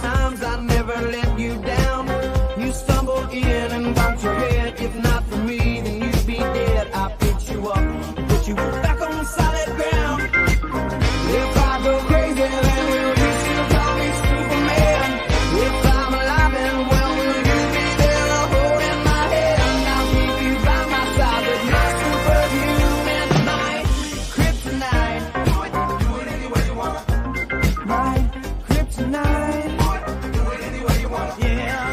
times I never let you down. You stumbled in and bumped your head. If not for me, then you'd be dead. I picked you up, put you back on solid ground. If I go crazy, then will you still call me Superman? If I'm alive and well, will you be there holding my hand? I'll keep you by my side with my superhuman, my kryptonite. Do it any way you want. My kryptonite. Do it any way you want. Yeah.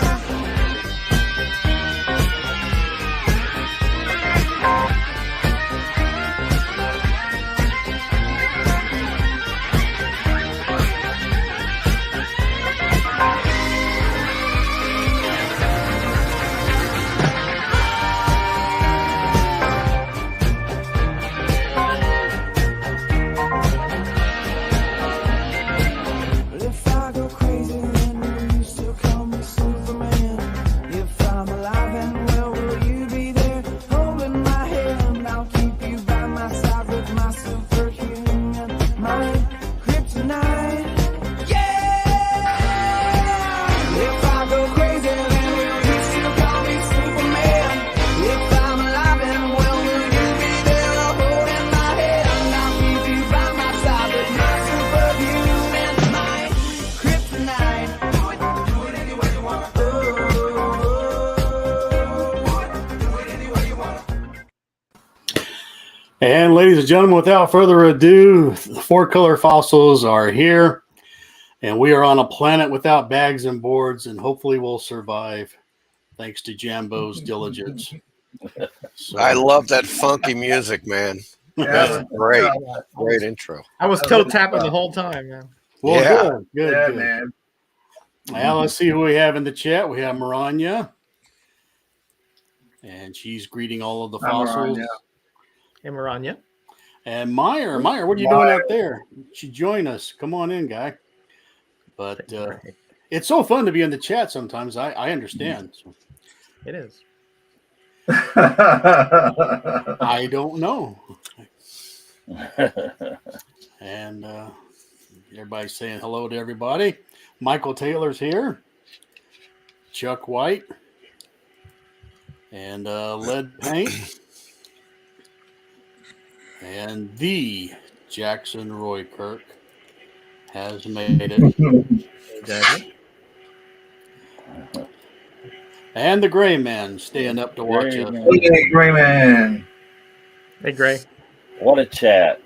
If I go crazy, then will you still call me Superman? If I'm alive and well, will you be there holding my hand? I'll keep you by my side with my superhuman, my kryptonite. Yeah! If I go crazy, then will you still call me Superman? If I'm alive and well, will you be there holding my hand? I'll keep you by my side with my superhuman, my kryptonite. Do it any way you want. Do it any way you want. And ladies and gentlemen, without further ado, the Four Color Fossils are here. And we are on a planet without bags and boards, and hopefully we'll survive thanks to Jambo's diligence. So, I love that funky music, man. That's great. Great intro. I was toe tapping the whole time, man. well, Yeah. good. Yeah, Good. man. Now let's see who we have in the chat. We have Maranya. And she's greeting all of the Hi, fossils. Maranya. Hey, Maranya. And Meyer, what are you doing out there? You should join us. Come on in, guy. But it's so fun to be in the chat sometimes. I understand. So, It is. I don't know. And everybody's saying hello to everybody. Michael Taylor's here. Chuck White. And Lead Paint. And the Jackson Roy Kirk has made it. Exactly. And the Gray Man staying up to watch us. Hey, Gray Man. Hey, Gray. What a chat.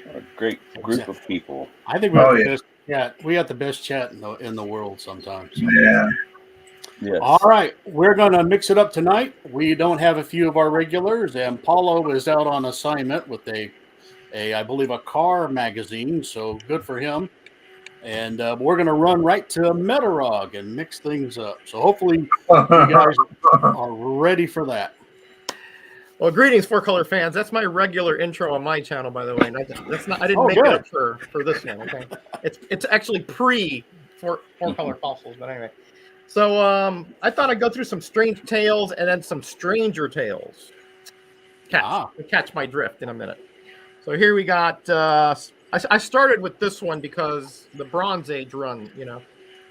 What a great group of people. I think we have Oh, the yeah. best chat. We got the best chat in the world sometimes. Yeah. Yes. All right, we're going to mix it up tonight. We don't have a few of our regulars, and Paulo is out on assignment with I believe, a car magazine, so good for him. And we're going to run right to Metarog and mix things up. So hopefully you guys are ready for that. Well, greetings, Four Color fans. That's my regular intro on my channel, by the way. And that's not. I didn't make it up for this one. Okay, it's actually pre Four Color Fossils, but anyway. So I thought I'd go through some strange tales and then some stranger tales. Catch my drift in a minute. So here we got. I started with this one because the Bronze Age run, you know.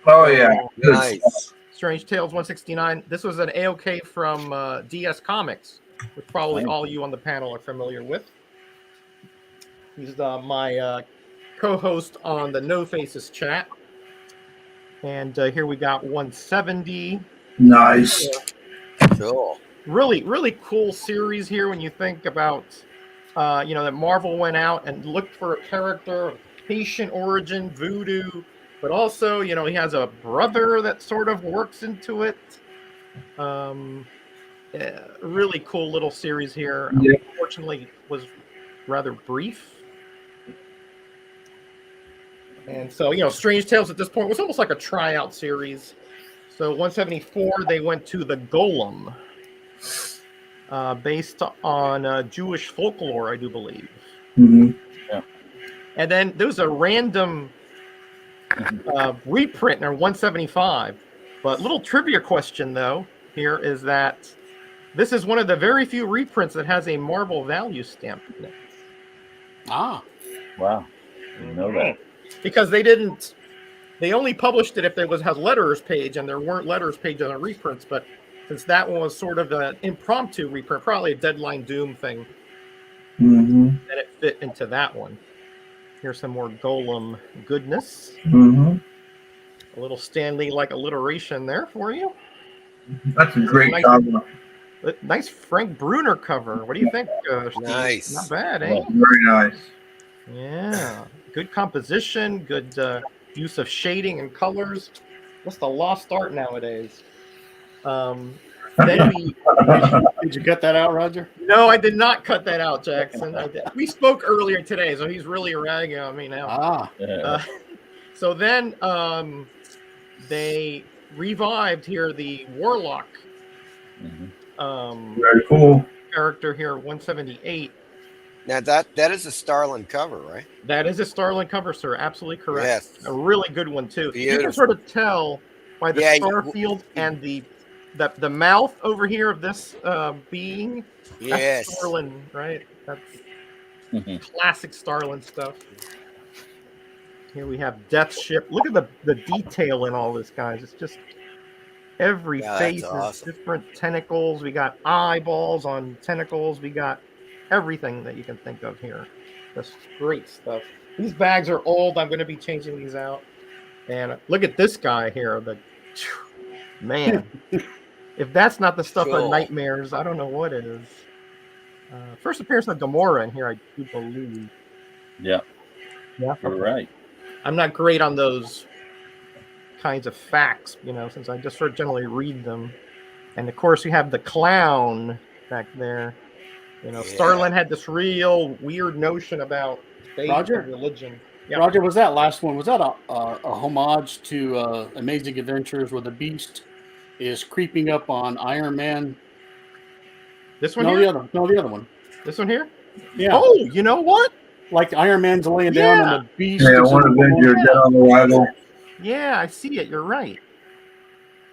Oh, yeah. Nice. Strange Tales 169. This was an AOK from DS Comics, which probably all you on the panel are familiar with. He's my co-host on the No Faces chat. And here we got 170. Nice. Cool. Really, really cool series here when you think about, that Marvel went out and looked for a character of Haitian origin, voodoo, but also, he has a brother that sort of works into it. Really cool little series here. Yeah. Unfortunately, was rather brief. And so, Strange Tales at this point was almost like a tryout series. So 174, they went to the Golem, based on Jewish folklore, I do believe. Mm-hmm. Yeah. And then there was a random reprint in 175. But little trivia question, though, here is that this is one of the very few reprints that has a Marvel value stamp in it. Ah. Wow. Didn't know that. Because they didn't they only published it if there had letters page, and there weren't letters page on the reprints. But since that one was sort of an impromptu reprint, probably a Deadline Doom thing, Mm-hmm. then it fit into that one. Here's some more Golem goodness. Mm-hmm. A little Stanley-like alliteration there for you. That's a great Nice. cover. Nice Frank Bruner cover. What do you think, Steve? Nice. Not bad, eh? Very nice. Yeah. Good composition, good use of shading and colors. Just a lost art nowadays. Then we... Did you cut that out, Roger? No, I did not cut that out, Jackson. We spoke earlier today, so he's really ragging on me now. Ah, So then they revived here the Warlock Very cool. character here, 178. Now that is a Starlin cover, right? That is a Starlin cover, sir. Absolutely correct. Yes. A really good one too. You can Beautiful. sort of tell by the Yeah, star field and the mouth over here of this being. Yes. That's Starlin, right? That's classic Starlin stuff. Here we have Death Ship. Look at the detail in all this, guys. It's just every Yeah, that's face awesome. is different tentacles. We got eyeballs on tentacles. We got everything that you can think of here. That's great stuff. These bags are old. I'm going to be changing these out. And look at this guy here. Man, if that's not the stuff of Cool. nightmares, I don't know what it is. First appearance of Gamora in here, I do believe. Yeah, Yeah, you're right. I'm not great on those kinds of facts, since I just sort of generally read them. And of course, you have the clown back there. Starlin had this real weird notion about faith Roger? and religion. Yeah. Roger, was that last one? Was that a homage to Amazing Adventures where the Beast is creeping up on Iron Man? This one No, here? the other one. This one here? Yeah. Oh, you know what? Like Iron Man's laying down and the Beast. Yeah, is one in the Avenger balloon. dead on arrival. Yeah, I see it. You're right.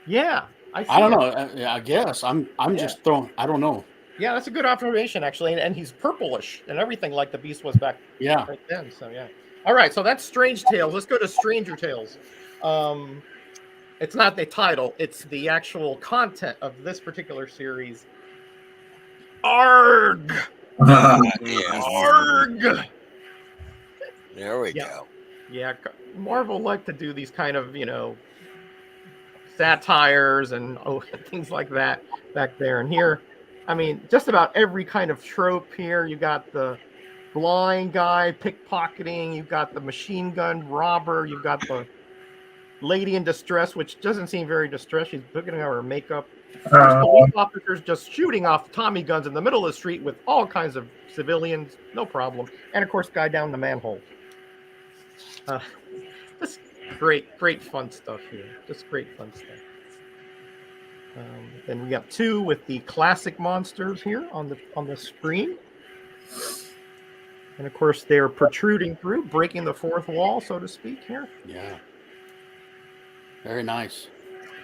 Yeah, I see I don't it. know. I guess I'm just throwing. I don't know. Yeah, that's a good observation, actually. And he's purplish and everything like the Beast was back Yeah. right then. So, yeah. All right, so that's Strange Tales. Let's go to Stranger Tales. It's not the title. It's the actual content of this particular series. Arg! Yes. Arg! There we Yeah. go. Yeah, Marvel like to do these kind of, satires and things like that back there. And here, I mean, just about every kind of trope here. You got the blind guy pickpocketing. You've got the machine gun robber. You've got the lady in distress, which doesn't seem very distressed. She's putting on her makeup. Police officers just shooting off Tommy guns in the middle of the street with all kinds of civilians. No problem. And, of course, guy down the manhole. Just great fun stuff here. Just great fun stuff. Then we got two with the classic monsters here on the screen. And of course they're protruding through, breaking the fourth wall, so to speak here. Yeah. Very nice.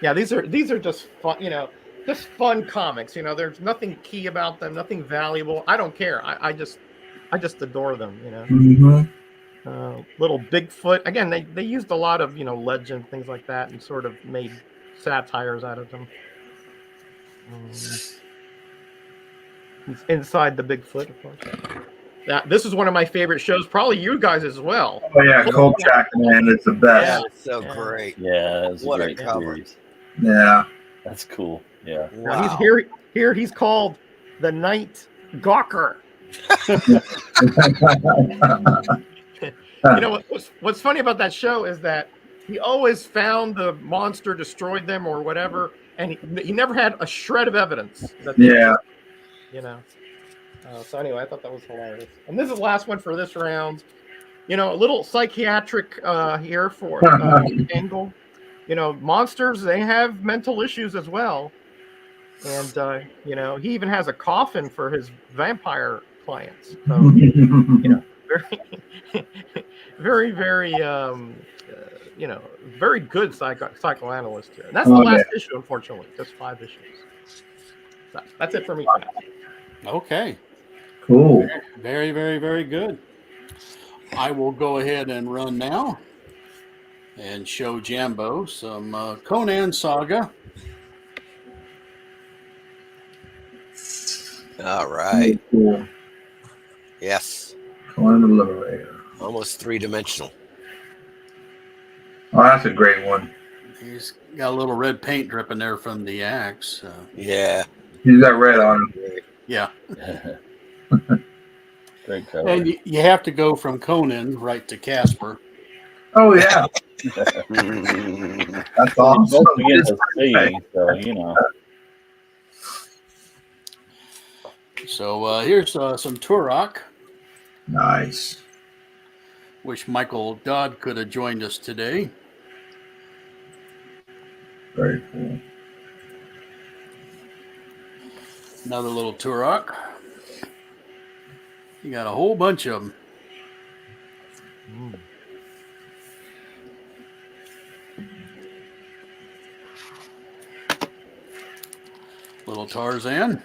Yeah, these are just fun, just fun comics. There's nothing key about them, nothing valuable. I don't care. I just adore them, Mm-hmm. Little Bigfoot. Again, they used a lot of, legend, things like that, and sort of made satires out of them. He's inside the Bigfoot, of course. Now, this is one of my favorite shows, probably you guys as well. Oh yeah, Kolchak, man, it's the best. That's so great. Yeah, that's What a a great cover. series. Yeah. That's cool. Yeah. Now, he's Wow. here. He's called the Night Gawker. What's funny about that show is that he always found the monster, destroyed them, or whatever, and he never had a shred of evidence. Yeah. So anyway, I thought that was hilarious. And this is the last one for this round. A little psychiatric here for Angle. Monsters, they have mental issues as well. And, he even has a coffin for his vampire clients. So, very, very, very good psychoanalyst here. And that's the last issue, unfortunately. Just 5 issues. So that's it for me for now. Okay. Cool. Very, very, very good. I will go ahead and run now. and show Jambo some Conan Saga. All right. Cool. Yes. Conan the Liberator. Almost three-dimensional. Oh, that's a great one. He's got a little red paint dripping there from the axe. Yeah. He's got red on him. Yeah. Great cover. And you have to go from Conan right to Casper. Oh, yeah. Mm. That's Both awesome. begin with C, so you know. So here's some Turok. Nice. Wish Michael Dodd could have joined us today. Very cool. Another little Turok. You got a whole bunch of them. Little Tarzan.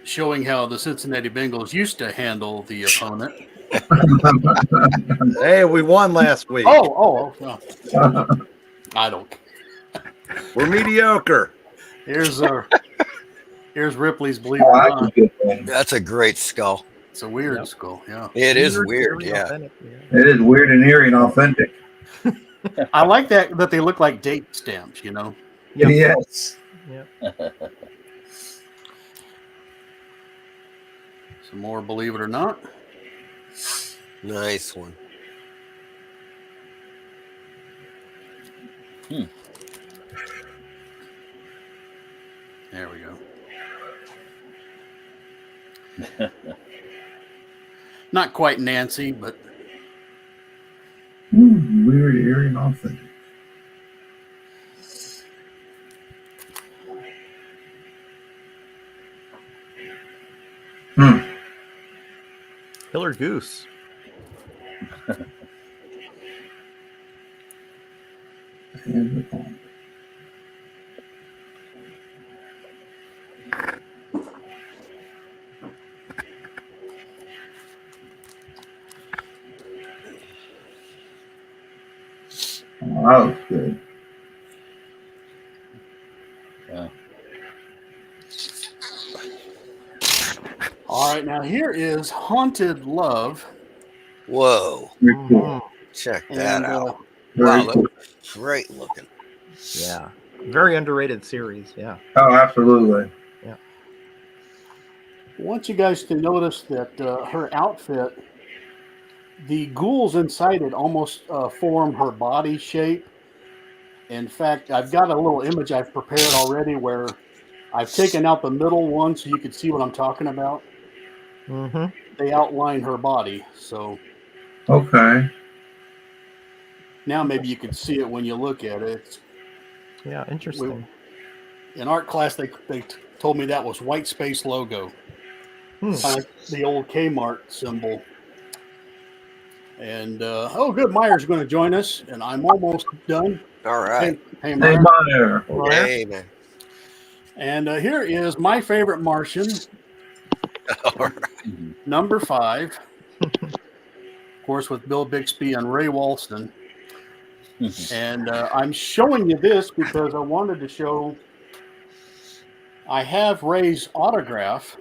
Showing how the Cincinnati Bengals used to handle the opponent. Hey, we won last week. Oh, I don't. We're mediocre. Here's Ripley's Believe Oh, It or that's a Not. good one. That's a great skull. It's a weird skull, yeah. It is weird, yeah. It is weird and eerie and authentic. I like that they look like date stamps, you know. Yep. Yes. Some more Believe It or Not. Nice one. There we go. Not quite Nancy, but Weird, eerie, and authentic. Killer Goose. Oh, that was good. Yeah. all right. Now here is Haunted Love. Whoa. Very cool. Check that And, out. Very Wow, cool. look, great looking. Yeah. Very underrated series. Yeah. Oh, absolutely. I want you guys to notice that her outfit, the ghouls inside it almost form her body shape. In fact, I've got a little image I've prepared already where I've taken out the middle one so you can see what I'm talking about. Mm-hmm. They outline her body. So Okay. now maybe you can see it when you look at it. Yeah. Interesting. In art class, they told me that was white space logo. Like the old Kmart symbol. And good, Meyer's going to join us, and I'm almost done. All right. Hey, Hey, Meyer. Meyer. Hey, man. And here is my favorite Martian, All right. number 5. Of course, with Bill Bixby and Ray Walston. And I'm showing you this because I wanted to show I have Ray's autograph.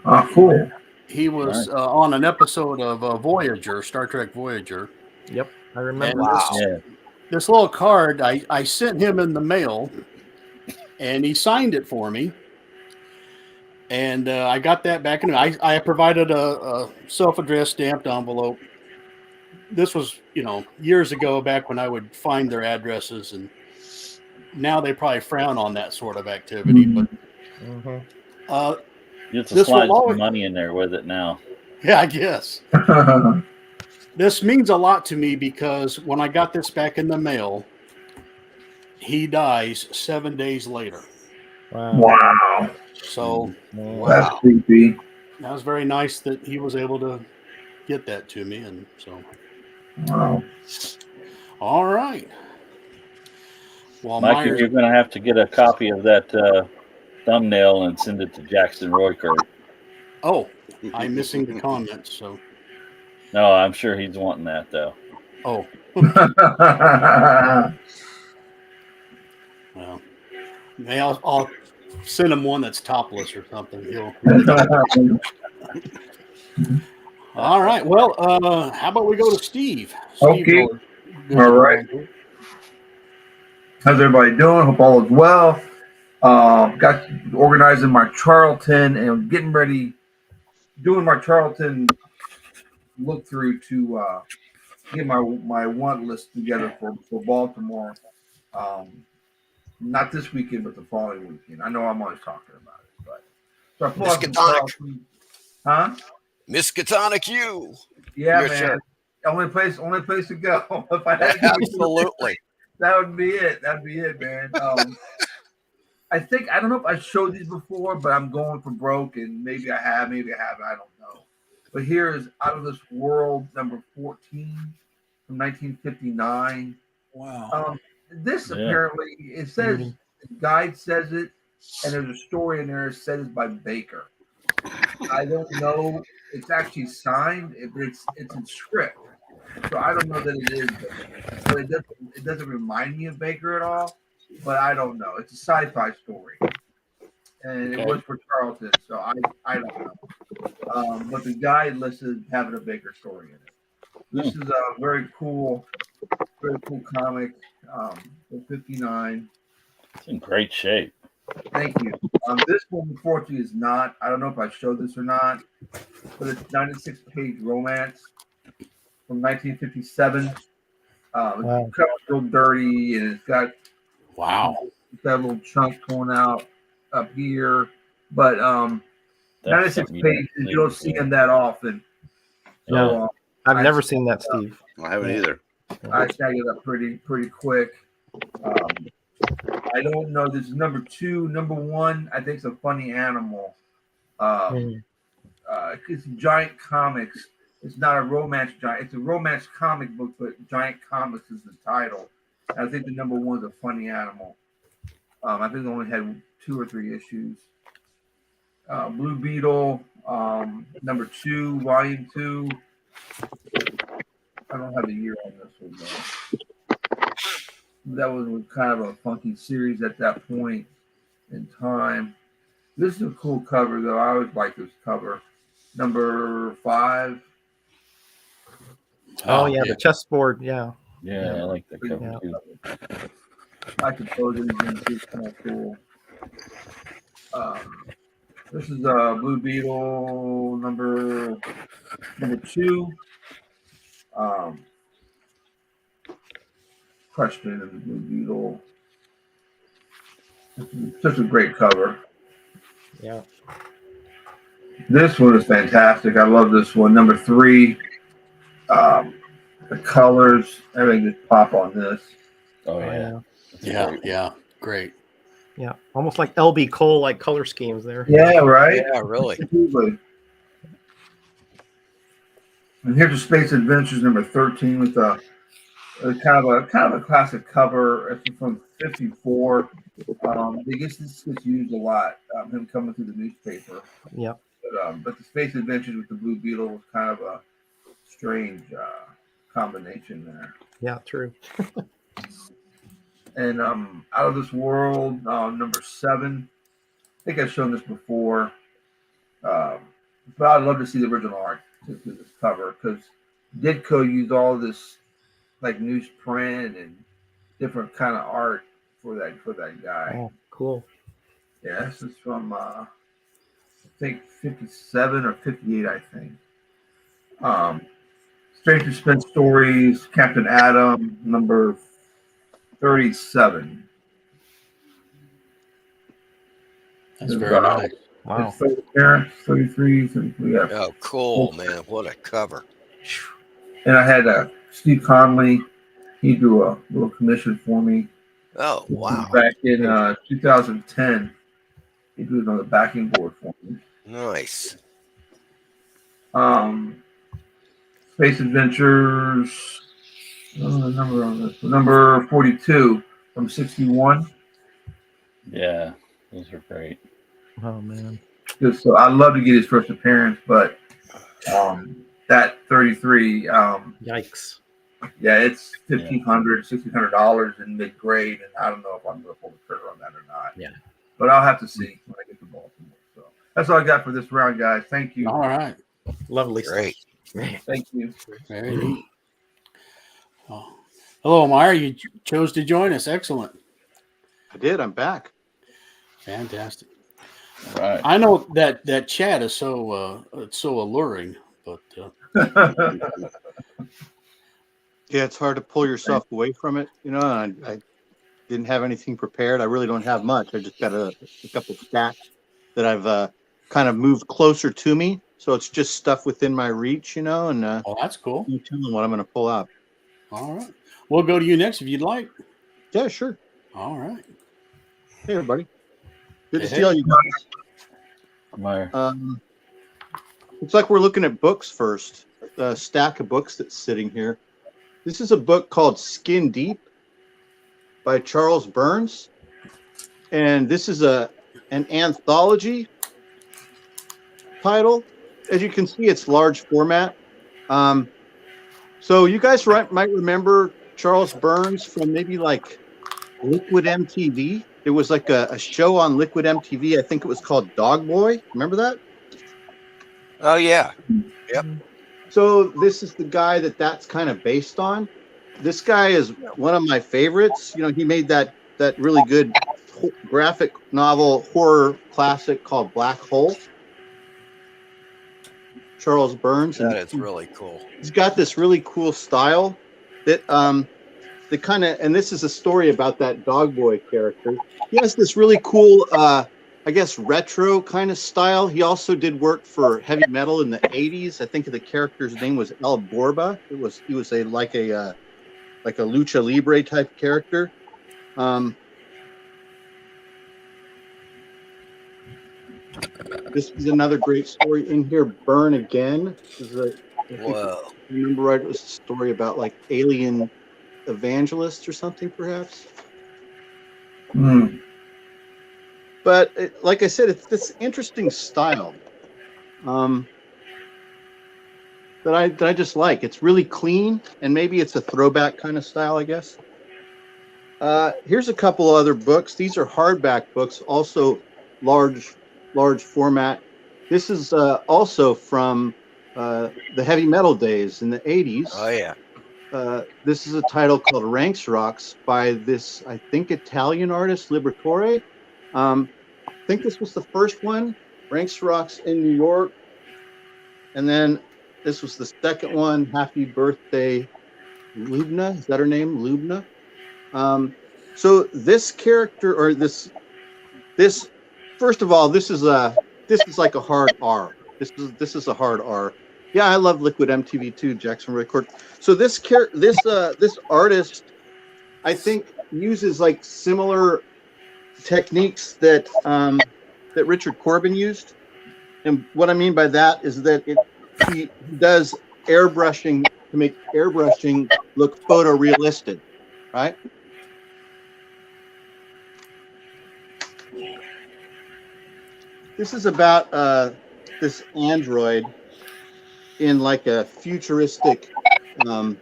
Oh, cool. He was on an episode of Voyager, Star Trek Voyager. Yep. I remember. And Yeah. this little card, I sent him in the mail, and he signed it for me. And I got that back in. I provided a self-addressed stamped envelope. This was, years ago, back when I would find their addresses, and now they probably frown on that sort of activity. But You have to This will slide always- some money in there with it now. yeah, I guess. This means a lot to me because when I got this back in the mail, he dies 7 days later. Wow. So That's Wow. creepy. that was very nice that he was able to get that to me. And so, Wow. all right. Well, Mike, Myers, you're going to have to get a copy of that thumbnail and send it to Jackson Roykert. oh, I'm missing the comments. So No, I'm sure he's wanting that though. Oh, well, maybe I'll send him one that's topless or something. All right. Well, how about we go to Steve? Steve, Okay. good All to right. volunteer. How's everybody doing? Hope all is well. Got organizing my Charlton and getting ready, doing my Charlton look through to get my want list together for Baltimore. Not this weekend, but the following weekend. I know I'm always talking about it, but so I pull out some Charlton. Huh? Miskatonic you. Yeah, Yes, man. sir. Only place to go. If I had to Absolutely. that would be it. That'd be it, man. I don't know if I showed these before, but I'm going for broke, and maybe I have, maybe I haven't. I don't know. But here is Out of This World number 14 from 1959. Wow. This apparently it says the guide says it, and there's a story in there that says it's by Baker. I don't know. It's actually signed, but it's in script, so I don't know that it is. But it doesn't remind me of Baker at all. But I don't know. It's a sci-fi story, and it was for Charlton, so I don't know. But the guide listed having a Baker story in it. This is a very cool comic. For 59. It's in great shape. Thank you. This one, unfortunately, is not. I don't know if I showed this or not, but it's 96-page romance from 1957. Wow. It's real dirty, and it's got it's got a little chunk going out up here. But 96 pages, you don't see them that often. So, I've never seen that, Steve. I haven't either. I snag it up pretty quick. I don't know. This is number 2. Number 1, I think it's a funny animal. It's Giant Comics. It's not a romance giant. It's a romance comic book, but Giant Comics is the title. And I think the number 1 is a funny animal. I think it only had 2 or 3 issues. Blue Beetle, number 2, volume 2. I don't have a year on this one though. That was kind of a funky series at that point in time. This is a cool cover though. I always like this cover. Number 5. Oh yeah, the chessboard. Yeah. Yeah, I like the cover too. I could pose it again. It's kind of cool. This is Blue Beetle number 2. Question of the Blue Beetle. Such a great cover. Yeah. This one is fantastic. I love this one. Number 3. The colors, everything just pop on this. Oh yeah. Yeah. Great. Yeah. Almost like LB Cole like color schemes there. Yeah, right? Yeah, really. Absolutely. And here's the Space Adventures number 13 with a kind of a classic cover. It's from 54. This gets used a lot. Him coming through the newspaper. Yeah. But the Space Adventures with the Blue Beetle was kind of a strange combination there. Yeah, true. And Out of This World, number 7. I think I've shown this before. But I'd love to see the original art to this cover because Ditko used all this like newsprint and different kind of art for that guy. Oh, cool. Yeah, this is from I think 57 or 58, I think. Strange Suspense Stories, Captain Adam, number 37. That's very nice. Wow. 33, yeah. Oh, cool, man. What a cover. And I had Steve Conley. He drew a little commission for me. Oh, wow. Back in 2010, he drew another backing board for me. Nice. Space Adventures. Oh, the number on this. Number 42 from 61. Yeah, those are great. Oh man. So I'd love to get his first appearance, but that 33. Yikes. Yeah, it's $1,500 in mid grade, and I don't know if I'm going to pull the trigger on that or not. Yeah. But I'll have to see when I get to Baltimore. So that's all I got for this round, guys. Thank you. All right. Lovely Great. stuff. Thank you. Very neat. Oh. Hello, Meyer. You chose to join us. Excellent. I did. I'm back. Fantastic. Right. I know that chat is so it's so alluring, but Yeah, it's hard to pull yourself away from it, you know. And I didn't have anything prepared. I really don't have much. I just got a couple of stats that I've kind of moved closer to me, so it's just stuff within my reach, you know. And oh, that's cool. you tell them what I'm going to pull out. All right. We'll go to you next if you'd like. Yeah, sure. All right. Hey, everybody. Good to Hey, see all you guys. Meyer. Looks like we're looking at books first. A stack of books that's sitting here. This is a book called Skin Deep by Charles Burns, and this is an anthology title. As you can see, it's large format. So you guys might remember Charles Burns from maybe like Liquid MTV. It was like a show on Liquid MTV. I think it was called Dog Boy. Remember that? Oh yeah. So this is the guy that's kind of based on. This guy is one of my favorites. You know, he made that really good graphic novel horror classic called Black Hole. Charles Burns. That is really cool. He's got this really cool style that the kind of, and this is a story about that Dog Boy character. He has this really cool I guess retro kind of style. He also did work for heavy metal in the 80s. I think the character's name was El Borba. He was like a lucha libre type character. This is another great story in here. Burn Again. Whoa. Remember right? It was a story about like alien evangelists or something, perhaps. But like I said, it's this interesting style that I just like. It's really clean, and maybe it's a throwback kind of style, I guess. Here's a couple other books. These are hardback books, also large format. This is also from the heavy metal days in the 80s. Oh yeah. This is a title called Ranks Rocks by this, I think, Italian artist, Liberatore. I think this was the first one, Ranks Rocks in New York. And then this was the second one, Happy Birthday, Lubna. Is that her name? Lubna? So this character, or this, first of all, this is like a hard R. This is a hard R. Yeah, I love Liquid MTV too, Jackson Record. So this artist, I think, uses like similar techniques that Richard Corbin used. And what I mean by that is that he does airbrushing to make airbrushing look photorealistic, right? This is about this android in like a futuristic, I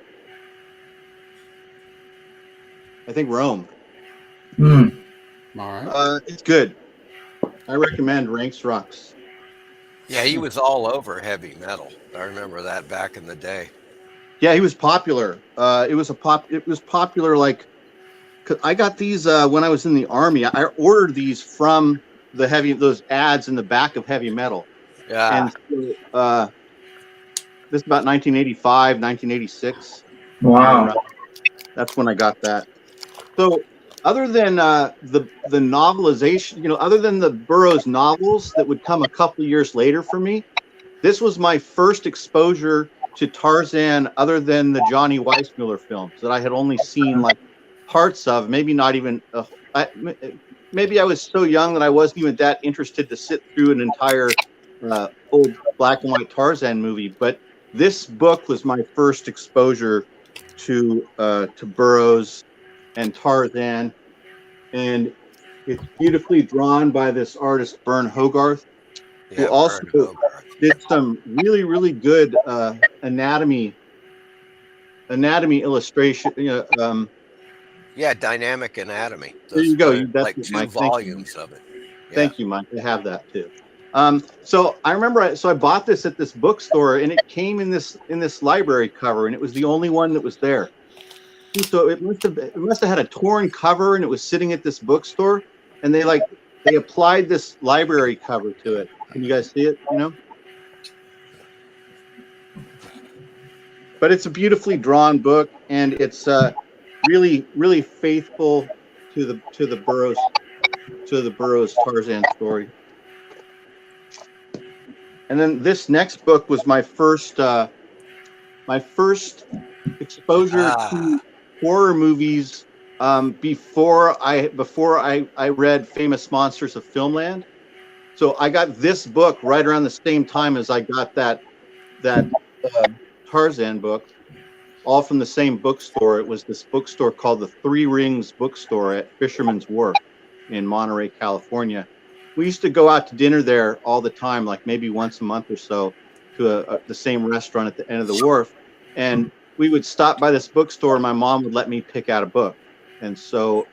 think Rome. All right. It's good. I recommend Ranks Rocks. Yeah, he was all over heavy metal. I remember that back in the day. Yeah, he was popular. It was popular. Like, 'cause I got these when I was in the army. I ordered these from those ads in the back of heavy metal. Yeah. And so, this is about 1985, 1986. Wow. That's when I got that. So, other than the novelization, other than the Burroughs novels that would come a couple years later for me, this was my first exposure to Tarzan, other than the Johnny Weissmuller films that I had only seen like parts of. Maybe not even. Maybe I was so young that I wasn't even that interested to sit through an entire old black and white Tarzan movie. But this book was my first exposure to Burroughs and Tarzan, and it's beautifully drawn by this artist Bern Hogarth. Yeah, who also did some really, really good anatomy illustration. yeah, dynamic anatomy. There you go. That's Like it, 2 Mike. volumes of it. Yeah. Thank you, Mike. I have that too. So I remember, I bought this at this bookstore, and it came in this library cover, and it was the only one that was there. And so it must have had a torn cover, and it was sitting at this bookstore, and they applied this library cover to it. Can you guys see it? But it's a beautifully drawn book, and it's really, really faithful to the Burroughs Tarzan story. And then this next book was my first exposure to horror movies before I read Famous Monsters of Filmland. So I got this book right around the same time as I got that Tarzan book, all from the same bookstore. It was this bookstore called the Three Rings Bookstore at Fisherman's Wharf in Monterey, California. We used to go out to dinner there all the time, like maybe once a month or so, to the same restaurant at the end of the wharf. And we would stop by this bookstore, and my mom would let me pick out a book. And so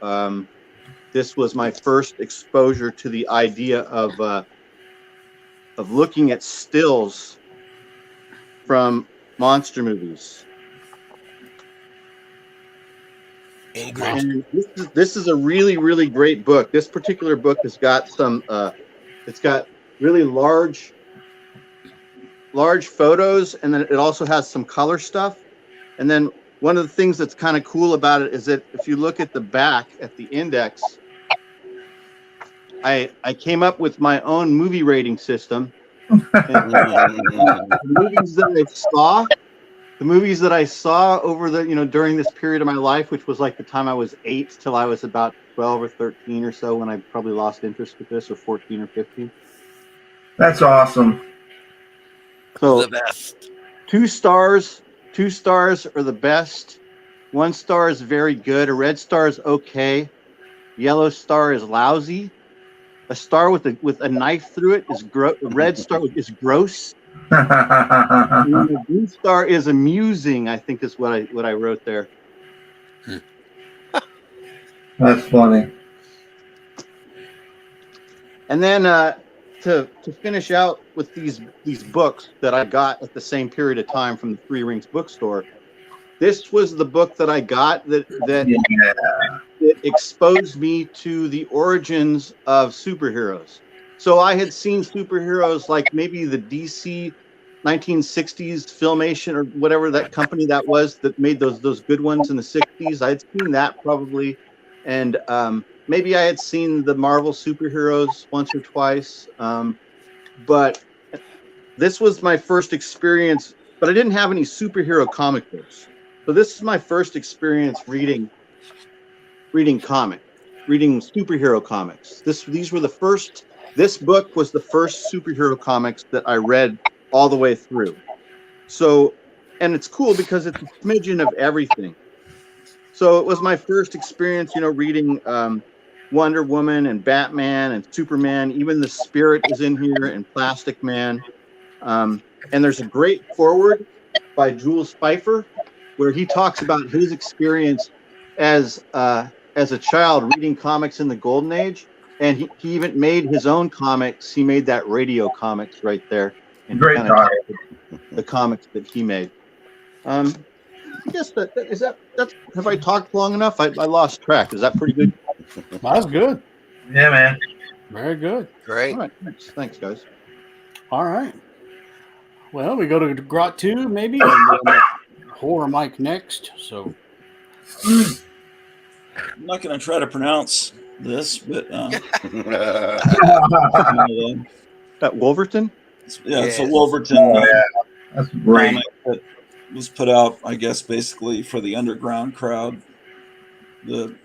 this was my first exposure to the idea of looking at stills from monster movies. And this is a really, really great book. This particular book has got some, it's got really large photos, and then it also has some color stuff. And then one of the things that's kind of cool about it is that if you look at the back at the index, I came up with my own movie rating system. The movies that I saw over during this period of my life, which was like the time I was 8 till I was about 12 or 13 or so, when I probably lost interest with this, or 14 or 15. That's awesome. So The best. 2 stars are the best. 1 star is very good. A red star is okay. Yellow star is lousy. A star with a knife through it is gross. A red star is gross. The blue star is amusing, I think is what I wrote there. That's funny. And then to finish out with these books that I got at the same period of time from the Three Rings bookstore, this was the book that I got that exposed me to the origins of superheroes. So I had seen superheroes like maybe the DC 1960s Filmation or whatever that company that was that made those good ones in the 60s. I had seen that probably, and maybe I had seen the Marvel superheroes once or twice. But this was my first experience. But I didn't have any superhero comic books, so this is my first experience reading superhero comics. These were the first. This book was the first superhero comics that I read all the way through. So, and it's cool because it's a smidgen of everything. So it was my first experience, reading Wonder Woman and Batman and Superman. Even the Spirit is in here, and Plastic Man. And there's a great foreword by Jules Pfeiffer where he talks about his experience as a child reading comics in the Golden Age. And he even made his own comics. He made that Radio Comics right there. And Great comic. The comics that he made. I guess that's. Have I talked long enough? I lost track. Is that pretty good? That's good. Yeah, man. Very good. Great. All right. Thanks, guys. All right. Well, we go to Grot 2 maybe, and then Horror Mike next. So I'm not going to try to pronounce this, but That Wolverton? it's a Wolverton That's great. comic that was put out, I guess, basically for the underground crowd, the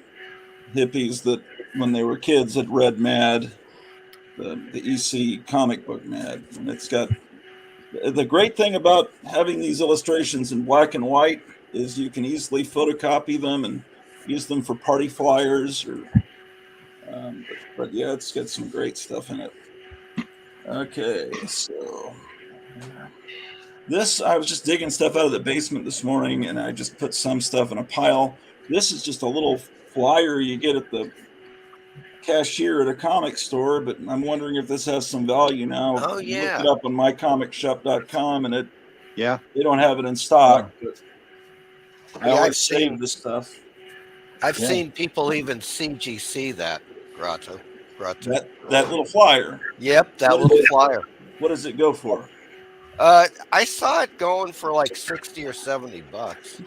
hippies that when they were kids had read Mad, the EC comic book Mad. And it's got the great thing about having these illustrations in black and white is you can easily photocopy them and use them for party flyers. Or, but yeah, it's got some great stuff in it. Okay, so this, I was just digging stuff out of the basement this morning, and I just put some stuff in a pile. This is just a little flyer you get at the cashier at a comic store, but I'm wondering if this has some value now. Oh, You yeah. look it up on mycomicshop.com, and Yeah. they don't have it in stock. But I Yeah, always I've seen- save this stuff. I've seen people even CGC that, Grotto. That little flyer. Yep, that What little is it? flyer. What does it go for? I saw it going for like $60 or $70.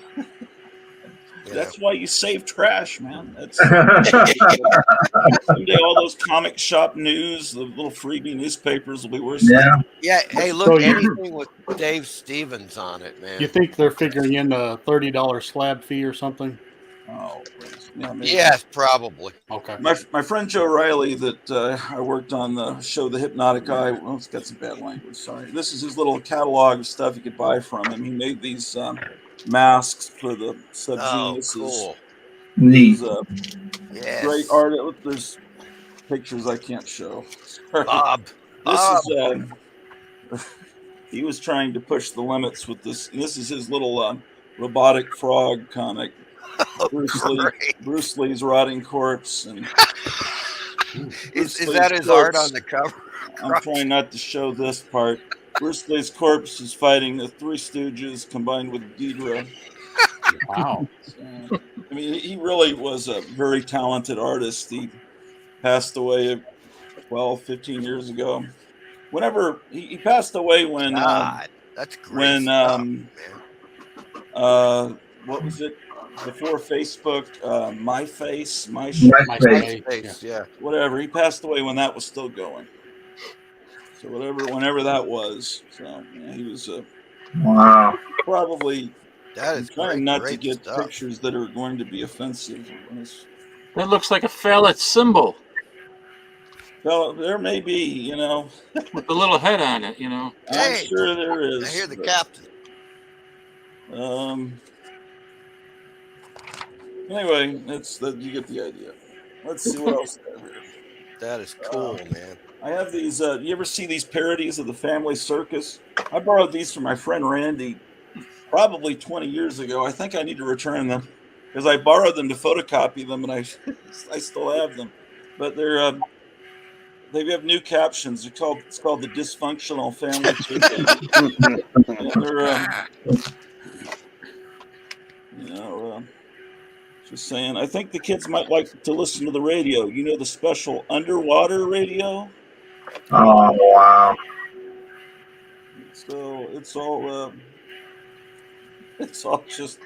That's why you save trash, man. That's someday all those comic shop news, the little freebie newspapers will be worth. Yeah. Yeah. Hey, look, So anything with Dave Stevens on it, man. You think they're figuring in a $30 slab fee or something? Oh, yeah, maybe. Yes, probably. Okay. My friend Joe Riley that I worked on the show, The Hypnotic Eye. Well, it's got some bad language. Sorry. This is his little catalog of stuff you could buy from him. He made these masks for the sub-geniuses. Cool. Neat. Yes. Great art. There's pictures I can't show. Bob. This is he was trying to push the limits with this. This is his little robotic frog comic. Bruce Lee's rotting corpse. And is that his art on the cover? I'm trying not to show this part. Bruce Lee's corpse is fighting the Three Stooges combined with Ghidorah. Wow. So, I mean, he really was a very talented artist. He passed away 12, 15 years ago. Whenever he passed away when that's great. When what was it before Facebook? MySpace, yeah. Whatever. He passed away when that was still going. So whenever that was. So yeah, he was Wow. probably. That is trying not to get stuff. pictures that are going to be offensive. That looks like a phallic symbol. Well, there may be, you know, with a little head on it, you know. I'm sure there is. I hear the captain. Anyway, you get the idea. Let's see what else I have here. That is cool, man. I have these. You ever see these parodies of the Family Circus? I borrowed these from my friend Randy probably 20 years ago. I think I need to return them because I borrowed them to photocopy them, and I still have them. But they have new captions. It's called the Dysfunctional Family Circus. Just saying. I think the kids might like to listen to the radio. You know the special underwater radio? Oh, wow. So it's all just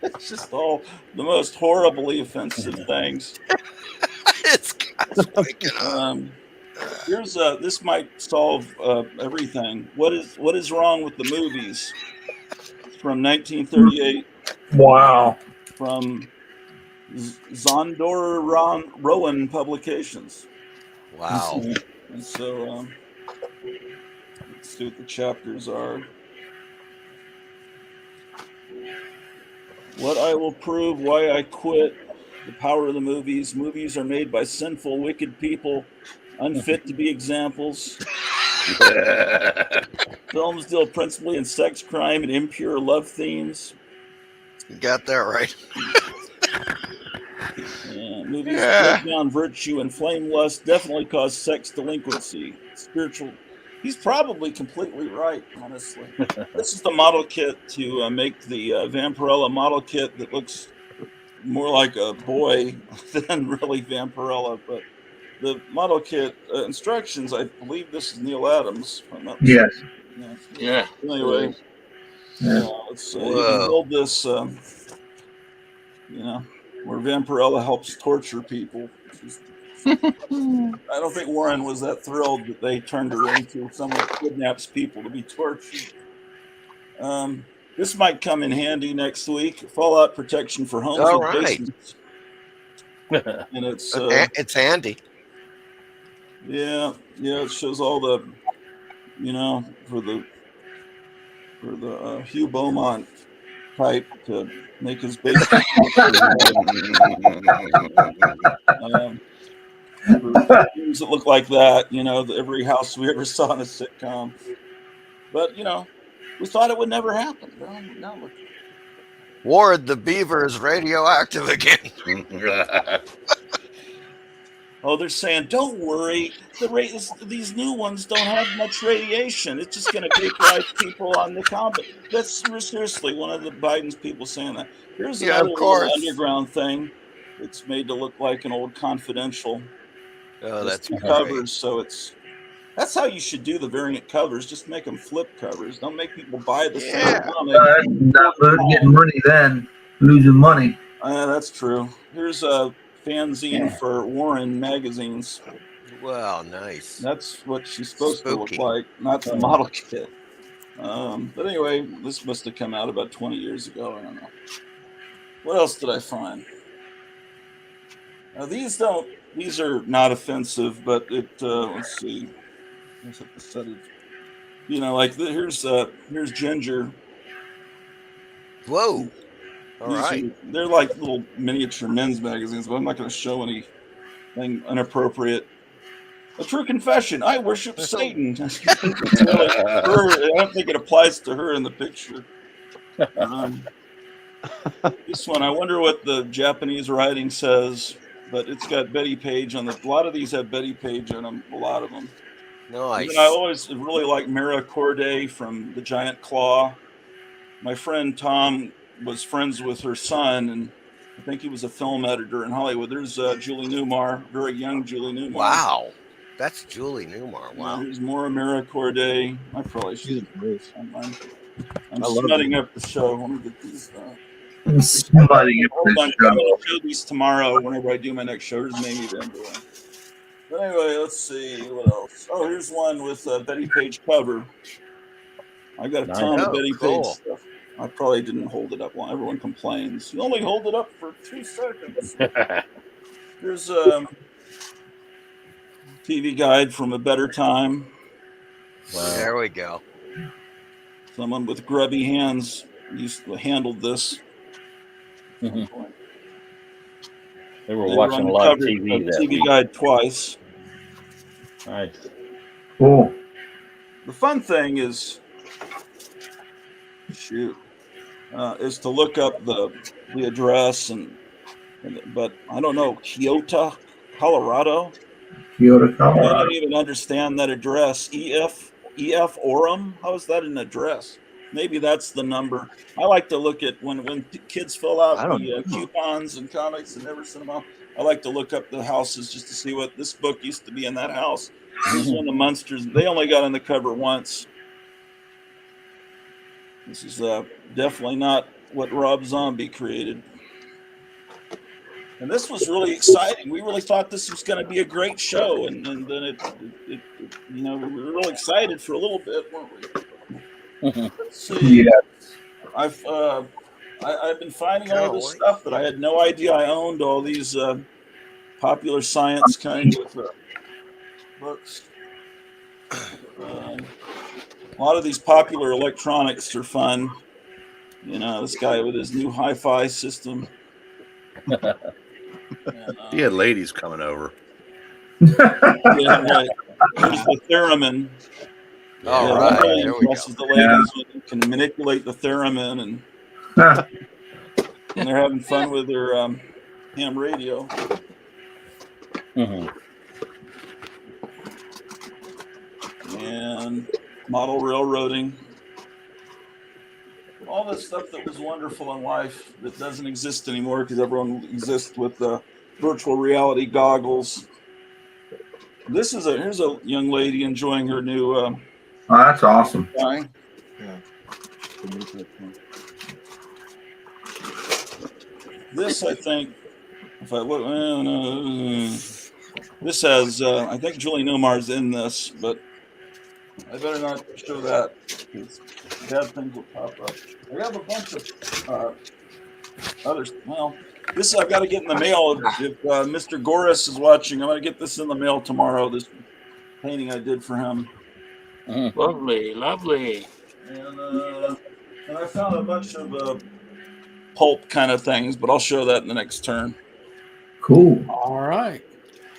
it's just all the most horribly offensive things. It's waking up. Here's this might solve everything. What is wrong with the movies? It's from 1938. Wow. From Zondor Rowan Publications. Wow. And so let's see what the chapters are. What I will prove, why I quit, the power of the movies. Movies are made by sinful, wicked people, unfit to be examples. Films deal principally in sex, crime, and impure love themes. You got that right. Movies break down virtue and flame lust, definitely cause sex delinquency. Spiritual. He's probably completely right, honestly. This is the model kit to make the Vampirella model kit that looks more like a boy than really Vampirella. But the model kit instructions, I believe this is Neil Adams. Yes. Yeah. Anyway, let's you can build this, where Vampirella helps torture people. I don't think Warren was that thrilled that they turned her into someone who kidnaps people to be tortured. This might come in handy next week. Fallout protection for homes All with right. basements. And it's handy. Yeah, it shows all the, for the Hugh Beaumont type to make his basement. Things that look like that, you know, every house we ever saw in a sitcom. But, you know, we thought it would never happen. Now look. Ward, the beaver is radioactive again. Oh, they're saying, don't worry. These new ones don't have much radiation. It's just going to vaporize people on the combat. That's seriously one of the Biden's people saying that. Here's Yeah, another of course. little underground thing. It's made to look like an old Confidential. Oh, that's two great. covers. So that's how you should do the variant covers. Just make them flip covers. Don't make people buy the same comic. Not getting money then, losing money. That's true. Here's a fanzine for Warren magazines. Wow, nice. That's what she's supposed Spooky. to look like, not the model kit. But anyway, this must have come out about 20 years ago. I don't know. What else did I find? Now, these are not offensive, but let's see. Let's have to set it. You know, like here's Ginger. Whoa. All right. They're like little miniature men's magazines, but I'm not going to show anything inappropriate. A true confession: I worship Satan. It's really her. I don't think it applies to her in the picture. This one, I wonder what the Japanese writing says, but it's got Betty Page on the. A lot of these have Betty Page on them. A lot of them. Nice. And I always really like Mara Corday from The Giant Claw. My friend Tom was friends with her son, and I think he was a film editor in Hollywood. There's Julie Newmar, very young Julie Newmar. Wow, that's Julie Newmar. Wow. There's more Mara Corday. I probably should. I'm smutting up the show. Let me get these. Smutting up Hold the on, show. I'm going to show these tomorrow whenever I do my next show. There's maybe them. But anyway, let's see what else. Oh, here's one with Betty Page cover. I got a ton of Betty Page stuff. I probably didn't hold it up long. Everyone complains. You only hold it up for 2 seconds. Here's a TV guide from a better time. Wow. There we go. Someone with grubby hands handled this. They were watching a lot of TV that TV week. guide twice. Nice. Cool. The fun thing is, is to look up the address but I don't know, Kyoto, Colorado. Kyoto, I Colorado. don't even understand that address. EF Orem. How is that an address? Maybe that's the number. I like to look at when kids fill out the coupons and comics and never send them out. I like to look up the houses just to see what this book used to be in that house. This is one of the Munsters. They only got on the cover once. This is definitely not what Rob Zombie created. And this was really exciting. We really thought this was going to be a great show, and then it we were really excited for a little bit, weren't we? Let's see. Yeah. I've been finding all this stuff that I had no idea I owned. All these popular science kind of books. A lot of these popular electronics are fun. You know, this guy with his new hi-fi system. He had ladies coming over. Yeah, right. Here's the theremin. All right, really there we impresses go. the ladies when they can manipulate the theremin, and they're having fun with their ham radio. And model railroading. All this stuff that was wonderful in life that doesn't exist anymore because everyone exists with virtual reality goggles. Here's a young lady enjoying her new. Oh, that's awesome. Guy. This, I think, if I look, this has. I think Julie Newmar's in this, but I better not show that. Bad things will pop up. I have a bunch of others. Well, this I've got to get in the mail. If Mr. Goris is watching, I'm going to get this in the mail tomorrow. This painting I did for him. Lovely, lovely. And I found a bunch of pulp kind of things, but I'll show that in the next turn. Cool. All right.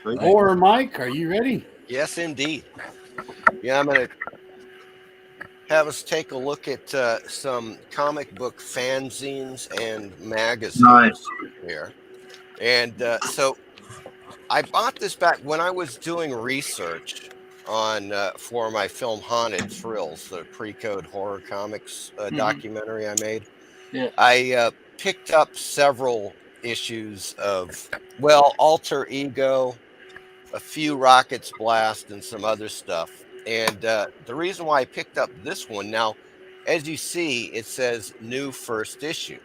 Horror Mike, are you ready? Yes, indeed. Yeah, I'm going to have us take a look at some comic book fanzines and magazines Nice. here. And so I bought this back when I was doing research on for my film Haunted Thrills, the pre-code horror comics documentary I made. Yeah. I picked up several issues of, well, Alter Ego, a few Rockets Blast, and some other stuff. And the reason why I picked up this one, now, as you see, it says new first issue,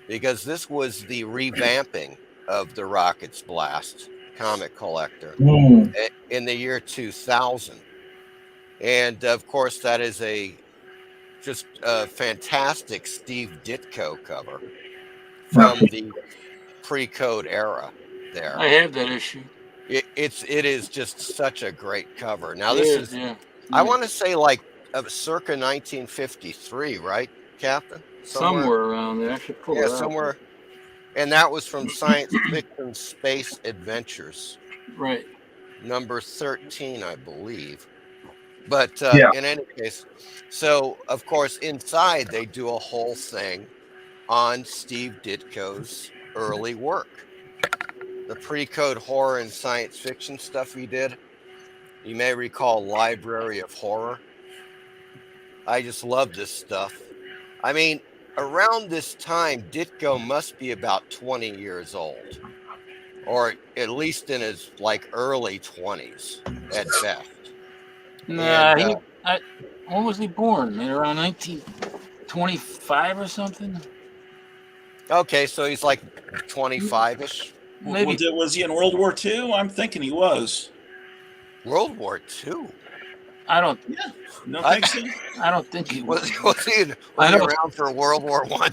because this was the revamping of the Rockets Blast comic collector in the year 2000. And of course, that is just a fantastic Steve Ditko cover from the pre-code era there. I have that issue. It is just such a great cover. Now It this is, yeah. I want to say like circa 1953, right, Captain? Somewhere around there. I should pull it out. Somewhere. And that was from Science Fiction Space Adventures. Right. Number 13, I believe. But in any case, so of course inside they do a whole thing on Steve Ditko's early work. The pre-code horror and science fiction stuff he did. You may recall Library of Horror. I just love this stuff. I mean, around this time, Ditko must be about 20 years old, or at least in his like early 20s at best. Nah, when was he born? Maybe around 1925 or something? Okay, so he's like 25-ish. Maybe. Was he in World War II? I'm thinking he was. World War II? I don't. Yeah. No, think so? I don't think he was. Was he around for World War I?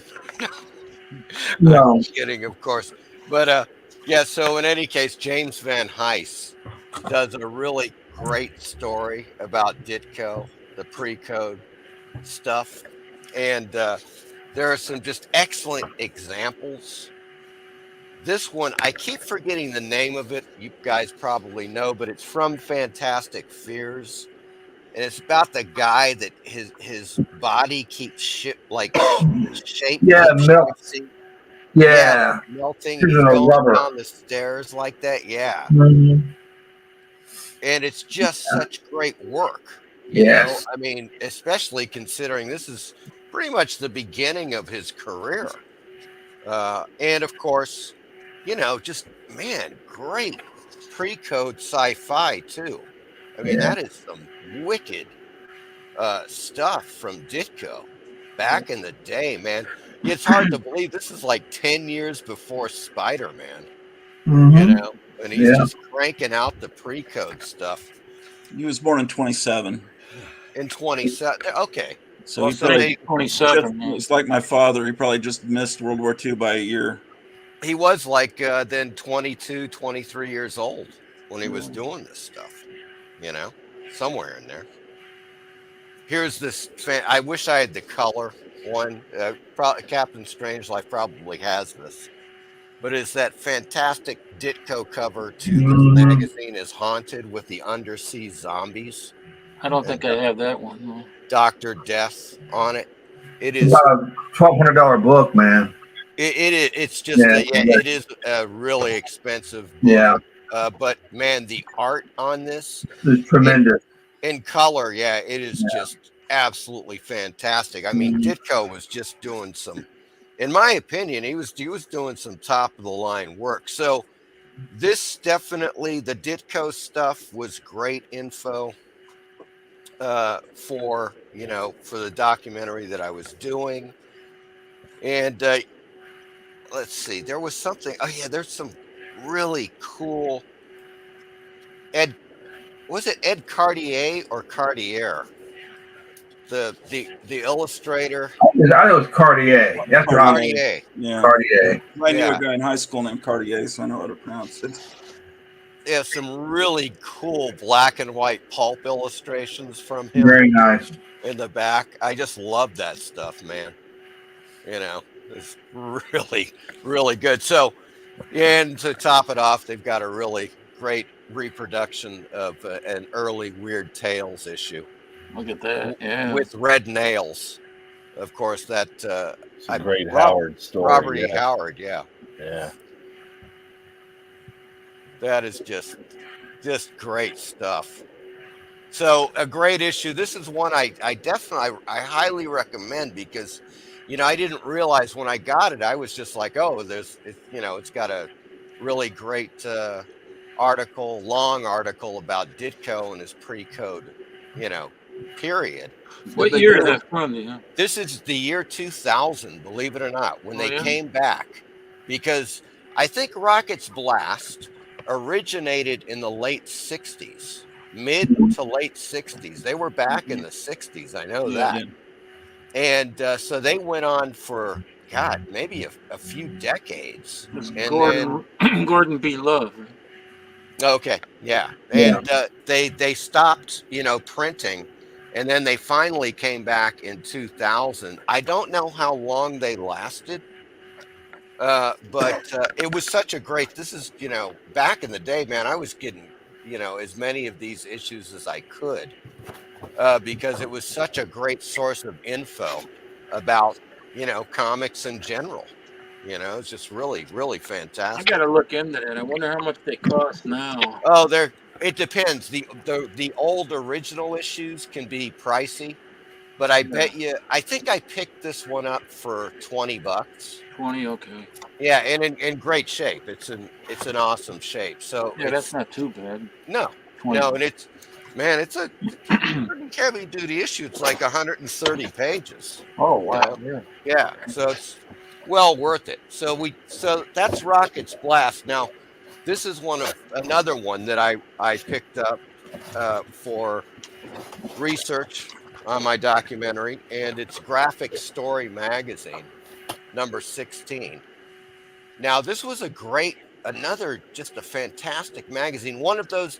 No. I'm kidding, of course. But yeah, so in any case, James Van Heist does a really great story about Ditko, the pre-code stuff. And there are some just excellent examples. This one, I keep forgetting the name of it. You guys probably know, but it's from Fantastic Fears. And it's about the guy that his body keeps shape. Yeah, melting. Yeah, melting. He's going down the stairs like that. Yeah. Mm-hmm. And it's just such great work. Yes. You know? I mean, especially considering this is pretty much the beginning of his career. And of course, you know, just, man, great pre-code sci-fi too. I mean, that is some wicked stuff from Ditko back in the day, man. It's hard to believe this is like 10 years before Spider-Man, you know, and he's just cranking out the pre-code stuff. He was born in 27. In 27, okay. So well, he probably 27. It's like my father. He probably just missed World War II by a year. He was like then 22, 23 years old when he was doing this stuff, you know, somewhere in there. Here's this. I wish I had the color one. Captain Strangelove probably has this, but it's that fantastic Ditko cover to this magazine is Haunted with the undersea zombies. I don't think I have that one. No. Dr. Death on it. It is about a $1,200 book, man. It's just it is a really expensive book. Yeah. But man, the art on this is tremendous. In color, it is just absolutely fantastic. I mean, Ditko was just doing some, in my opinion, he was doing some top of the line work. So this definitely, the Ditko stuff was great info for the documentary that I was doing. And let's see, there was something. Oh yeah, there's some really cool. Was it Ed Cartier or Cartier? The illustrator. I thought it was Cartier. That's right. Cartier. Yeah. Cartier. I knew a guy in high school named Cartier, so I know how to pronounce it. Yeah, some really cool black and white pulp illustrations from him. Very nice. In the back. I just love that stuff, man. You know, it's really, really good. So, and to top it off, they've got a really great reproduction of an early Weird Tales issue. Look at that. Yeah. With red nails. Of course, that it's a great Howard story. Robert E. Howard, yeah. Yeah. That is just great stuff. So a great issue. This is one I highly recommend because, I didn't realize when I got it, I was just like, oh, it's got a really great long article about Ditko and his pre-code, period. What year is that from? This is the year 2000, believe it or not, when they came back, because I think Rocket's Blast originated in the late 60s, mid to late 60s. They were back in the 60s, I know that. And so they went on for, God, maybe a few decades. And Gordon B. Love. Okay, yeah. And they stopped, printing. And then they finally came back in 2000. I don't know how long they lasted, but it was such a great. This is, back in the day, man, I was getting, as many of these issues as I could, because it was such a great source of info about, comics in general. It's just really, really fantastic. I got to look into that. I wonder how much they cost now. Oh, it depends. The old original issues can be pricey, but I bet you, I think I picked this one up for $20. 20, okay. Yeah, and in great shape. It's an awesome shape. So that's not too bad. No, 20. no, and it's a heavy duty issue. It's like 130 pages. Oh wow! Yeah, so it's well worth it. So that's Rocket's Blast. Now, this is another one that I picked up for research on my documentary, and it's Graphic Story Magazine, number 16. Now, this was just a fantastic magazine. One of those,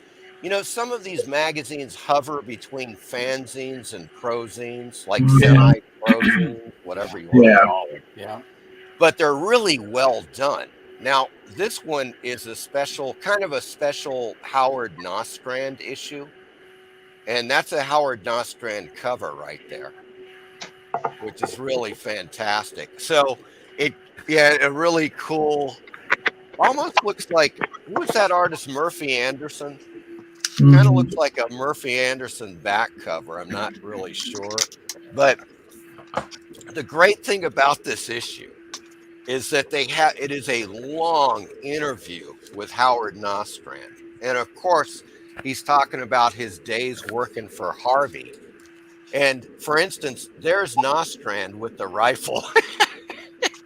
some of these magazines hover between fanzines and prozines, like semi-prozines, whatever you want to call it. Yeah. But they're really well done. Now, this one is kind of a special Howard Nostrand issue. And that's a Howard Nostrand cover right there, which is really fantastic. So a really cool, almost looks like, what's that artist, Murphy Anderson? Kind of looks like a Murphy Anderson back cover. I'm not really sure. But the great thing about this issue is that it is a long interview with Howard Nostrand. And of course, he's talking about his days working for Harvey. And for instance, there's Nostrand with the rifle.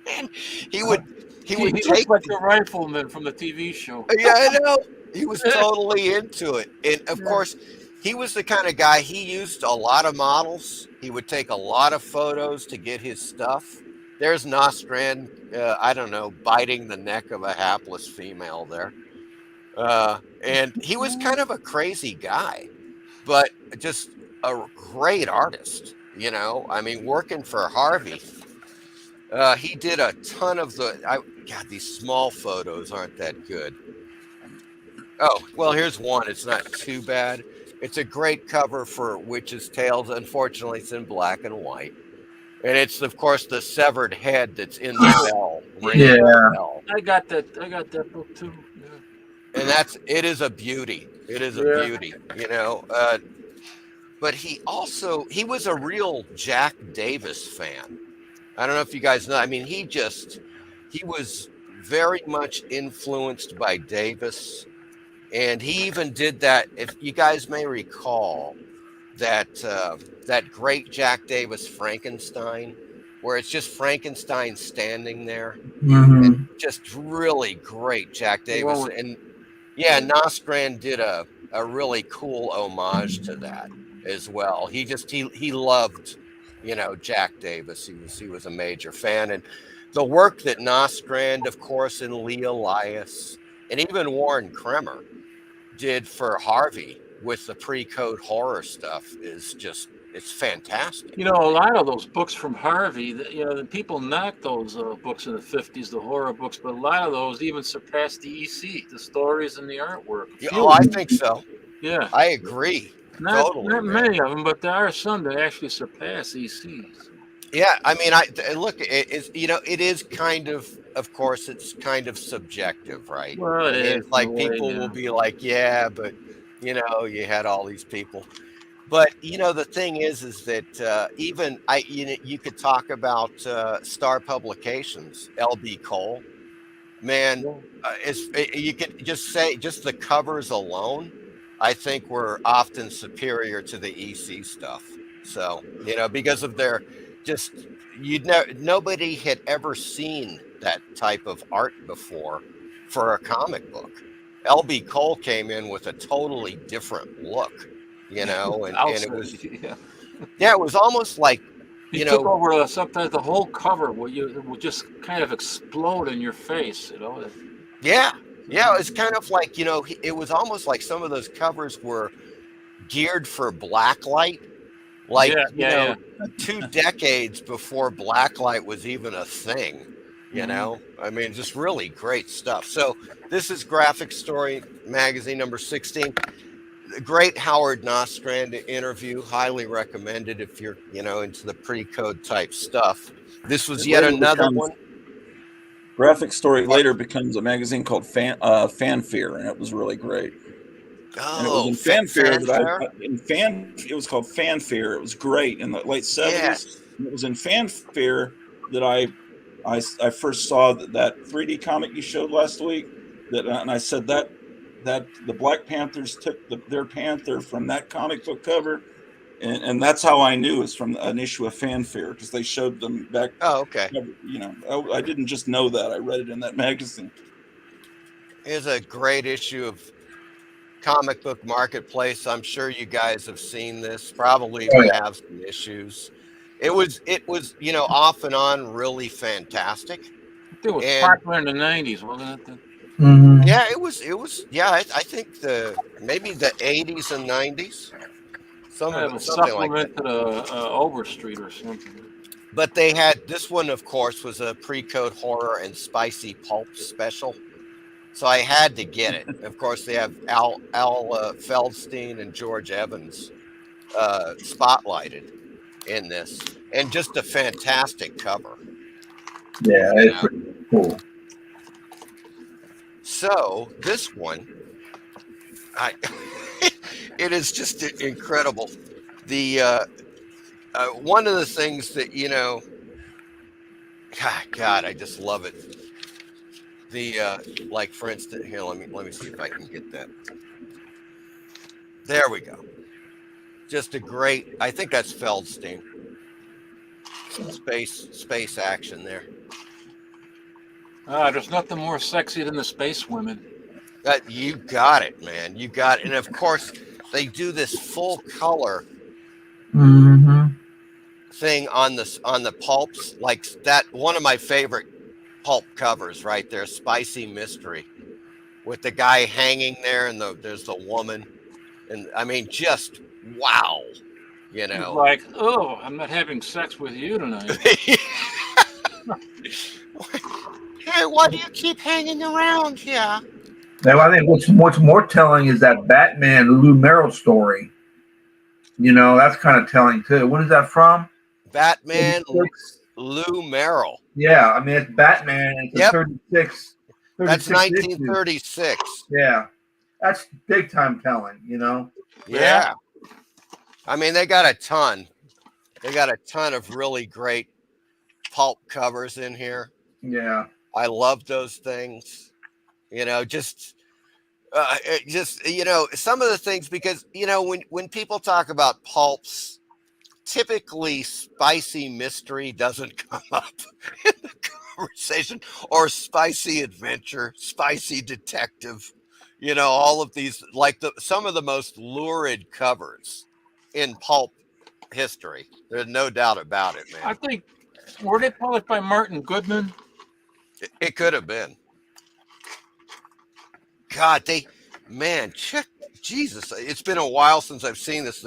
And he would take like the rifleman from the TV show. Yeah, I know. He was totally into it. And of course, he was the kind of guy, he used a lot of models. He would take a lot of photos to get his stuff. There's Nostrand, biting the neck of a hapless female there. And he was kind of a crazy guy, but just a great artist, working for Harvey. He did a ton of these small photos aren't that good. Oh, well, here's one. It's not too bad. It's a great cover for Witch's Tales. Unfortunately, it's in black and white. And it's, of course, the severed head that's in the bell. I got that book too. Yeah. And it is a beauty. It is a beauty, But he was a real Jack Davis fan. I don't know if you guys know. I mean, he was very much influenced by Davis. And he even did that, if you guys may recall, that great Jack Davis Frankenstein, where it's just Frankenstein standing there. And just really great Jack Davis. And Nostrand did a really cool homage to that as well. He loved, Jack Davis. He was a major fan. And the work that Nostrand, of course, and Lee Elias, and even Warren Kremer did for Harvey with the pre-code horror stuff is just It's fantastic. You know, a lot of those books from Harvey, the people knocked those books in the 50s, the horror books, but a lot of those even surpassed the EC, the stories and the artwork. Oh, I think so. Yeah. I agree. Not Totally, man. many of them, but there are some that actually surpass ECs. Yeah, I mean, look, it is kind of course, it's kind of subjective, right? Well, I mean, is, it's like in a way, people yeah. will be like, yeah, but you had all these people. But the thing is that even you could talk about Star Publications, LB Cole, man. You could just say just the covers alone, I think were often superior to the EC stuff. So because of their just nobody had ever seen that type of art before for a comic book. LB Cole came in with a totally different look, and it was it was almost like he took over sometimes the whole cover it would just kind of explode in your face, Yeah, it's kind of like it was almost like some of those covers were geared for blacklight, like 2 decades before blacklight was even a thing. I mean, just really great stuff. So this is Graphic Story magazine number 16. The great Howard Nostrand interview, highly recommended if you're into the pre-code type stuff. This was yet another one. Graphic Story later becomes a magazine called Fanfare, and it was really great. Oh, and it was in Fanfare it was called Fanfare. It was great in the late 70s. Yes. And it was in Fanfare that I first saw that 3D comic you showed last week. And I said that the Black Panthers took their panther from that comic book cover, and that's how I knew it's from an issue of Fanfare, because they showed them back. Oh, okay. I didn't just know that. I read it in that magazine. Here's a great issue of Comic Book Marketplace. I'm sure you guys have seen this. Probably have some issues. It was off and on really fantastic. It was popular in the 90s, wasn't it? Mm-hmm. Yeah, it was. Yeah, I think maybe the 80s and 90s. Something like that. Supplement to the Overstreet or something. But they had this one, of course, was a pre-code horror and spicy pulp special. So I had to get it. Of course, they have Al Feldstein and George Evans spotlighted in this, and just a fantastic cover. Yeah, it's pretty cool. So this one, it is just incredible. The one of the things that God, I just love it. Like for instance, here, let me see if I can get that. There we go. Just a great. I think that's Feldstein. Space action there. There's nothing more sexy than the space women. You got it, man. You got it. And of course, they do this full color thing on the pulps, like that. One of my favorite pulp covers, right there, Spicy Mystery, with the guy hanging there, and there's the woman, and I mean, just wow, It's like, oh, I'm not having sex with you tonight. Hey, why do you keep hanging around here? Now, I think what's more telling is that Batman Lou Merrill story. That's kind of telling too. When is that from? Batman Lou Merrill. Yeah, I mean it's Batman. It's 36. That's 1936. Issues. Yeah, that's big time telling. Yeah. I mean, they got a ton. They got a ton of really great pulp covers in here. Yeah. I love those things. Just some of the things, because when people talk about pulps, typically Spicy Mystery doesn't come up in the conversation, or Spicy Adventure, Spicy Detective. All of these, like some of the most lurid covers in pulp history. There's no doubt about it, man. I think, were they published by Martin Goodman? It could have been. God, check, Jesus, it's been a while since I've seen this.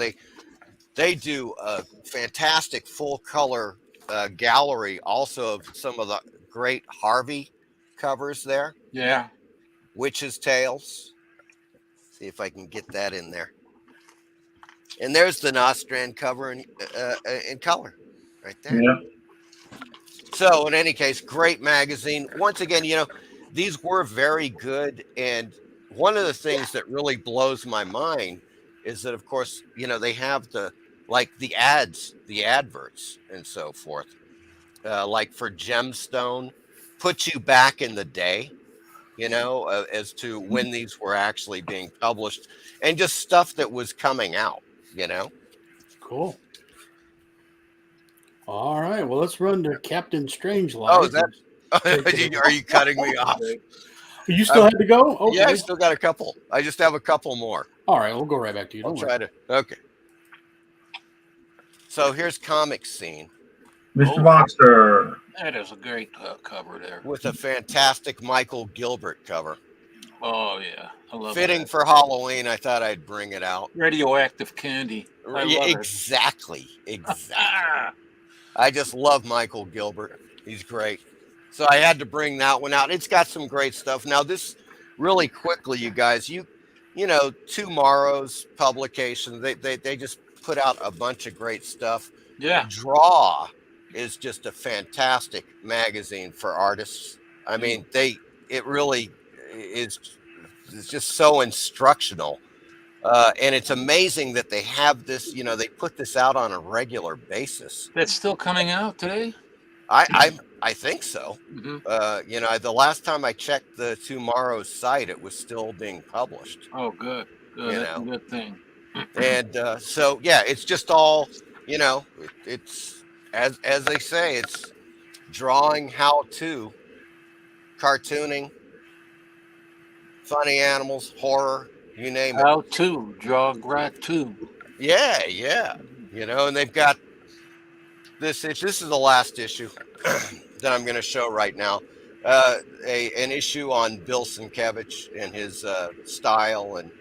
They do a fantastic full color gallery, also of some of the great Harvey covers there. Yeah. Witch's Tales. See if I can get that in there. And there's the Nostrand cover in color, right there. Yeah. So in any case, great magazine. Once again, these were very good. And one of the things that really blows my mind is that, of course, they have the ads, the adverts and so forth. Like for Gemstone, put you back in the day, as to when these were actually being published and just stuff that was coming out, Cool. All right. Well, let's run to Captain Strangelove. Oh, are you cutting me off? You still had to go? Okay. Yeah, I still got a couple. I just have a couple more. All right, we'll go right back to you. I'll try to. Okay. So here's Comic Scene. Mr. Monster. That is a great cover there. With a fantastic Michael Gilbert cover. Oh, yeah. I love Fitting that. for Halloween, I thought I'd bring it out. Radioactive Candy. I love Exactly. I just love Michael Gilbert. He's great. So I had to bring that one out. It's got some great stuff. Now, this really quickly, you guys, Tomorrow's publication, they just put out a bunch of great stuff. Yeah. Draw is just a fantastic magazine for artists. I mean, it really is just so instructional. And it's amazing that they have this, they put this out on a regular basis. That's still coming out today? I think so. Mm-hmm. The last time I checked the Tomorrow's site, it was still being published. Oh, good. That's a good thing. And so, yeah, it's just all, it's, as they say, it's drawing, how-to, cartooning, funny animals, horror, you name it. How to draw grat-to. Yeah. And they've got this issue. This is the last issue that I'm going to show right now. An issue on Bill Sienkiewicz and his style. And,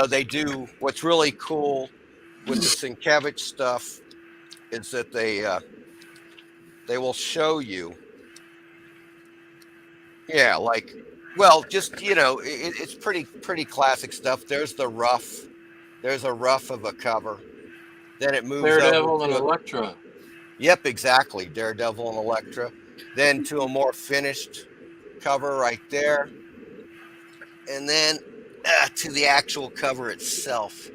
they do what's really cool with the Sienkiewicz stuff is that they will show you. Yeah, it's pretty classic stuff. There's the rough. There's a rough of a cover. Then it moves Daredevil over and to Elektra. Yep, exactly. Daredevil and Elektra. Then to a more finished cover right there. And then to the actual cover itself.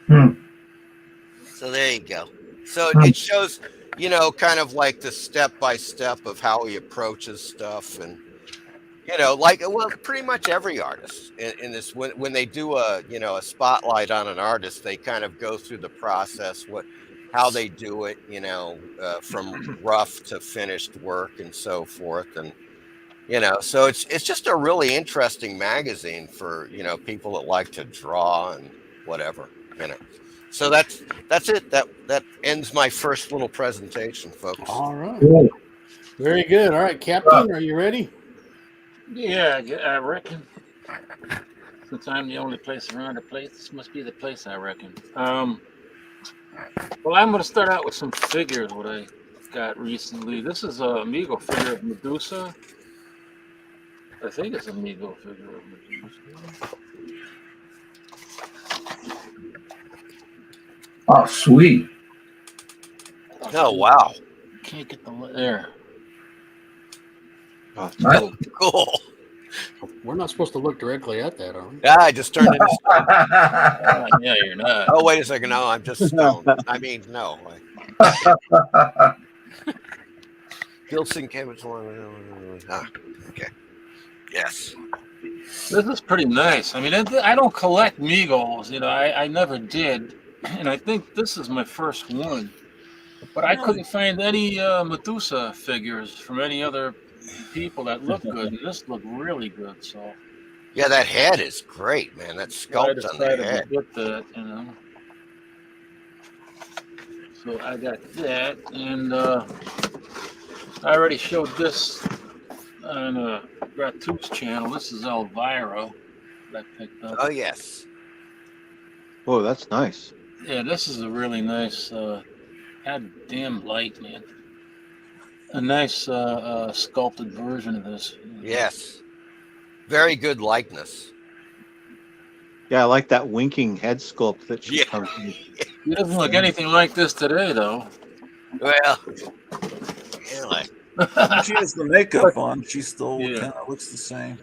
So there you go. So it shows, kind of like the step-by-step of how he approaches stuff. And, pretty much every artist in this, when they do a spotlight on an artist, they kind of go through the process, how they do it, from rough to finished work and so forth. And, so it's just a really interesting magazine for, people that like to draw and whatever, So that's it. That ends my first little presentation, folks. All right. Very good. All right, Captain, are you ready? Yeah, I reckon. Since I'm the only place around the place, this must be the place, I reckon. Well, I'm going to start out with some figures, what I got recently. This is a Amigo figure of Medusa. I think it's an Amigo figure of Medusa. Oh, sweet. Oh, wow. Can't get the there. Oh, Nice. Cool. We're not supposed to look directly at that, are we? Yeah, I just turned into stone. Yeah, you're not. Oh, wait a second. No, I'm just stone. I mean, no. Bill Sienkiewicz. Okay. Yes. This is pretty nice. I mean, I don't collect Migos. I never did. And I think this is my first one. But I couldn't find any Medusa figures from any other people that look good. And this looked really good. So Yeah, that head is great, man. That sculpt on the head. Get that, So I got that, and I already showed this on Gratu's channel. This is Elvira that I picked up. Oh, yes. Oh, that's nice. Yeah, this is a really nice, goddamn light, man. A nice sculpted version of this. Yes. Very good likeness. Yeah, I like that winking head sculpt that she Yeah. comes with. He doesn't look anything like this today, though. Well, really. She has the makeup on. She still kind of looks the same.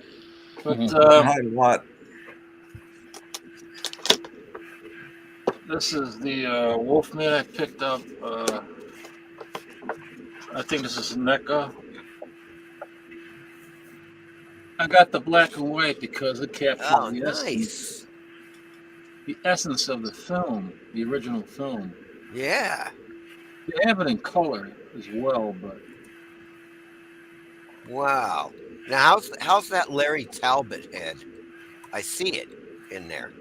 But Hide a lot. this is the Wolfman I picked up. I think this is NECA. I got the black and white because it captures the essence of the film, the original film. Yeah. They have it in color as well, but wow. Now, how's that Larry Talbot head? I see it in there.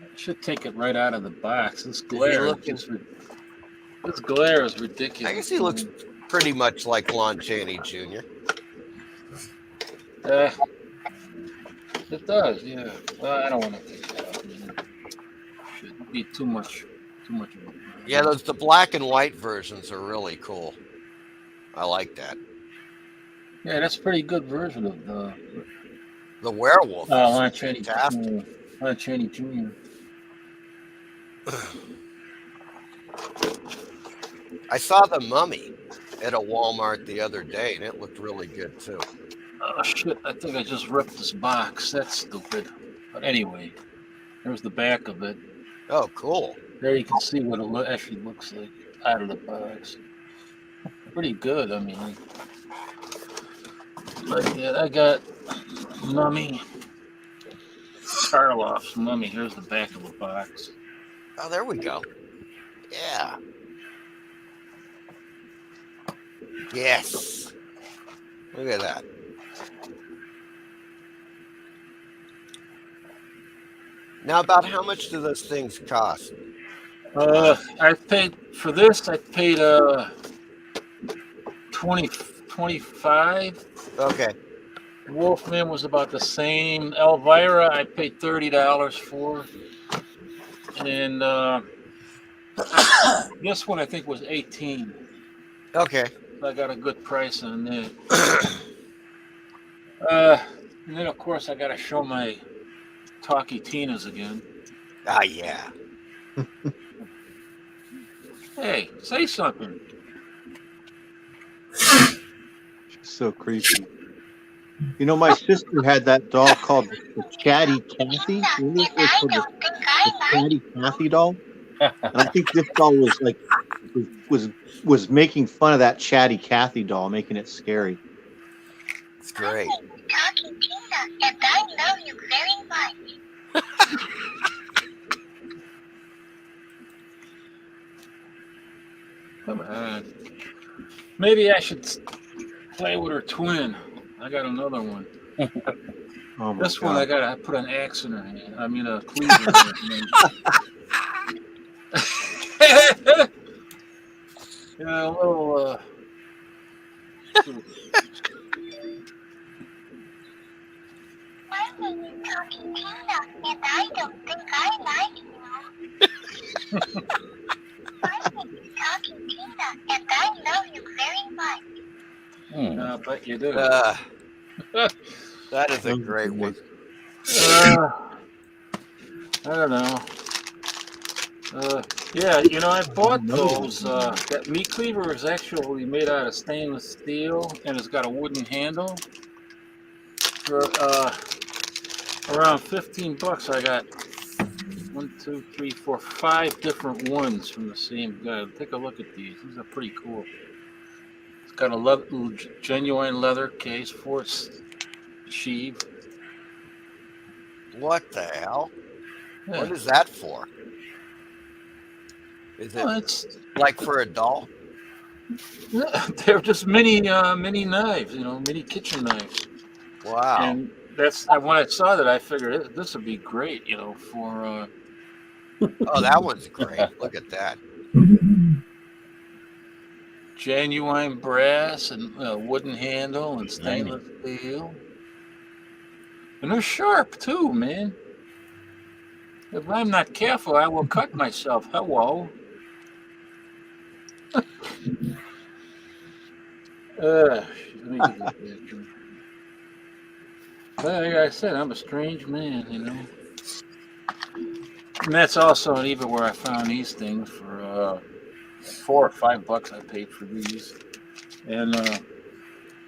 I should take it right out of the box. This glare is ridiculous. I guess he looks pretty much like Lon Chaney Jr. It does, yeah. Well, I don't want to take that out. Should be too much of it. Yeah, the black and white versions are really cool. I like that. Yeah, that's a pretty good version of the werewolf. Lon Chaney Jr. I saw the Mummy at a Walmart the other day, and it looked really good too. Oh shit! I think I just ripped this box. That's stupid. But anyway, there's the back of it. Oh, cool. There you can see what it actually looks like out of the box. Pretty good. I mean, like that. I got Mummy. Karloff's Mummy. Here's the back of the box. Oh, there we go. Yeah. Yes. Look at that. Now, about how much do those things cost? I paid for this. I paid 25. Okay. Wolfman was about the same. Elvira, I paid $30 for, and this one I think was 18. Okay. I got a good price on that. And then of course I got to show my Talkie Tinas again. Ah, yeah. Hey, say something. She's so creepy. You know, my sister had that doll called the Chatty Cathy. Really? It was called the Chatty Cathy doll. And I think this doll was like was making fun of that Chatty Cathy doll, making it scary. It's great. Talking Tina, and I love you very much. Come on. Maybe I should play with her twin. I got another one. Oh my This God. one I put an axe in her hand. I mean a cleaver in her hand. Yeah, a little My name is Talking Tina, and I don't think I like you. My name is Talking Tina, and I love you very much. I bet you do. That is a great one. I don't know. Yeah, you know, I bought those. That meat cleaver is actually made out of stainless steel, and it's got a wooden handle. For around $15, I got 5 different ones from the same guy. Take a look at these. These are pretty cool. It's got a genuine leather case for its sheath. What the hell? Yeah. What is that for? Is it It's like for a doll? they're just mini knives, you know, mini kitchen knives. Wow. And when I saw that, I figured this would be great, you know, for. Oh, that one's great. Look at that. Genuine brass and wooden handle and stainless steel. And they're sharp too, man. If I'm not careful, I will cut myself. Hello. Let me get this back in. Well, like I said, I'm a strange man, you know. And that's also even where I found these things for $4 or $5 I paid for these. And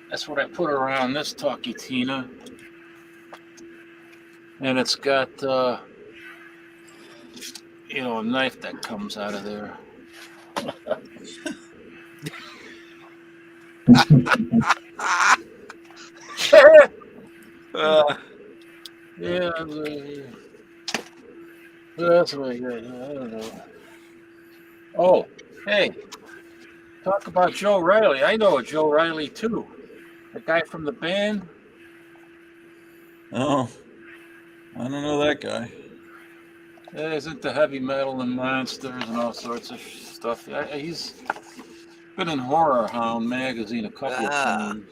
that's what I put around this Talkie Tina. And it's got, a knife that comes out of there. Yeah, that's what I got. I don't know. Oh, hey, talk about Joe Riley. I know a Joe Riley too. The guy from the band. Oh, I don't know that guy. Yeah, he's into heavy metal and monsters and all sorts of stuff. He's been in Horror Hound magazine a couple of times.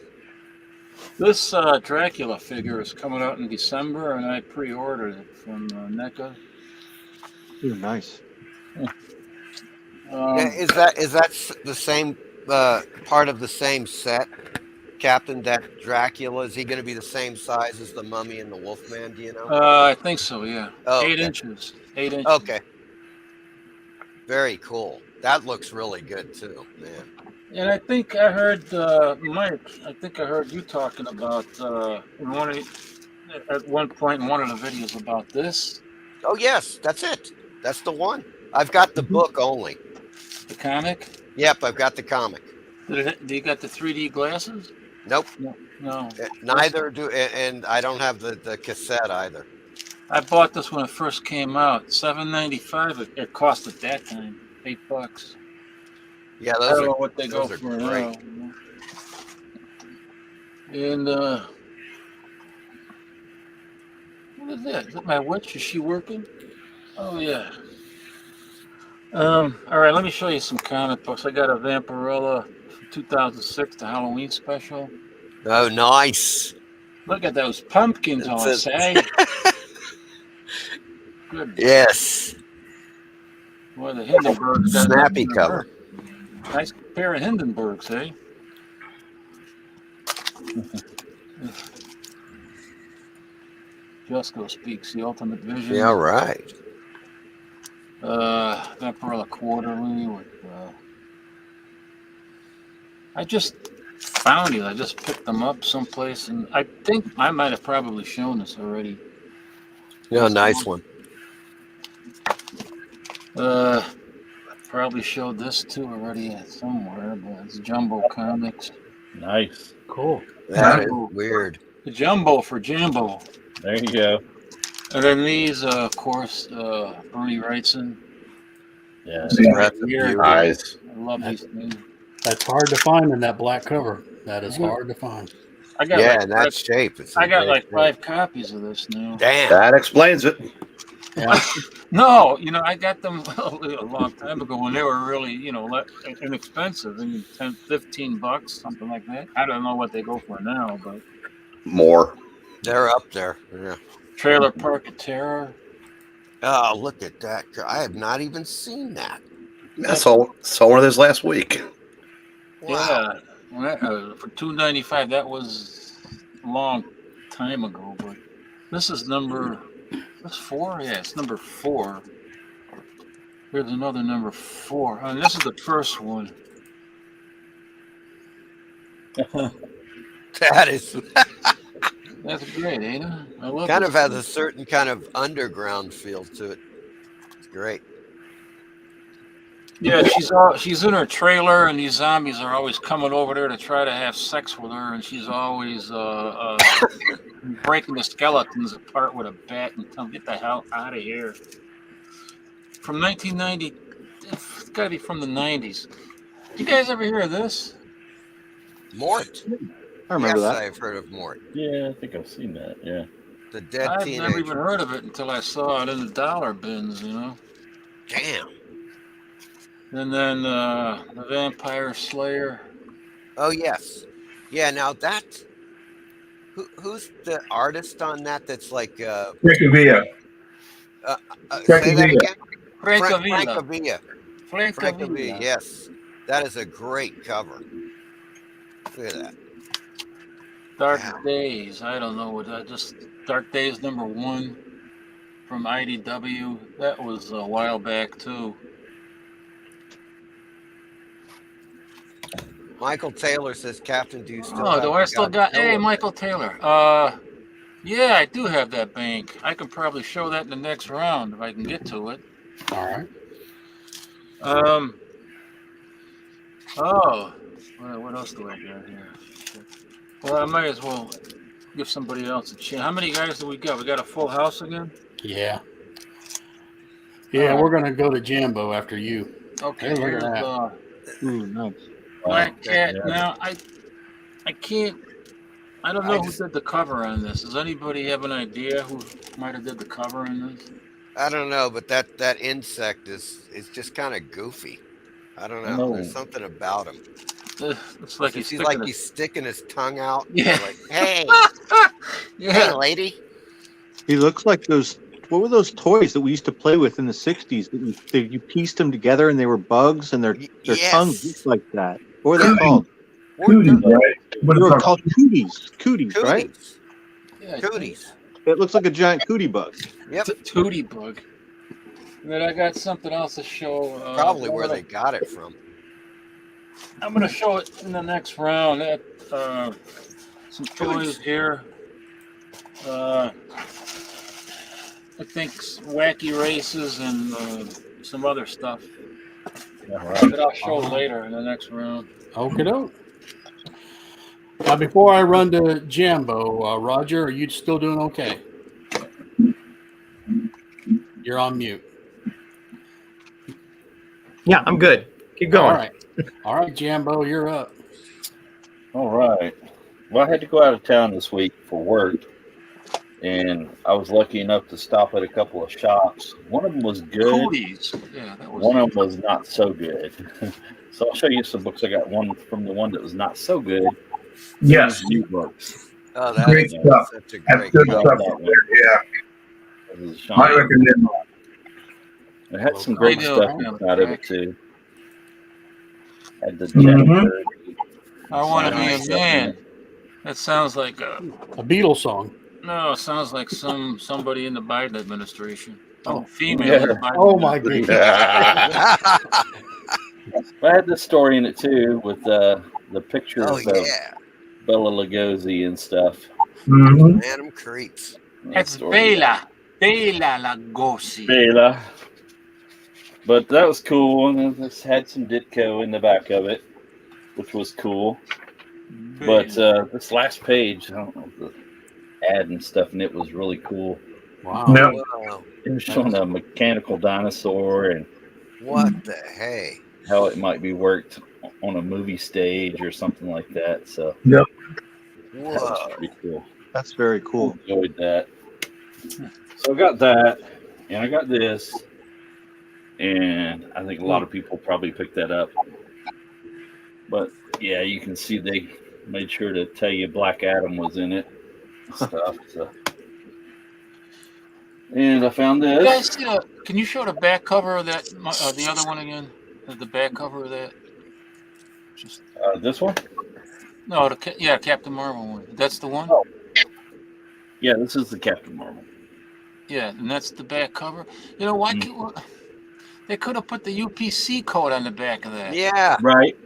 This Dracula figure is coming out in December, and I pre-ordered it from NECA. Ooh, nice. Is that the same part of the same set, Captain? That Dracula, is he going to be the same size as the Mummy and the Wolfman? Do you know? I think so. Yeah. Oh, 8 okay. inches. 8 inches. Okay. Very cool. That looks really good too, man. And I think I heard Mike. I think I heard you talking about at one point in one of the videos about this. Oh yes, that's it. That's the one. I've got the book only. The comic? Yep, I've got the comic. Do you got the 3D glasses? Nope. No. Neither do, and I don't have the cassette either. I bought this when it first came out. $7.95. It cost at that time $8. Yeah, I don't know what they go are for great. now. And what is that? Is that my witch? Is she working? Oh yeah. All right, let me show you some comic books. I got a Vampirella from 2006, the Halloween special. Oh, nice. Look at those pumpkins on it, say. Good. Yes. Boy, the Hindenburgs got Snappy cover. Nice pair of Hindenburgs, eh? Jusco speaks the ultimate vision. Yeah, right. Vampirella Quarterly with I just found these. I just picked them up someplace, and I think I might have probably shown this already. Yeah, nice one. Probably showed this too already somewhere, but it's Jumbo Comics. Nice. Cool. That is weird. The Jumbo for Jambo. There you go. And then these, of course, Bernie Wrightson. Yeah. Weird. Nice. I love these things. That's hard to find in that black cover. That is hard to find. I got Yeah, like in that shape. I got like 5 copies of this now. Damn. That explains it. Yeah. No, I got them a long time ago when they were really, inexpensive. I mean, $10, $15, something like that. I don't know what they go for now, but More. They're up there. Yeah. Trailer Park of Terror. Oh, look at that. I have not even seen that. I saw one of those last week. Wow. Yeah, for $2.95. That was a long time ago, but this is number. That's 4. Yeah, it's number 4. Here's another number 4, and this is the first one. That is That's great, ain't it? I love kind this of has thing. a certain kind of underground feel to it. It's great. Yeah, she's in her trailer, and these zombies are always coming over there to try to have sex with her, and she's always breaking the skeletons apart with a bat and telling them, "Get the hell out of here." From 1990, it's got to be from the 90s. You guys ever hear of this? Mort. I remember Yes, that. I've heard of Mort. Yeah, I think I've seen that. Yeah. The dead I've teenager. never even heard of it until I saw it in the dollar bins, Damn. And then the Vampire Slayer. Oh yes. Yeah. Now that. Who's the artist on that? That's like. Rick Avia. Say that again. Francavilla. Francavilla. Yes, that is a great cover. Look at that. Dark Days. I don't know what that. Just Dark Days #1 from IDW. That was a while back too. Michael Taylor says, Captain, do you still Oh, have do the I still got? Hey, Godzilla? Michael Taylor. Yeah, I do have that bank. I can probably show that in the next round if I can get to it. All right. Oh, what else do I got here? Well, I might as well give somebody else a chance. How many guys do we got? We got a full house again? Yeah. Yeah, we're gonna go to Jambo after you. Okay, Hey, look here's at that. nice. Black Cat. Now I can't. I don't know who did the cover on this. Does anybody have an idea who might have did the cover on this? I don't know, but that insect is just kind of goofy. I don't know. There's something about him. It's like he's sticking his tongue out. Yeah. Like, hey, yeah, hey, lady. He looks like those. What were those toys that we used to play with in the '60s? That you pieced them together and they were bugs, and their tongues looked like that. What were they called? Cooties, right? They were called cooties. Cooties, right? Yeah, Cooties. It looks like a giant cootie bug. Yep. Tootie bug. But I got something else to show. Probably where they got it from. I'm going to show it in the next round. Some toys here. I think wacky races and some other stuff that I'll show later in the next round. Okay, doke. Now, before I run to Jambo, Roger, are you still doing okay? You're on mute. Yeah, I'm good. Keep going. All right, Jambo, you're up. All right. Well, I had to go out of town this week for work, and I was lucky enough to stop at a couple of shops. One of them was good. Cooties. Yeah, that was. One of them was not so good. So I'll show you some books. I got one from the one that was not so good. Yes. New books. Oh, that's Great stuff. Such a That's great good cover. stuff up there. Yeah. I recommend It had some great stuff inside of it too. Had the I want to be a man. That sounds like a Beatles song. No, it sounds like somebody in the Biden administration. Oh, female. yeah. In the Biden Oh my goodness. I had this story in it too with the pictures of yeah. Bela Lugosi and stuff. Mm-hmm. Man, them creeps. That's Bela Lugosi. Bela. But that was cool, and this had some Ditko in the back of it, which was cool. But this last page, I don't know, the ad and stuff, and it was really cool. Wow. Wow. It was showing a mechanical dinosaur and What the hey? how it might be worked on a movie stage or something like that. So Yep. that was pretty cool. That's very cool. Enjoyed that. So I got that, and I got this, and I think a lot of people probably picked that up. But yeah, you can see they made sure to tell you Black Adam was in it and stuff. So. And I found this. You guys see can you show the back cover of that? The other one again? The back cover of that? Just this one? no, Captain Marvel one. That's the one. Oh. Yeah, this is the Captain Marvel. Yeah, and that's the back cover. You know why? They could have put the UPC code on the back of that. Yeah. Right.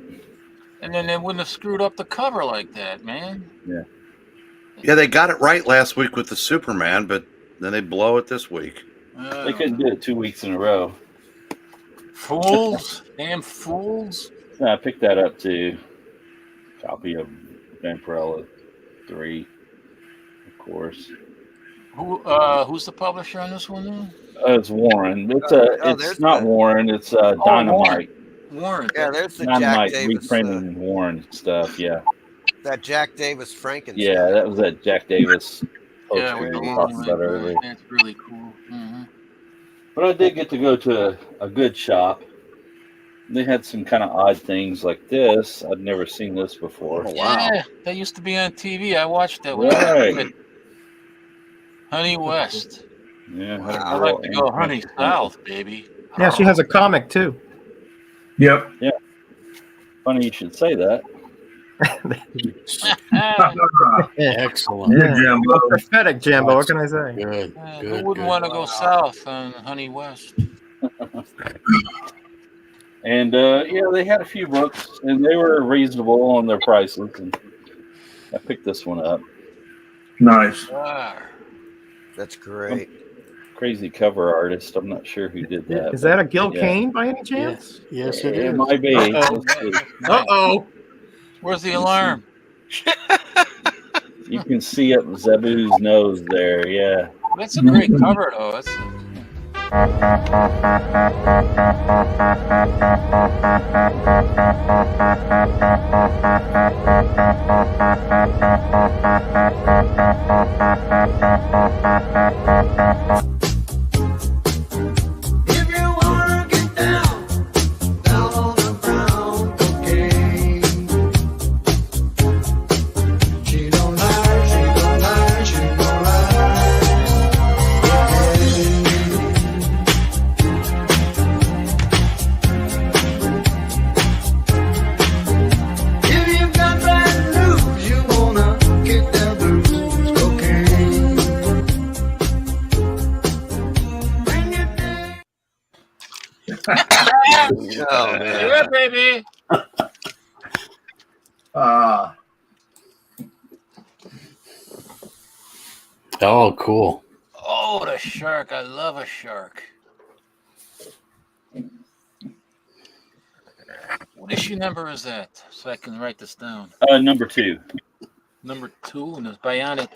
And then they wouldn't have screwed up the cover like that, man. Yeah. Yeah, they got it right last week with the Superman, but then they blow it this week. They couldn't do it 2 weeks in a row. Fools. Damn fools. I picked that up too. Copy of Vampirella 3, of course. Who's the publisher on this one then? It's Warren. It's not Warren. It's Dynamite. Warren. Yeah, there's the Dynamite Jack Davis. reprinting Warren stuff. Yeah. That Jack Davis Frankenstein. Yeah, that was that Jack Davis poster Yeah, with the we talked about earlier. That's really cool. Mm-hmm. But I did get to go to a good shop. They had some kind of odd things like this. I'd never seen this before. Oh, wow. Yeah, that used to be on TV. I watched that one. Right. Honey West. Yeah, I like to go honey south, baby. Yeah, she has a comic too. Yep. Yeah. Funny you should say that. Excellent. Good, Jimbo. Prophetic, Jambo. What can I say? Good. Who Good. wouldn't Good. want to go south on Honey West? And yeah, they had a few books, and they were reasonable on their prices. And I picked this one up. Nice. That's great. Crazy cover artist. I'm not sure who did that. Is that a Gil yeah. Kane by any chance? Yes, it It is. might be. Uh-oh. Where's the alarm? You can see up Zebu's nose there. Yeah. That's a great cover, though. That's If you wanna get down on the ground, okay. She don't lie, she don't lie, she don't lie. If you got bad news, you wanna get that blues, okay. Bring it down. Oh man. yeah, baby. Oh, cool. Oh, the shark. I love a shark. What issue number is that? So I can write this down. Number 2. Number 2, and it's Bionic.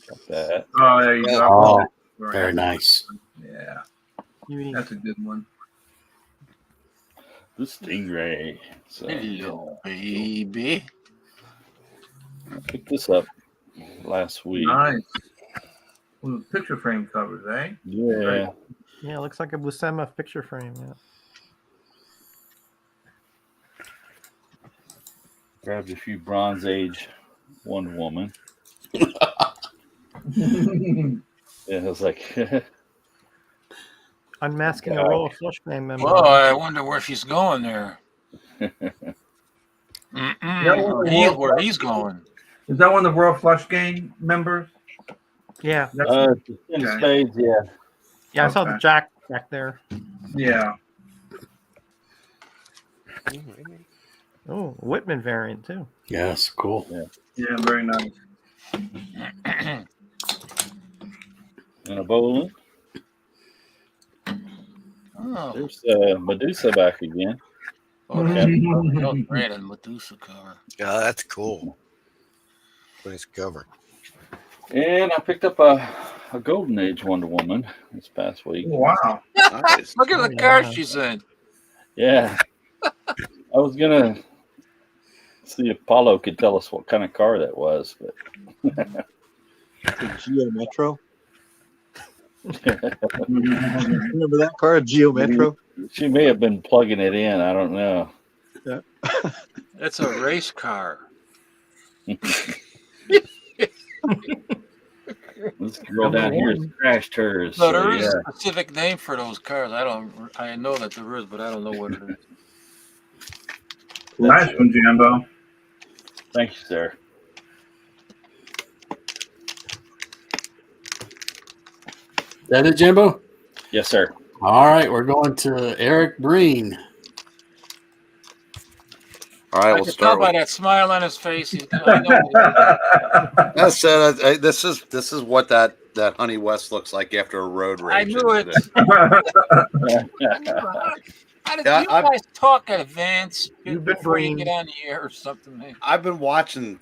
Got that. Oh, there you go. Oh, Right. very nice. Yeah, You that's a good one. The Stingray. So, Hello, baby. I picked this up last week. Nice. Well, the picture frame covers, eh? Yeah. Yeah, it looks like a Buscema picture frame. Yeah. Grabbed a few Bronze Age Wonder Woman. Yeah, I was like, Unmasking a Royal Flush Gang member. Well, I wonder where she's going there. Where he's going. Is that one of the Royal Flush Gang members? Yeah. in spades, yeah. Yeah, I saw Okay. the Jack back there. Yeah. Oh, Whitman variant too. Yes, cool. Yeah, very nice. And a bowling. Oh, There's Medusa back again. that great on Medusa cover. Yeah, that's cool. Nice cover. And I picked up a Golden Age Wonder Woman this past week. Wow. Nice. Look at the car she's in. Yeah. I was going to see if Paulo could tell us what kind of car that was, but The Geo Metro. Remember that car, a Geo Metro? she may have been plugging it in. I don't know. It's a race car. This girl down here has crashed hers. No, So, there is yeah. a specific name for those cars. I know that there is, but I don't know what it is. Nice one, Jambo. Thank you, sir. That it, Jimbo? Yes, sir. All right, we're going to Eric Breen. All right, I we'll can tell start by with. that smile on his face. I know. That's this is what that Honey West looks like after a road I rage. knew it. How did Yeah, you guys talk in advance You've been before you green. get on the air or something? Man? I've been watching.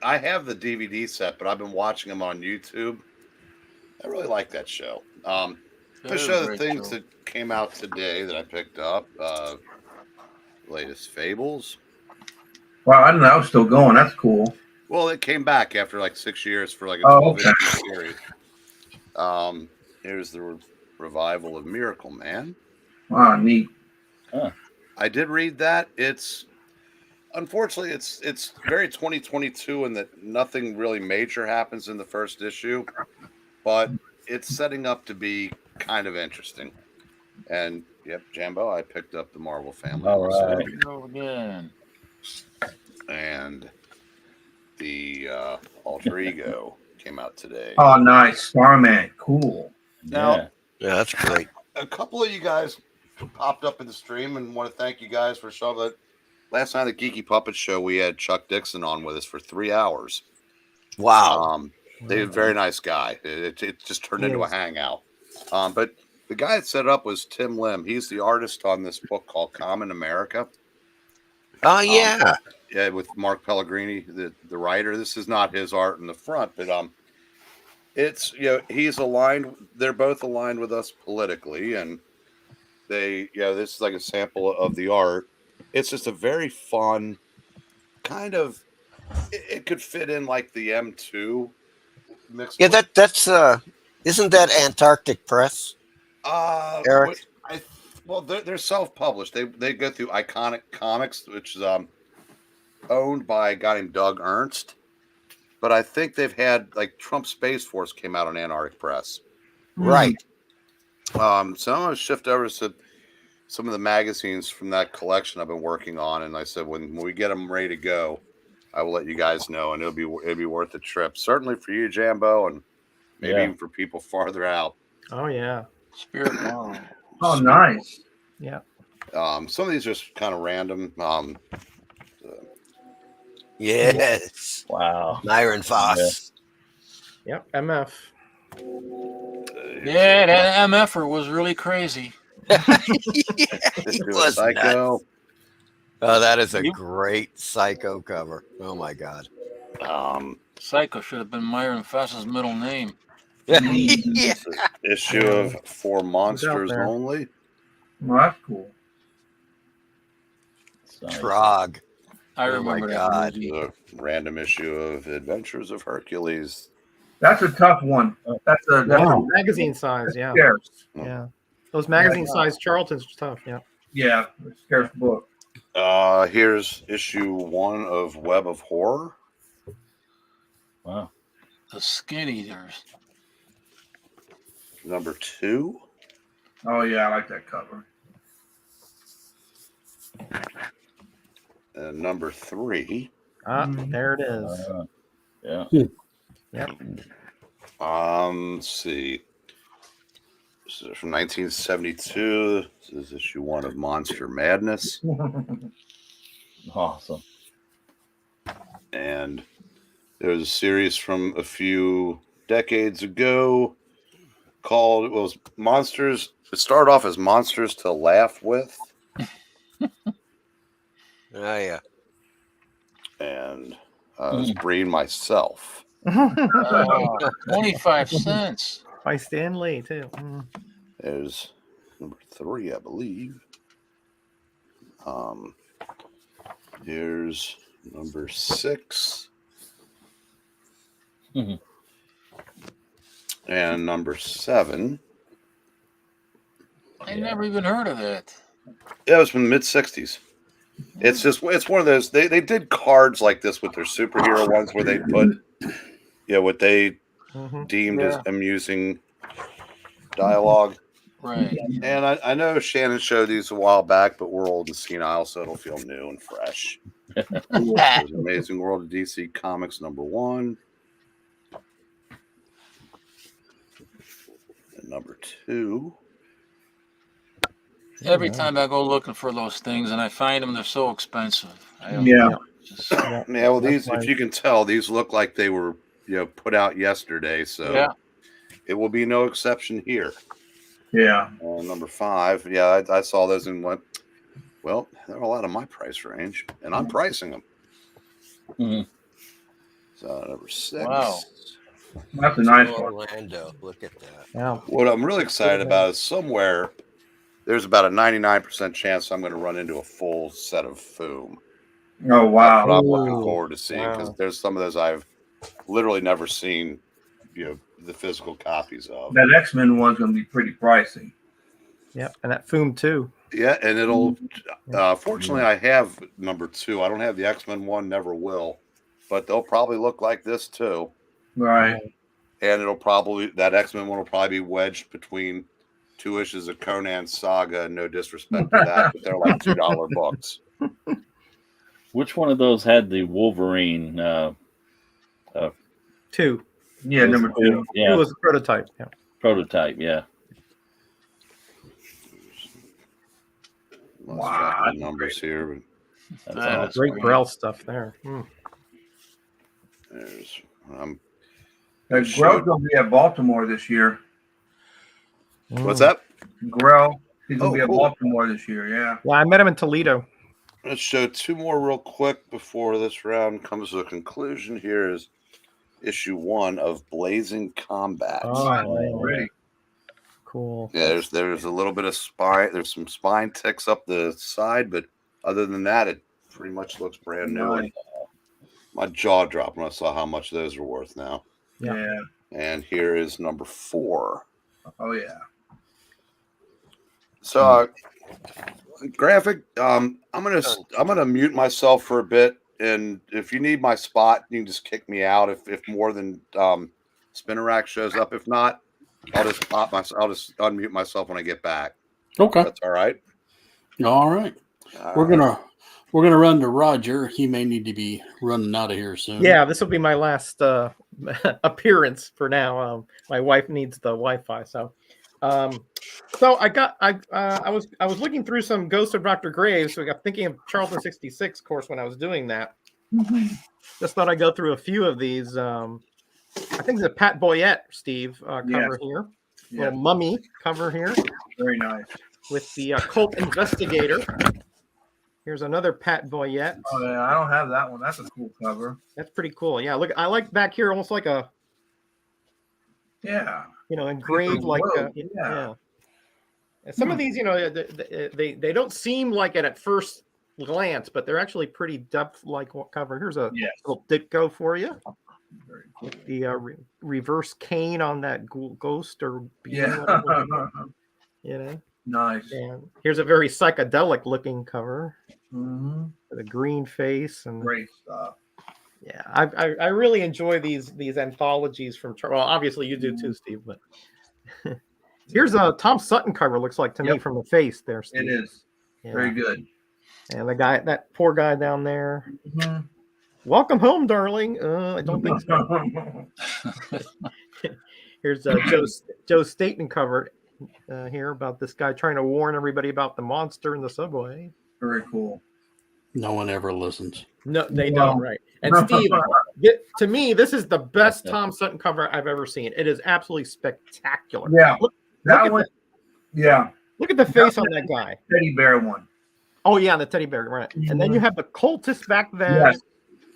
I have the DVD set, but I've been watching them on YouTube. I really like that show. That To is a show the great things show. that came out today that I picked up. Latest Fables. Wow, I didn't know I was still going. That's cool. Well, it came back after like 6 years for like a Oh, 12 okay. issue series. Here's the revival of Miracle Man. Wow, neat. I did read that. It's unfortunately, it's very 2022 in that nothing really major happens in the first issue, but it's setting up to be kind of interesting. And yep, Jambo, I picked up the Marvel Family. All also. right. Go again. And the Alter Ego came out today. Oh, nice. Starman. Cool. Now, Yeah. Yeah, that's great. a couple of you guys popped up in the stream and want to thank you guys for showing that. Last night at the Geeky Puppet Show, we had Chuck Dixon on with us for 3 hours. Wow. They're a very nice guy. It just turned into a hangout. But the guy that set it up was Tim Lim. He's the artist on this book called Common America. Oh, yeah. Yeah, with Mark Pellegrini, the writer. This is not his art in the front, but it's, you know, he's aligned. They're both aligned with us politically, and they, you know, this is like a sample of the art. It's just a very fun kind of. It could fit in like the M2 mixed. Yeah, that's isn't that Antarctic Press? Eric? Well, they're self-published. They go through Iconic Comics, which is owned by a guy named Doug Ernst. But I think they've had, like, Trump Space Force came out on Antarctic Press. Right. So I'm going to shift over to some of the magazines from that collection I've been working on, and I said when we get them ready to go, I will let you guys know, and it'll be worth the trip. Certainly for you, Jambo, and maybe even for people farther out. Oh yeah. Spirit Bomb. Oh, nice. Yeah. Some of these are just kind of random. Yes. Wow. Myron Foss. Yep. MF. Yeah, that MFer was really crazy. He was Psycho. nuts. Oh, that is a great Psycho cover. Oh my God. Psycho should have been Myron Foss's middle name. Yeah. Issue of For Monsters Only. Well, that's cool. Trog. I remember that movie. A random issue of Adventures of Hercules. That's a tough one. That's a magazine size. Yeah. Scarce. Yeah. Those magazine size Charlton's tough. Yeah. Yeah, a scarce book. Here's issue 1 of Web of Horror. Wow. The Skin Eaters. Number 2. Oh yeah, I like that cover. And number 3. There it is. Yeah. Yep. Let's see. This is from 1972. This is issue 1 of Monster Madness. Awesome. And there was a series from a few decades ago called, it was Monsters. It started off as Monsters to Laugh With. Oh yeah. And I was Breen myself. 25 cents. By Stan Lee too. There's number 3, I believe. Here's number 6. And number 7. I never even heard of that. Yeah, it was from the mid 60s. It's one of those, they did cards like this with their superhero ones where they put, what they deemed as amusing dialogue. Right. And I know Shannon showed these a while back, but we're old and senile, so it'll feel new and fresh. There's Amazing World of DC Comics number 1. And number 2. Every time I go looking for those things and I find them, they're so expensive. Well, these, if you can tell, these look like they were, put out yesterday. So it will be no exception here. Yeah. Number 5. Yeah, I saw those and went, well, they're all out of my price range, and I'm pricing them. So number 6. Wow. That's a nice one. Orlando. Look at that. Yeah. What I'm really excited about is somewhere there's about a 99% chance I'm going to run into a full set of Foom. Oh wow! That's what I'm looking forward to seeing, because there's some of those I've literally never seen, the physical copies of. That X-Men one's going to be pretty pricey. Yep. And that Foom too. Yeah, and it'll. Fortunately, I have number 2. I don't have the X-Men one. Never will, but they'll probably look like this too. Right. And it'll probably that X-Men one will probably be wedged between 2 issues of Conan Saga. No disrespect to that, but they're like $2 books. Which one of those had the Wolverine? 2. Yeah, number 2. Yeah, It was a prototype. Yeah. prototype. Yeah. Wow, Wow, numbers here, but That's That awesome. is Great Grell stuff there. there's Grell's going to be at Baltimore this year. what's that? Grell, he's going to be at cool. Baltimore this year. Yeah. Yeah, I met him in Toledo. Let's show 2 more real quick before this round comes to a conclusion. Here is issue 1 of Blazing Combat. Oh, Great. cool. Yeah, there's a little bit of spine. There's some spine ticks up the side, but other than that, it pretty much looks brand new. Nice. My jaw dropped when I saw how much those are worth now. Yeah. And here is number 4. Oh, yeah. So, graphic. I'm gonna mute myself for a bit, and if you need my spot, you can just kick me out if more than Spinner Rack shows up. If not, I'll just unmute myself when I get back. Okay. That's all right. All right. We're gonna run to Roger. He may need to be running out of here soon. Yeah, this will be my last appearance for now. My wife needs the Wi-Fi, so I was looking through some Ghost of Dr. Graves, so I got thinking of Charlton 66 course when I was doing that. Just thought I'd go through a few of these. I think the Pat Boyette, Steve, cover here. Yeah. Little mummy cover here Very nice. with the cult investigator. Here's another Pat Boyette. Oh, yeah. I don't have that one. That's a cool cover. That's pretty cool. Yeah, look, I like back here almost like a Yeah. engraved like Yeah. And some of these, they don't seem like it at first glance, but they're actually pretty depth like cover. Here's a little Ditko for you. Very cool. The reverse cane on that ghost or Yeah. Nice. And here's a very psychedelic looking cover Mm-hmm. with a green face and Great stuff. yeah, I really enjoy these anthologies from well, obviously you do too, Steve, but here's a Tom Sutton cover, looks like to me from the face there, Steve. It is. Yeah. Very good. And the guy, that poor guy down there. Mhm. Welcome home, darling. I don't think so. Here's Joe Staten cover here about this guy trying to warn everybody about the monster in the subway. Very cool. No one ever listens. No, they don't, right? And Steve, to me, this is the best Tom Sutton cover I've ever seen. It is absolutely spectacular. Yeah. Look That one. Yeah. Look at the face on that guy. Teddy bear one. Oh yeah, the teddy bear, right? And then you have the cultist back there. Yes.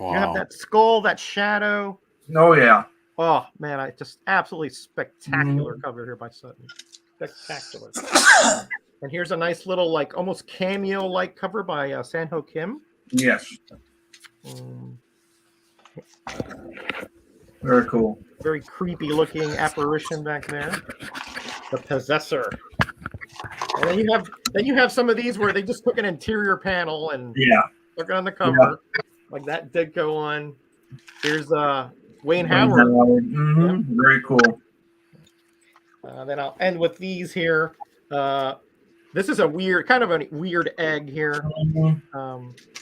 Wow. You have that skull, that shadow. Oh, yeah. Oh man, I just absolutely spectacular cover here by Sutton. Spectacular. And here's a nice little, like, almost cameo-like cover by Sanho Kim. Yes. Very cool. Very creepy-looking apparition back there. The Possessor. And then you have some of these where they just took an interior panel and took it on the cover, like that did go on. Here's Wayne Howard. Mm-hmm. Very cool. Then I'll end with these here. This is a kind of a weird egg here.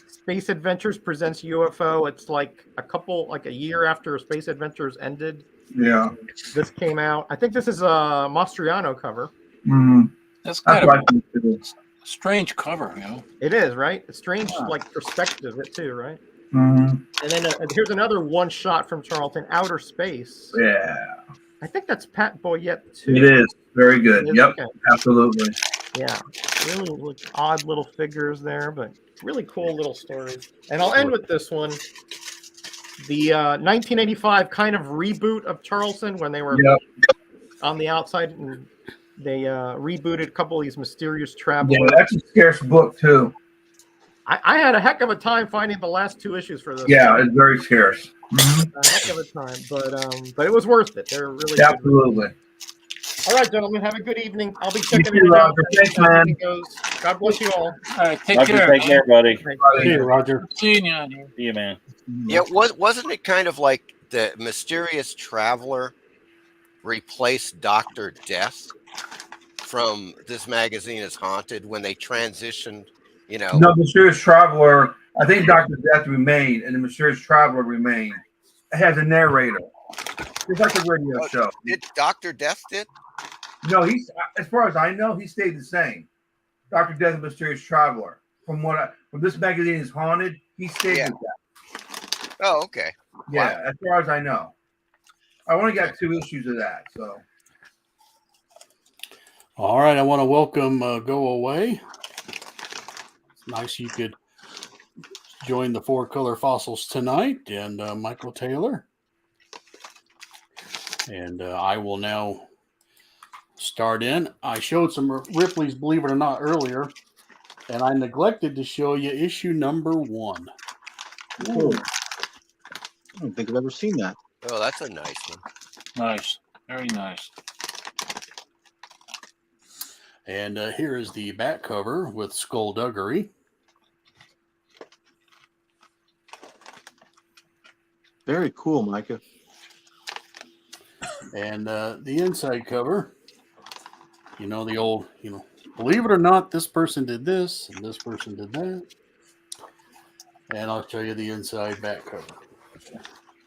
Space Adventures presents UFO. It's like a year after Space Adventures ended. Yeah. This came out. I think this is a Mastriano cover. Mm-hmm. That's kind of a strange cover, It is, right? It's strange, like perspective, it too, right? Mm-hmm. And then here's another one shot from Charlton, Outer Space. Yeah. I think that's Pat Boyette too. It is. Very good. It is? Yep. Okay. Absolutely. Yeah. Really odd little figures there, but really cool little stories. And I'll end with this one. The 1985 kind of reboot of Charlton when they were on the outside, and they rebooted a couple of these mysterious travelers. Yeah, that's a scarce book too. I had a heck of a time finding the last 2 issues for this. Yeah, it's very scarce. A heck of a time, but it was worth it. They're really absolutely. Good. All right, gentlemen, have a good evening. I'll be checking You too, it out. Roger. Thanks, man. Goes. God bless you all. All right, take Roger, care. take care, buddy. See you, Roger. Seeing you on here. See you, man. Yeah, wasn't it kind of like the mysterious traveler replaced Dr. Death from This Magazine is Haunted when they transitioned, you know? No, Mysterious Traveler. I think Dr. Death remained, and the Mysterious Traveler remained. It has a narrator. It's like a radio show. Did Dr. Death did? No, he's as far as I know, he stayed the same. Dr. Death and Mysterious Traveler. From This Magazine is Haunted, he stayed with that. Oh, okay. Yeah, as far as I know. I only got 2 issues of that, so. All right, I want to welcome Go Away. It's nice you could join the 4 Color Fossils tonight, and Michael Taylor. And I will now start in. I showed some Ripley's Believe It or Not earlier, and I neglected to show you issue number 1. Ooh. I don't think I've ever seen that. Oh, that's a nice one. Nice. Very nice. And here is the back cover with Skullduggery. Very cool, Micah. And the inside cover, you know, the old, believe it or not, this person did this and this person did that. And I'll show you the inside back cover.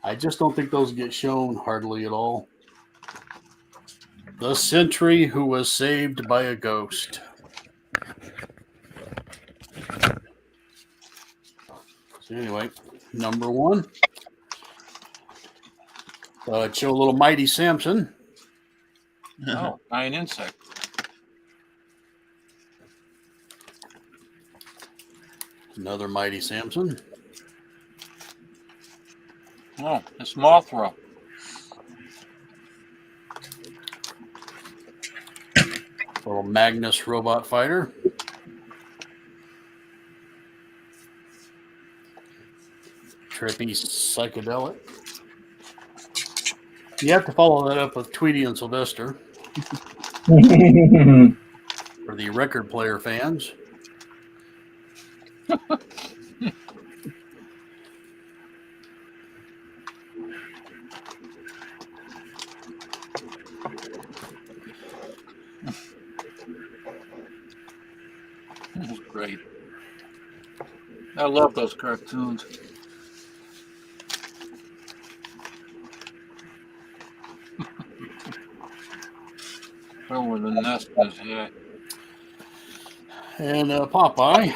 I just don't think those get shown hardly at all. The Sentry Who Was Saved by a Ghost. So anyway, number 1. Show a little Mighty Samson. Oh, giant insect. Another Mighty Samson. Oh, it's Mothra. Little Magnus Robot Fighter. Trippy Psychedelic. You have to follow that up with Tweety and Sylvester for the record player fans. This is great. I love those cartoons. Oh, where the nest is, yeah. And Popeye.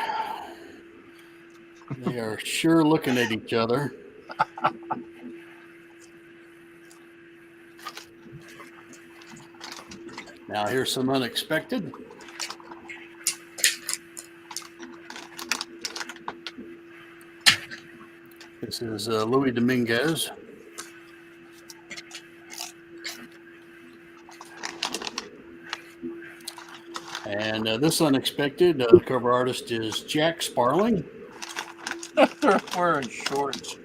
They are sure looking at each other. Now here's some unexpected. This is Louis Dominguez. And this unexpected cover artist is Jack Sparling. They're wearing shorts.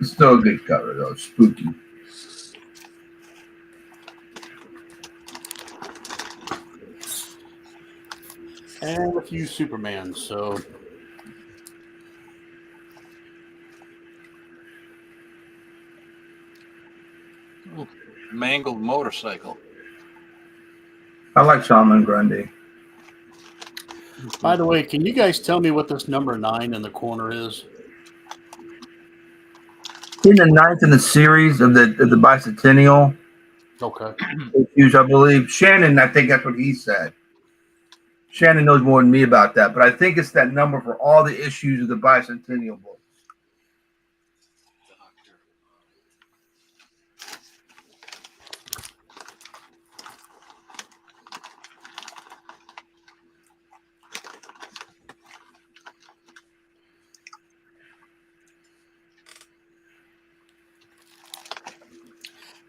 Still a good cover, though. Spooky. And a few Supermans, so Ooh, mangled motorcycle. I like Salman Grundy. by the way, can you guys tell me what this number 9 in the corner is? In the 9th in the series of the bicentennial Okay. issues, I believe. Shannon, I think that's what he said. Shannon knows more than me about that, but I think it's that number for all the issues of the bicentennial book.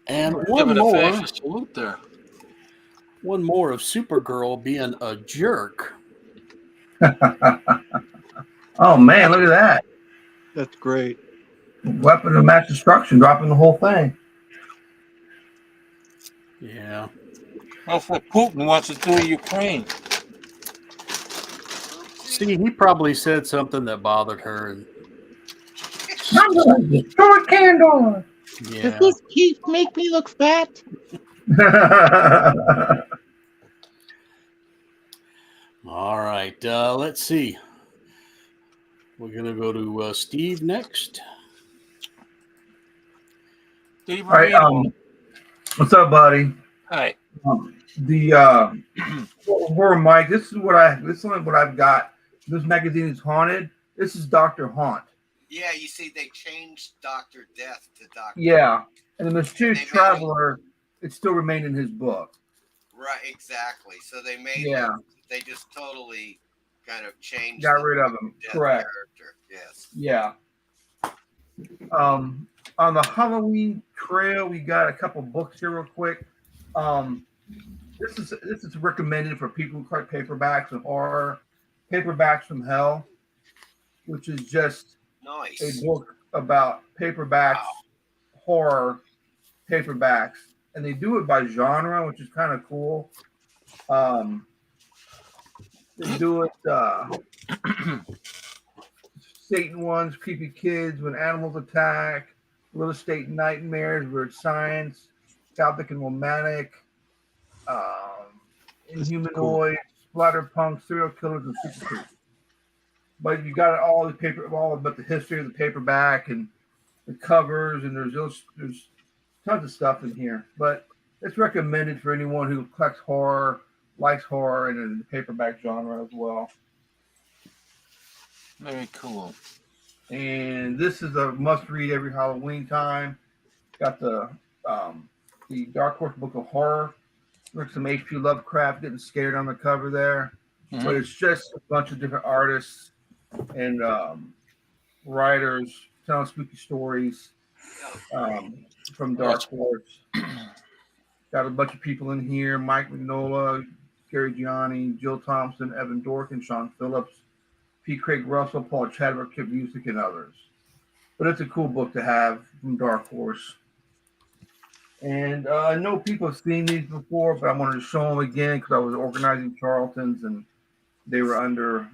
And Giving a fascist salute there. one more of Supergirl being a jerk. Oh man, look at that. That's great. Weapon of mass destruction, dropping the whole thing. Yeah. That's what Putin wants to do in Ukraine. See, he probably said something that bothered her. And I'm gonna destroy Candor. yeah. keep make me look fat? All right. Let's see. We're gonna go to Steve next. Steve All right, Revino. what's up, buddy? Hi. For Mike, this is what I've got. This magazine is haunted. This is Dr. Haunt. Yeah, you see, they changed Dr. Death to Dr. Yeah, and the mysterious They made traveler, it still remained in his book. Right, exactly. So they made Yeah. they just totally kind of changed. Got the rid of him. Death Correct. Character. Yes. Yeah. On the Halloween trail, we got a couple books here real quick. This is recommended for people who collect paperbacks of horror. Paperbacks from Hell, which is just Nice. a book about paperbacks, horror paperbacks, and they do it by genre, which is kind of cool. They do it Satan ones, creepy kids, when animals attack, real estate nightmares, weird science, gothic and romantic, inhumanoids, splatterpunk, serial killers, and super creepy. But you got all about the history of the paperback and the covers, and there's tons of stuff in here. But it's recommended for anyone who collects horror, likes horror, and in the paperback genre as well. Very cool. And this is a must-read every Halloween time. Got the Dark Horse Book of Horror. Looks some H.P. Lovecraft getting scared on the cover there. Mm-hmm. But it's just a bunch of different artists and writers telling spooky stories from Dark Horse. Got a bunch of people in here: Mike Mignola, Gary Gianni, Jill Thompson, Evan Dorkin, Sean Phillips, P. Craig Russell, Paul Chadwick, Kip Music, and others. But it's a cool book to have from Dark Horse. And I know people have seen these before, but I wanted to show them again because I was organizing Charlton's and they were under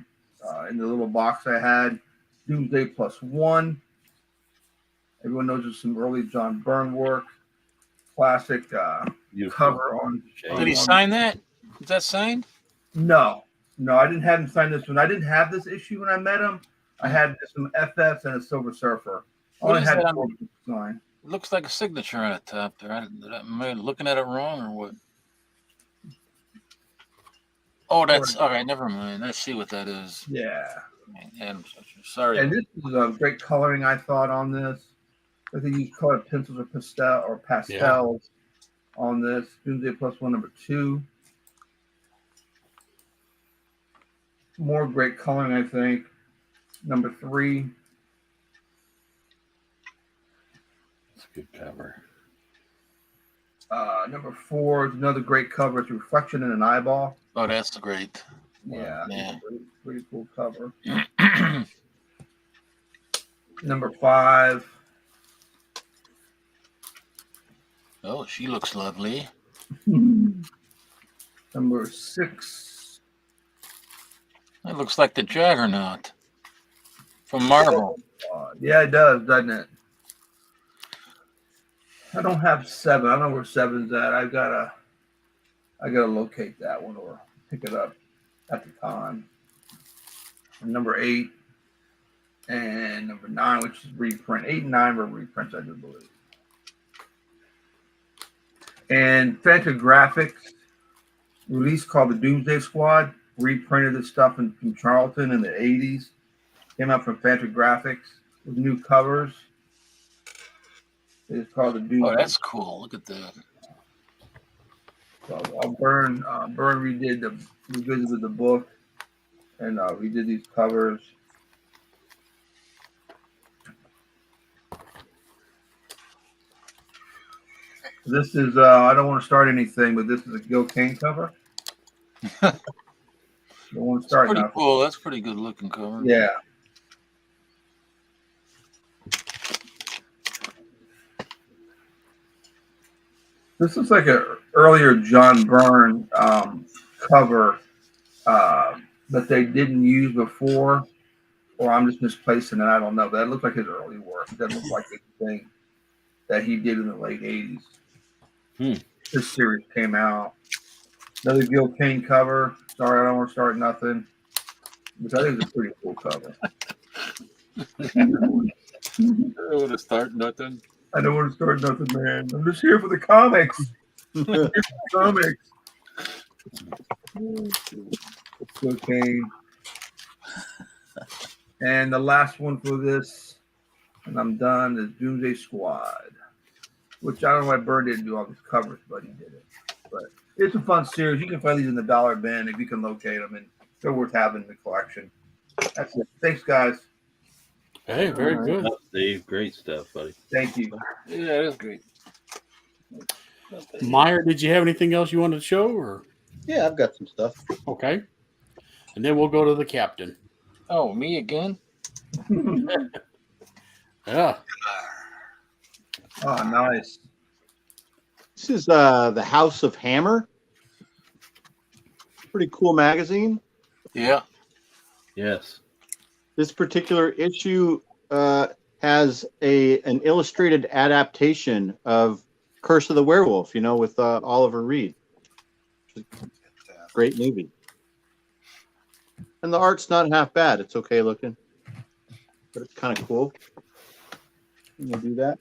in the little box I had. Doomsday +1. Everyone knows there's some early John Byrne work. Classic cover on. Did he sign that? Is that signed? No, I didn't have him sign this one. I didn't have this issue when I met him. I had some FFs and a Silver Surfer. I only had 4 books signed. It looks like a signature on the top there. Am I looking at it wrong or what? Oh, that's all right. Never mind. I see what that is. Yeah. I'm sorry. And this is a great coloring, I thought, on this. I think you colored pencils or pastels on this. Doomsday +1 number 2. More great coloring, I think. Number 3. It's a good cover. Number 4 is another great cover. It's a reflection in an eyeball. Oh, that's great. Yeah, Yeah. pretty cool cover. Number 5. Oh, she looks lovely. Number 6. That looks like the Juggernaut from Marvel. Yeah, it does, doesn't it? I don't have 7. I don't know where 7's at. I gotta locate that one or pick it up at the con. And number 8 and number 9, which is reprint. 8 and 9 were reprints, I do believe. And Fantagraphics release called the Doomsday Squad reprinted this stuff from Charlton in the 80s. Came out from Fantagraphics with new covers. It's called the Doomsday. Oh, that's cool. Look at that. So Byrne revisited the book and redid these covers. This is I don't want to start anything, but this is a Gil Kane cover. Don't want to start. Pretty nothing. cool. That's pretty good looking cover. Yeah. This looks like earlier John Byrne cover that they didn't use before, or I'm just misplacing it. I don't know. But that looks like his early work. That looks like anything that he did in the late 80s. This series came out. Another Gil Kane cover. Sorry, I don't want to start nothing. Which I think is a pretty cool cover. I don't want to start nothing. I don't want to start nothing, man. I'm just here for the comics. Comics. Okay. And the last one for this, and I'm done, is Doomsday Squad. Which I don't know why Byrne didn't do all these covers, but he did it. But it's a fun series. You can find these in the dollar bin if you can locate them, and they're worth having in the collection. That's it. Thanks, guys. Hey, very good. Steve, great stuff, buddy. Thank you. Yeah, that's great. Meyer, did you have anything else you wanted to show? Or Yeah, I've got some stuff. okay. And then we'll go to the captain. Oh, me again? Yeah. Oh, nice. This is the House of Hammer. Pretty cool magazine. Yeah. Yes. This particular issue has an illustrated adaptation of Curse of the Werewolf, with Oliver Reed. Great movie. And the art's not half bad. It's okay looking. But it's kind of cool. I'm going to do that.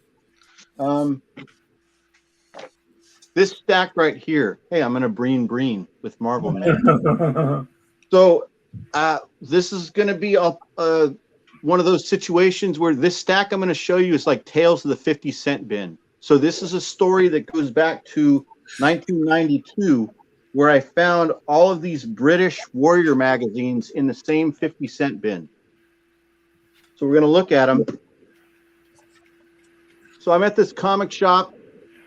This stack right here. Hey, I'm going to breen with Marvel Man. So this is going to be one of those situations where this stack I'm going to show you is like Tales of the 50-cent bin. So this is a story that goes back to 1992, where I found all of these British warrior magazines in the same 50-cent bin. So we're going to look at them. So I'm at this comic shop,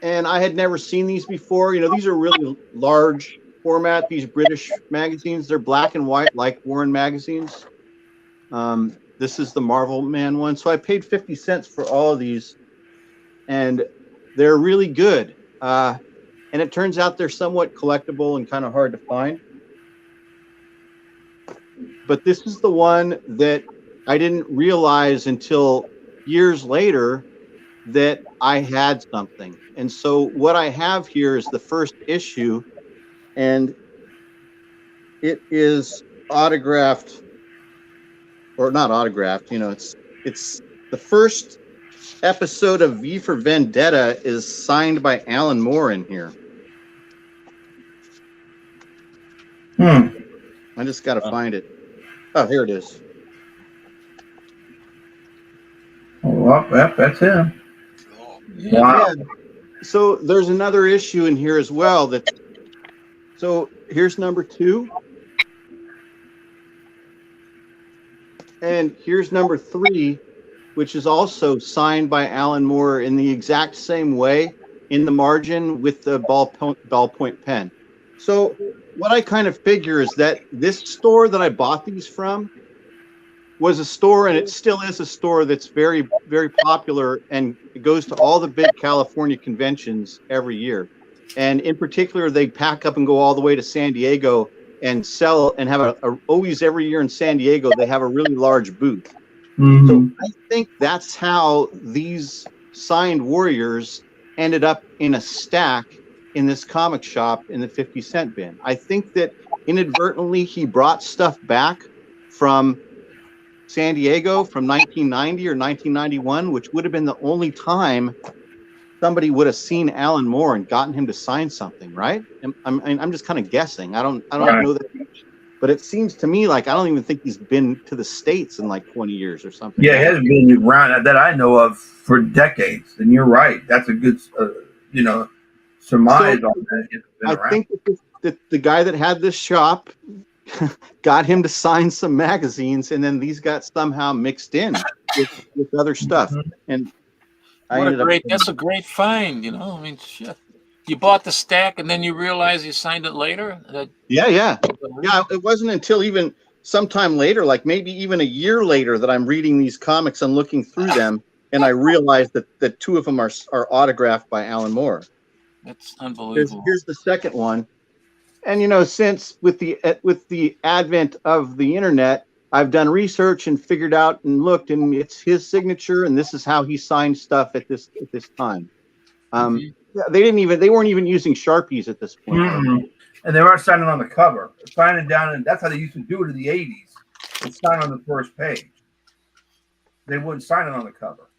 and I had never seen these before. These are really large format, these British magazines. They're black and white, like Warren magazines. This is the Marvel Man one. So I paid 50 cents for all of these, and they're really good. And it turns out they're somewhat collectible and kind of hard to find. But this is the one that I didn't realize until years later that I had something. And so what I have here is the first issue, and it is autographed, or not autographed, it's the first episode of V for Vendetta is signed by Alan Moore in here. I just got to find it. Oh, here it is. Well, that's him. Wow. Yeah. So there's another issue in here as well. So here's number 2. And here's number 3, which is also signed by Alan Moore in the exact same way in the margin with the ballpoint pen. So what I kind of figure is that this store that I bought these from was a store, and it still is a store that's very, very popular, and it goes to all the big California conventions every year. And in particular, they pack up and go all the way to San Diego and sell, and have always every year in San Diego, they have a really large booth. Mm-hmm. So I think that's how these signed warriors ended up in a stack in this comic shop in the 50-cent bin. I think that inadvertently he brought stuff back from San Diego from 1990 or 1991, which would have been the only time somebody would have seen Alan Moore and gotten him to sign something, right? I'm just kind of guessing. I don't know that much, but it seems to me like I don't even think he's been to the States in like 20 years or something. Yeah, it hasn't been around that I know of for decades. And you're right. That's a good, surmise on that. I think that the guy that had this shop got him to sign some magazines, and then these got somehow mixed in with other stuff. And that's a great find, I mean, shit. You bought the stack and then you realize you signed it later? Yeah. It wasn't until even sometime later, like maybe even a year later, that I'm reading these comics and looking through them, and I realized that 2 of them are autographed by Alan Moore. It's unbelievable. Here's the second one. And you know, since with the advent of the internet, I've done research and figured out and looked, and it's his signature, and this is how he signed stuff at this time. Yeah, they weren't even using Sharpies at this point. And they weren't signing on the cover. Signing down, and that's how they used to do it in the 80s. They sign on the first page. They wouldn't sign it on the cover.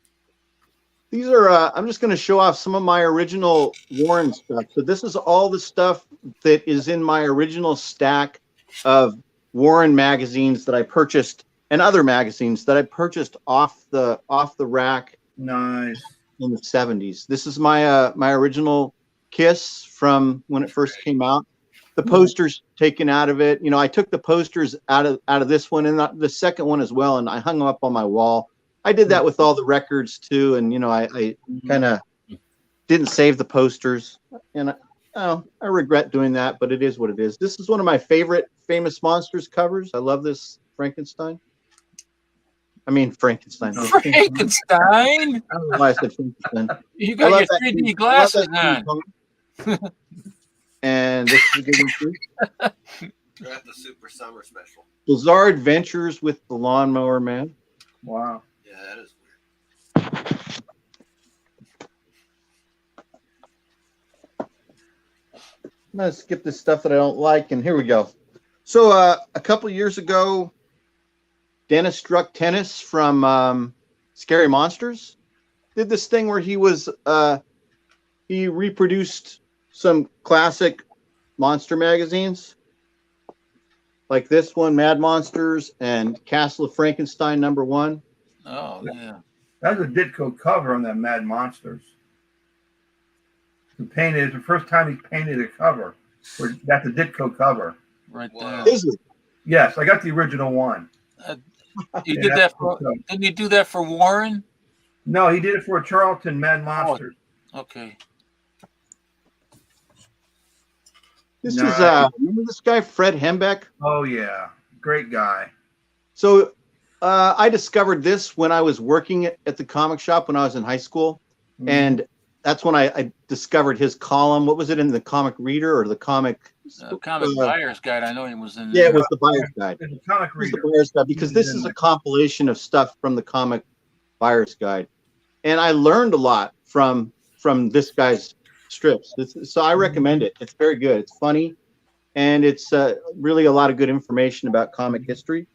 These are, I'm just going to show off some of my original Warren stuff. So this is all the stuff that is in my original stack of Warren magazines that I purchased, and other magazines that I purchased off the rack. Nice. In the 70s. This is my my original Kiss from when it first came out. The posters taken out of it. You know, I took the posters out of this one and the second one as well, and I hung them up on my wall. I did that with all the records too, and you know, I kind of didn't save the posters, and I regret doing that, but it is what it is. This is one of my favorite Famous Monsters covers. I love this Frankenstein. I mean Frankenstein. Frankenstein. I don't know why I said Frankenstein. You got your 3D glasses on. And this is a good one too. They're at the Super Summer Special. Bizarre Adventures with the Lawnmower Man. Wow. Yeah, that is weird. I'm gonna skip this stuff that I don't like, and here we go. So a couple years ago, Dennis Struck Tennis from Scary Monsters did this thing where he reproduced some classic monster magazines, like this one, Mad Monsters and Castle of Frankenstein #1. Oh yeah, that's a Ditko cover on that Mad Monsters. He painted the first time he painted a cover. That's a Ditko cover. Right there. Is it? Yes, I got the original one. You did that for? Didn't you do that for Warren? No, he did it for Charlton Mad Monsters. Oh, okay. This is remember this guy Fred Hembeck? Oh yeah, great guy. So I discovered this when I was working at the comic shop when I was in high school, and that's when I discovered his column. What was it in the Comic Reader or the Comic Buyer's Guide? I know he was in. Yeah, it was the Buyer's Guide. The Comic Reader. The Buyer's Guide, because this is a compilation of stuff from the Comic Buyer's Guide, and I learned a lot from this guy's strips. So I recommend it. It's very good. It's funny, and it's really a lot of good information about comic history.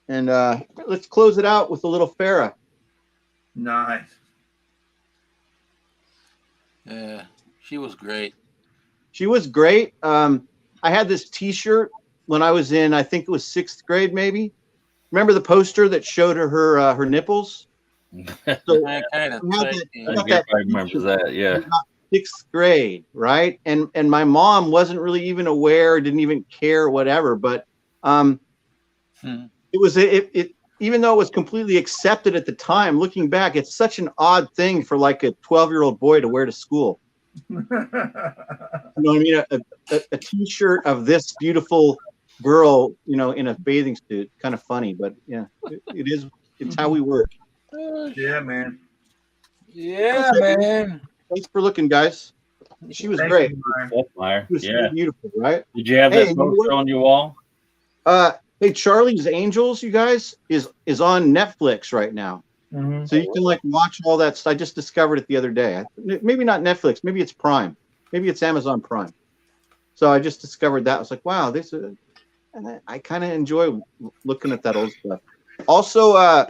And let's close it out with a little Farrah. Nice. Yeah, she was great. She was great. I had this T-shirt when I was in, I think it was 6th grade, maybe. Remember the poster that showed her nipples? So I remember that. Yeah. 6th grade, right? And my mom wasn't really even aware, didn't even care, whatever. But it was even though it was completely accepted at the time. Looking back, it's such an odd thing for like a 12-year-old boy to wear to school. You know what I mean? A T-shirt of this beautiful girl, you know, in a bathing suit. Kind of funny, but yeah, it is. It's how we work. Yeah, man. Yeah, man. Thanks for looking, guys. She was great. She was so beautiful, right? Did you have that poster on your wall? Hey, Charlie's Angels, you guys, is on Netflix right now. So you can like watch all that stuff. I just discovered it the other day. Maybe not Netflix. Maybe it's Prime. Maybe it's Amazon Prime. So I just discovered that. I was like, wow, this is. And I kind of enjoy looking at that old stuff. Also,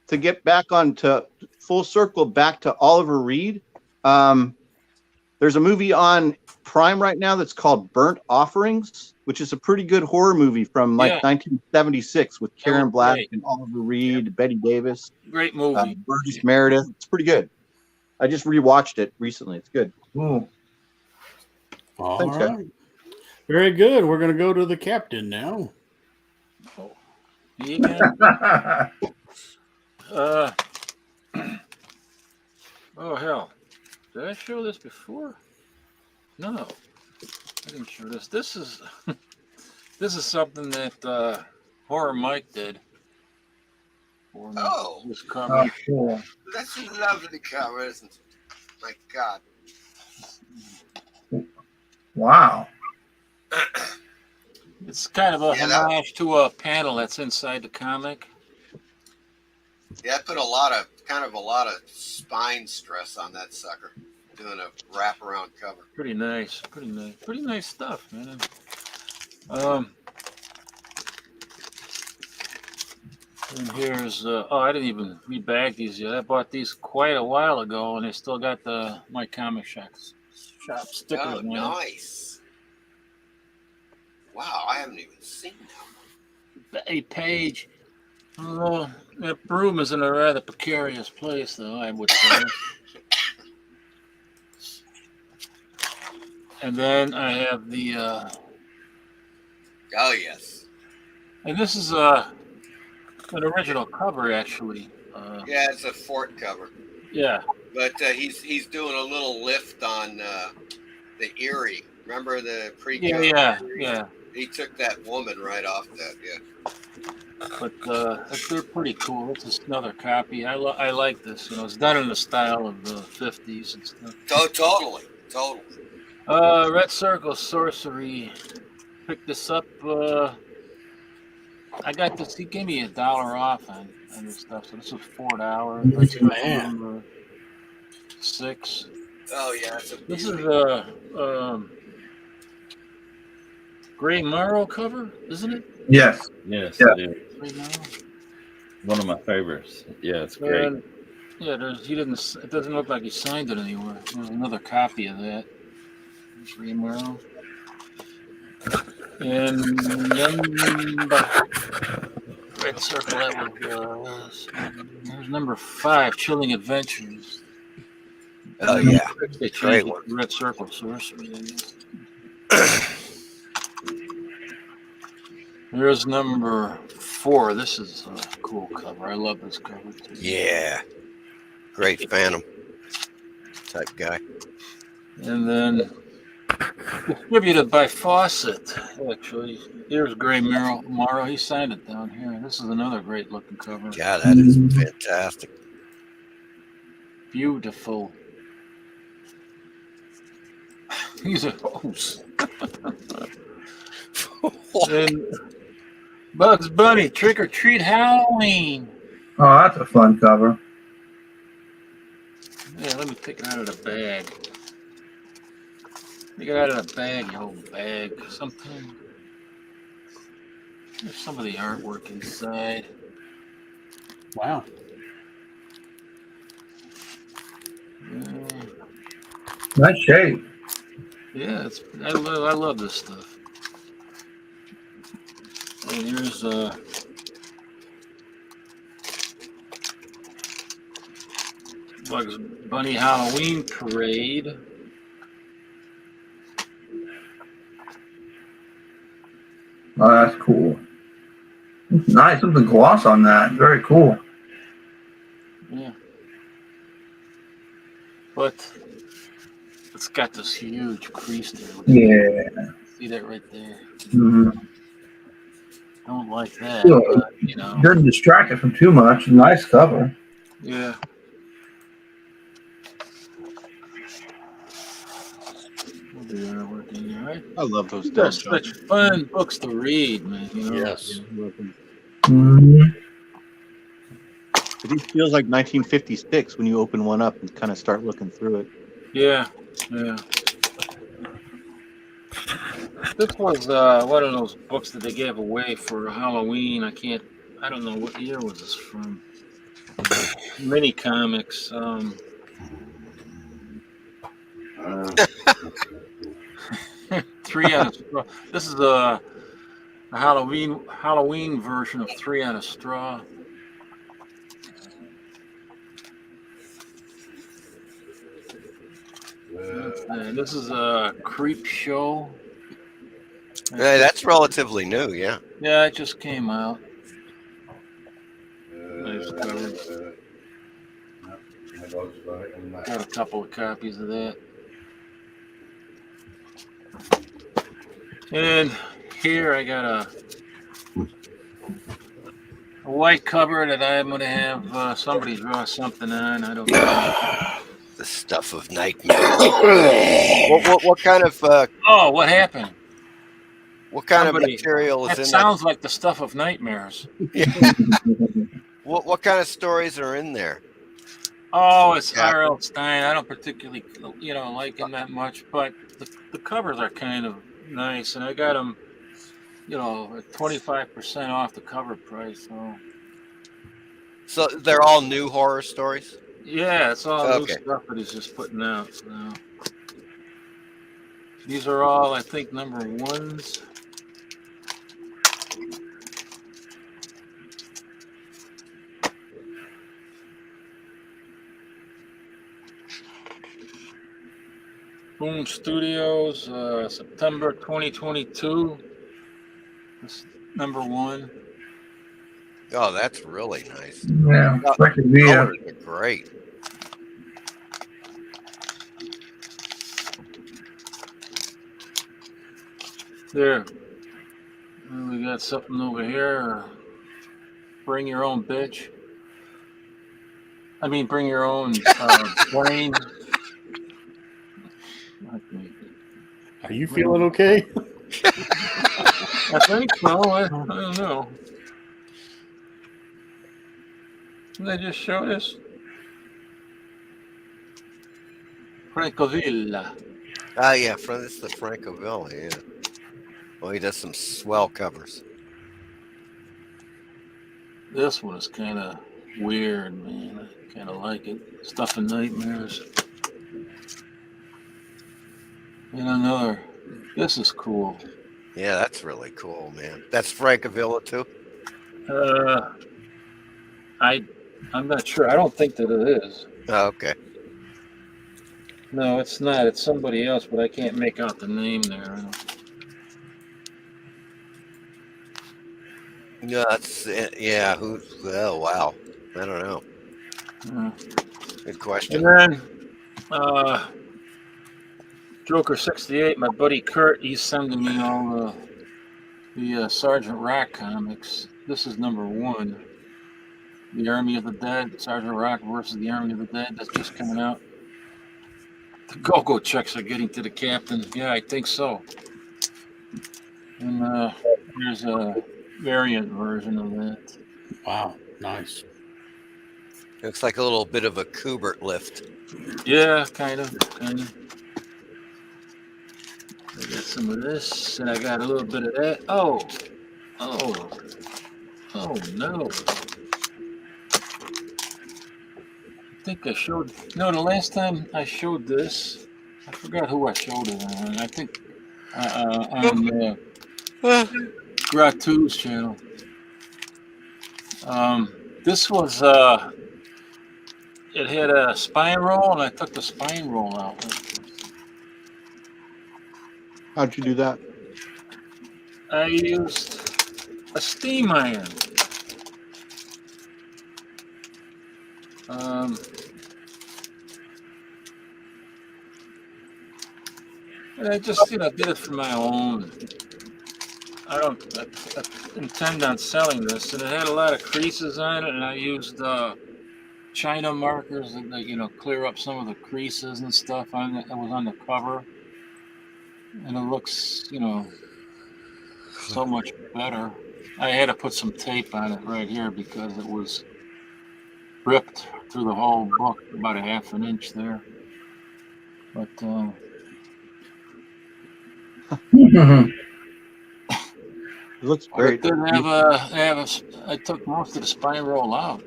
to get back onto full circle back to Oliver Reed, there's a movie on Prime right now that's called Burnt Offerings, which is a pretty good horror movie from like 1976 with Karen Black and Oliver Reed, Betty Davis. Great movie. Burgess Meredith. It's pretty good. I just rewatched it recently. It's good. Ooh. Thanks, right. guys. Very good. We're going to go to the captain now. Yeah. Oh hell! Did I show this before? No, I didn't show this. This is this is something that Horror Mike did. For me. Oh, this cover. Cool. That's a lovely cover, isn't it? My God. Wow. It's kind of a Yeah, that- homage to a panel that's inside the comic. Yeah, I put a lot of spine stress on that sucker, doing a wraparound cover. Pretty nice stuff, man. And here's I didn't even rebag these yet. I bought these quite a while ago, and they still got the My Comic Shop stickers Oh, on them. nice. Wow, I haven't even seen that one. A page. Oh, that room is in a rather precarious place, though, I would say. And then I have the. Oh, yes. And this is an original cover, actually. Yeah, it's a fort cover. Yeah. But he's doing a little lift on the Erie. Remember the pre-cover? Yeah. He took that woman right off that, yeah. But they're pretty cool. This is another copy. I like this. You know, it's done in the style of the 50s and stuff. Totally. Red Circle Sorcery. Picked this up. I got this. He gave me $1 off on this stuff. So this was $4. That's number 6. Oh, yeah. This is Gray Morrow cover, isn't it? Yes. Yes, Yeah. it is. One of my favorites. Yeah, it's great. And, yeah, it doesn't look like he signed it anywhere. There's another copy of that. Gray Morrow. And Red Circle, that was there's number 5, Chilling Adventures. Oh, yeah. They Great changed one. it to Red Circle Sorcery. There's number 4. This is a cool cover. I love this cover too. Yeah. Great Phantom type guy. And then distributed by Fawcett, actually. Here's Gray Morrow. He signed it down here. This is another great looking cover. Yeah, that is fantastic. Beautiful. He's a host. And Bugs Bunny, Trick or Treat Halloween. Oh, that's a fun cover. Yeah, let me take it out of the bag. Take it out of the bag, you old bag. Something. There's some of the artwork inside. Wow. Nice shape. Yeah, I love this stuff. And here's Bugs Bunny Halloween Parade. Oh, that's cool. Nice. Something gloss on that. Very cool. Yeah. But it's got this huge crease there. Yeah. See that right there? Mm-hmm. Don't like that. Yeah. But, you know. Doesn't distract it from too much. Nice cover. Yeah. I love those They're dumb such fun books to read, man. You know? Yes. Mm-hmm. It feels like 1956 when you open one up and kind of start looking through it. Yeah. This was one of those books that they gave away for Halloween. I don't know what year was this from. Mini comics. Three on a Straw. This is a Halloween version of 3 on a Straw. This is a Creep Show. Yeah, that's relatively new, yeah. Yeah, it just came out. Nice cover. Got a couple of copies of that. And here I got a white cover that I'm going to have somebody draw something on. I don't know. The stuff of nightmares. what kind of Oh, what happened? what kind Somebody, of material is that in sounds like the stuff of nightmares. that? What kind of stories are in there? Oh, it's Yeah. R.L. Stein. I don't particularly, like him that much, but the covers are kind of nice, and I got them, at 25% off the cover price. So they're all new horror stories? Yeah, it's all Okay. new stuff that he's just putting out now. These are all, I think, number ones. Boom Studios, September 2022. This number one. Oh, that's really nice. Yeah, Oh, freaking yeah. colors are great. There. And we got something over here. Bring your own bitch. I mean, bring your own brain. Are you feeling okay? I think so. I don't know. Did I just show this? Francovilla. Ah, yeah, it's the Francovilla, yeah. Well, he does some swell covers. This one is kind of weird, man. I kind of like it. Stuff in Nightmares. And another. This is cool. Yeah, that's really cool, man. That's Francovilla too? I'm not sure. I don't think that it is. Oh, okay. No, it's not. It's somebody else, but I can't make out the name there. Yeah, yeah. Oh, wow. I don't know. Good question. And then, Joker 68, my buddy Kurt, he's sending me all the Sergeant Rock comics. This is number one. The Army of the Dead, Sergeant Rock versus the Army of the Dead. That's just coming out. The go-go checks are getting to the captain. Yeah, I think so. And there's a variant version of that. Wow, nice. Looks like a little bit of a Kubert lift. Yeah, kind of. I got some of this, and I got a little bit of that. Oh no. I think I showed. No, the last time I showed this, I forgot who I showed it on. I think on Gratu's channel. This was it had a spine roll, and I took the spine roll out. How'd you do that? I used a steam iron. And I just, did it for my own. I don't intend on selling this, and it had a lot of creases on it, and I used China markers that clear up some of the creases and stuff on it. That was on the cover, and it looks, so much better. I had to put some tape on it right here because it was ripped through the whole book, about a half an inch there. But It looks great. I took most of the spine roll out.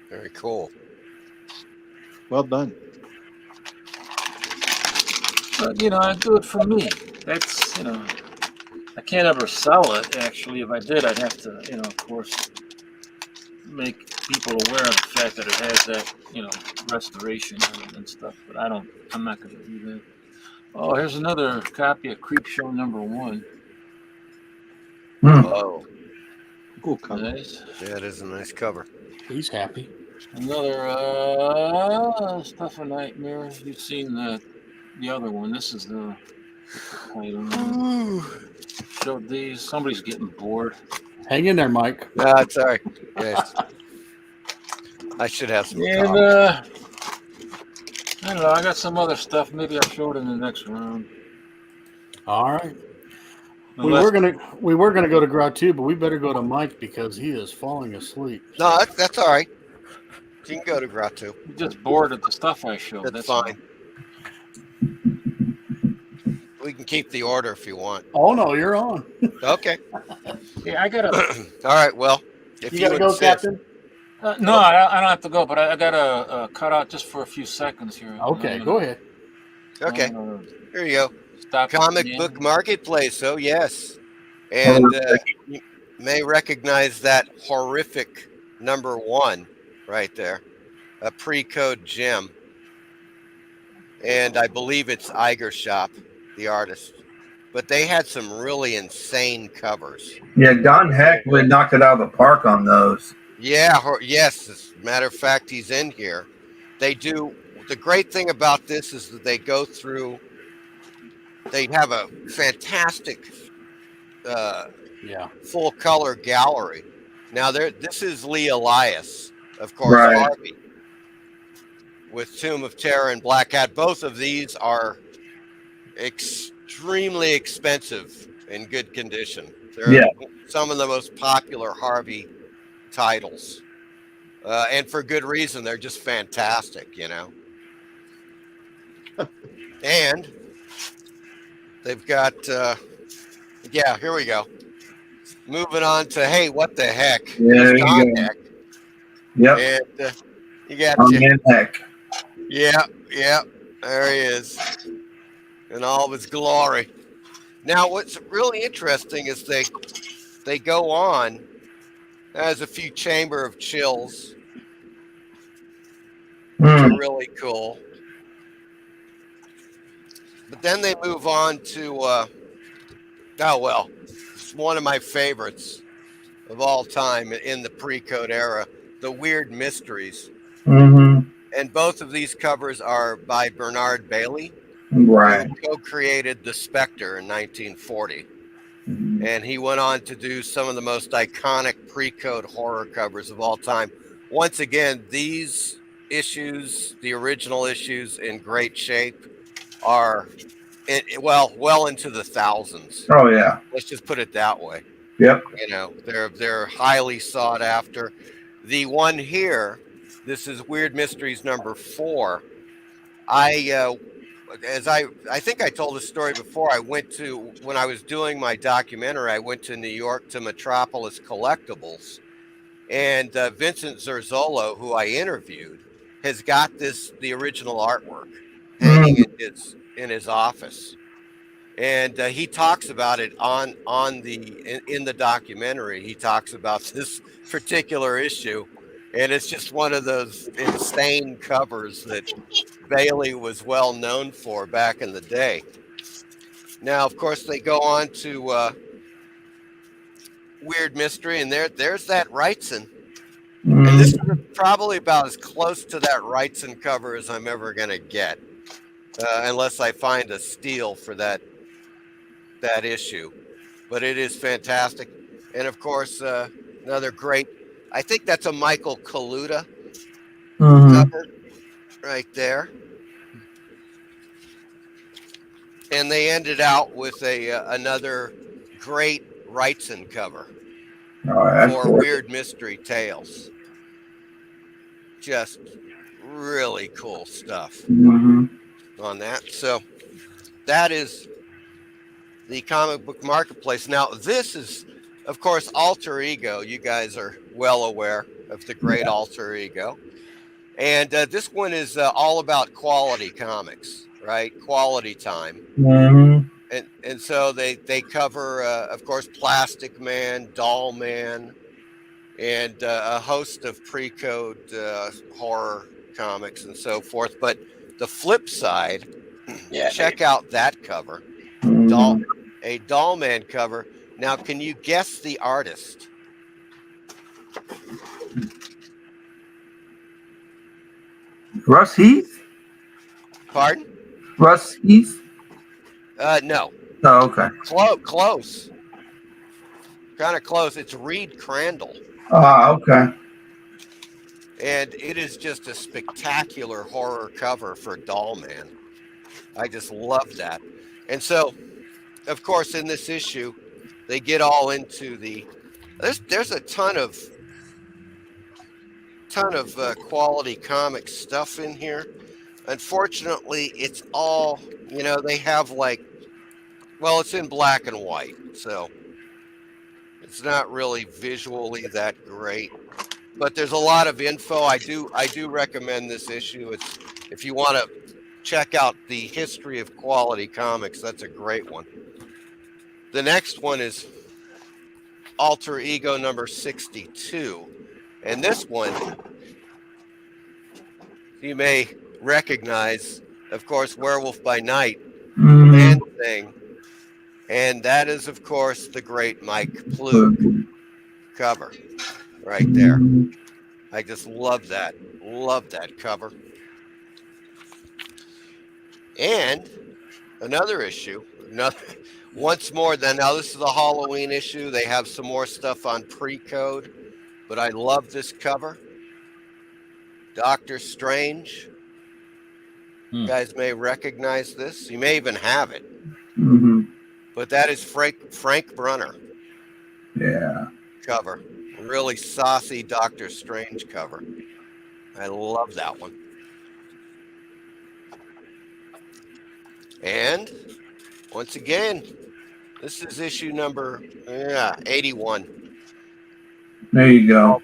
Very cool. Well done. But I do it for me. That's I can't ever sell it. Actually, if I did, I'd have to of course make people aware of the fact that it has that restoration and stuff. But I'm not going to do that. Oh, here's another copy of Creepshow #1. Oh, Cool cover. Nice. yeah, it is a nice cover. He's happy. Another Stuff of Nightmare. You've seen the other one. This is the title. Showed these. Somebody's getting bored. Hang in there, Mike. No, it's all right. Yes. I should have some. And I don't know. I got some other stuff. Maybe I'll show it in the next round. All right. Unless We were gonna go to Grau too, but we better go to Mike because he is falling asleep. No, that's all right. You can go to Grotto. you're just bored of the stuff I showed. That's all. fine. We can keep the order if you want. Oh no, you're on. Okay. Yeah, I got a. All right. Well, if You you gotta go, insist. Captain. No, I don't have to go, but I got a cut out just for a few seconds here. Okay, go ahead. Okay. Here you go. Stop. Comic book marketplace. Oh yes, and you may recognize that horrific number 1 right there, a pre-code gem, and I believe it's Iger Shop, the artist. But they had some really insane covers. Yeah, Don Heck really knocked it out of the park on those. Yeah, yes. As a matter of fact, he's in here. They do. The great thing about this is that they go through. They have a fantastic, full color gallery. Now, this is Lee Elias, of course, Right. Harvey, with Tomb of Terror and Black Hat. Both of these are extremely expensive in good condition. They're some of the most popular Harvey titles, and for good reason. They're just fantastic, you know. And they've got, yeah, here we go. Moving on to, hey, what the heck? Yeah, there you Don go. Heck. Yep. And you got Don Heck. Yeah, there he is in all of his glory. Now, what's really interesting is they go on. There's a few Chamber of Chills, which are really cool. But then they move on to, oh well, it's one of my favorites of all time in the pre-code era, the Weird Mysteries. Mm-hmm. And both of these covers are by Bernard Bailey, Right. who co-created The Spectre in 1940. And he went on to do some of the most iconic pre-code horror covers of all time. Once again, these issues, the original issues, in great shape, are well into the thousands. Oh yeah. Let's just put it that way. Yep. You know, they're highly sought after. The one here, this is Weird Mysteries number 4. I think I told this story before. When I was doing my documentary, I went to New York to Metropolis Collectibles, and Vincent Zerzolo, who I interviewed, has got the original artwork hanging in his office, and he talks about it in the documentary. He talks about this particular issue, and it's just one of those insane covers that Bailey was well known for back in the day. Now, of course, they go on to Weird Mystery, and there's that Wrightson. And this is probably about as close to that Wrightson cover as I'm ever going to get, unless I find a steal for that issue. But it is fantastic. And, of course, another great, I think that's a Michael Kaluta cover right there. And they ended out with another great Wrightson cover for Weird Mystery Tales. Just really cool stuff on that. So that is the comic book marketplace. Now, this is, of course, Alter Ego. You guys are well aware of the great Alter Ego. And this one is all about quality comics, right? Quality time. And so they cover, of course, Plastic Man, Doll Man, and a host of pre-code horror comics and so forth. But the flip side, check out that cover, a Doll Man cover. Now, can you guess the artist? Russ Heath? Pardon? Russ Heath? No. Oh, okay. Close. Kind of close. It's Reed Crandall. Okay. And it is just a spectacular horror cover for Doll Man. I just love that. And so, of course, in this issue, they get all into the. There's a ton of quality comic stuff in here. Unfortunately, it's all, they have it's in black and white, so it's not really visually that great. But there's a lot of info. I do recommend this issue. It's, if you want to check out the history of quality comics, that's a great one. The next one is Alter Ego number 62. And this one you may recognize, of course, Werewolf by Night, Man Thing. And that is, of course, the great Mike Plug cover right there. I just love that. Love that cover. And another issue, once more, now this is a Halloween issue. They have some more stuff on pre-code, but I love this cover. Doctor Strange. You guys may recognize this. You may even have it. But that is Frank Brunner. Yeah. Cover. Really saucy Doctor Strange cover. I love that one. And once again, this is issue number 81. There you go.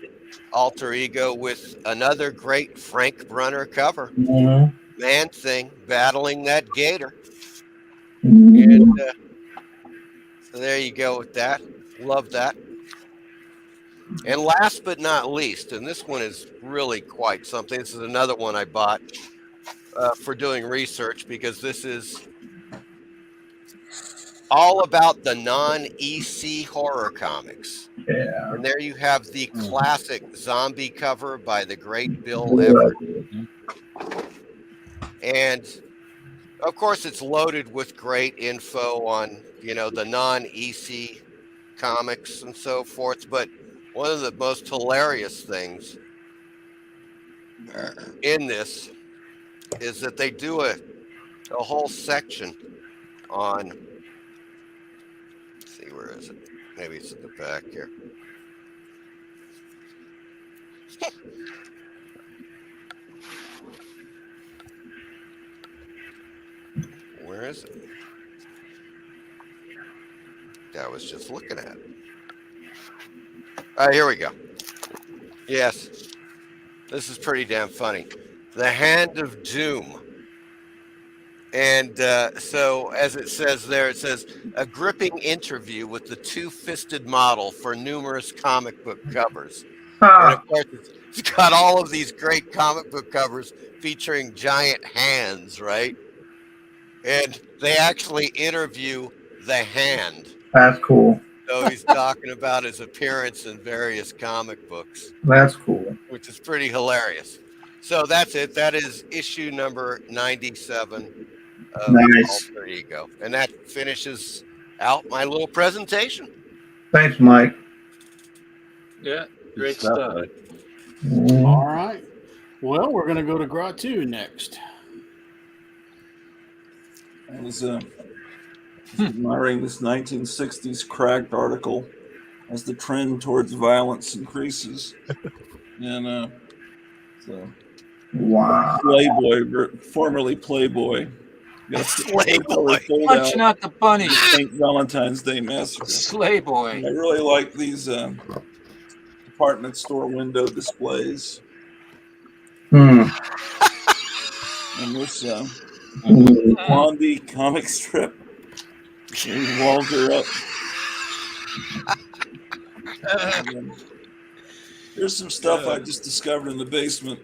Alter Ego with another great Frank Brunner cover. Man Thing battling that gator. And so there you go with that. Love that. And last but not least, and this one is really quite something. This is another one I bought for doing research, because this is all about the non-EC horror comics. Yeah. And there you have the classic zombie cover by the great Bill Everett. And of course, it's loaded with great info on, the non-EC comics and so forth. But one of the most hilarious things in this is that they do a whole section on, let's see, where is it? Maybe it's in the back here. Where is it? I was just looking at it. All right, here we go. Yes, this is pretty damn funny. The Hand of Doom. And so, as it says there, it says, a gripping interview with the two-fisted model for numerous comic book covers. And of course, it's got all of these great comic book covers featuring giant hands, right? And they actually interview the Hand. That's cool. So he's talking about his appearance in various comic books. That's cool. Which is pretty hilarious. So that's it. That is issue number 97 of Alter Ego. And that finishes out my little presentation. Thanks, Mike. Yeah, great stuff. All right. Well, we're going to go to Gratu next. I was admiring this 1960s cracked article as the trend towards violence increases. And wow. Playboy, formerly Playboy. Playboy. Punching out the bunny. St. Valentine's Day Massacre. Slayboy. I really like these department store window displays. And this Blondie comic strip. He walls her up. Here's some stuff I just discovered in the basement.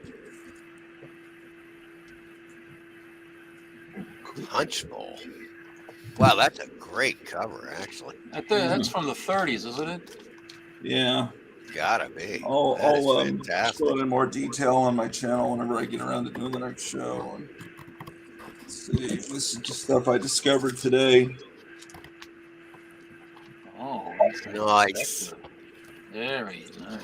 Punch Bowl. Wow, that's a great cover, actually. That's from the 30s, isn't it? Yeah. Gotta be. I'll fantastic. show it in more detail on my channel whenever I get around to doing the next show. And let's see. This is just stuff I discovered today. Oh, nice. Very nice.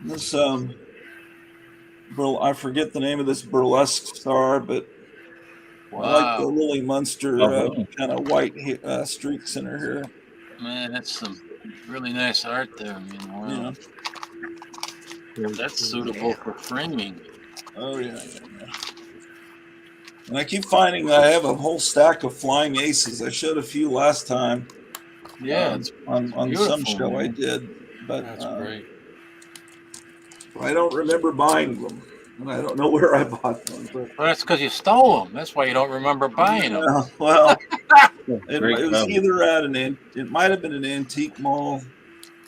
This I forget the name of this burlesque star, but I like the Wow, Lily Munster Oh, kind of white streaks in her hair. man, that's some really nice art there. I mean, wow, Yeah. that's suitable for framing. Oh yeah. And I keep finding that I have a whole stack of flying aces. I showed a few last time. Yeah, it's on some beautiful, show I man. did, but That's great. I don't remember buying them, and I don't know where I bought them. But Well, that's because you stole them. That's why you don't remember buying them. well, it great was cover. either at it might have been an antique mall.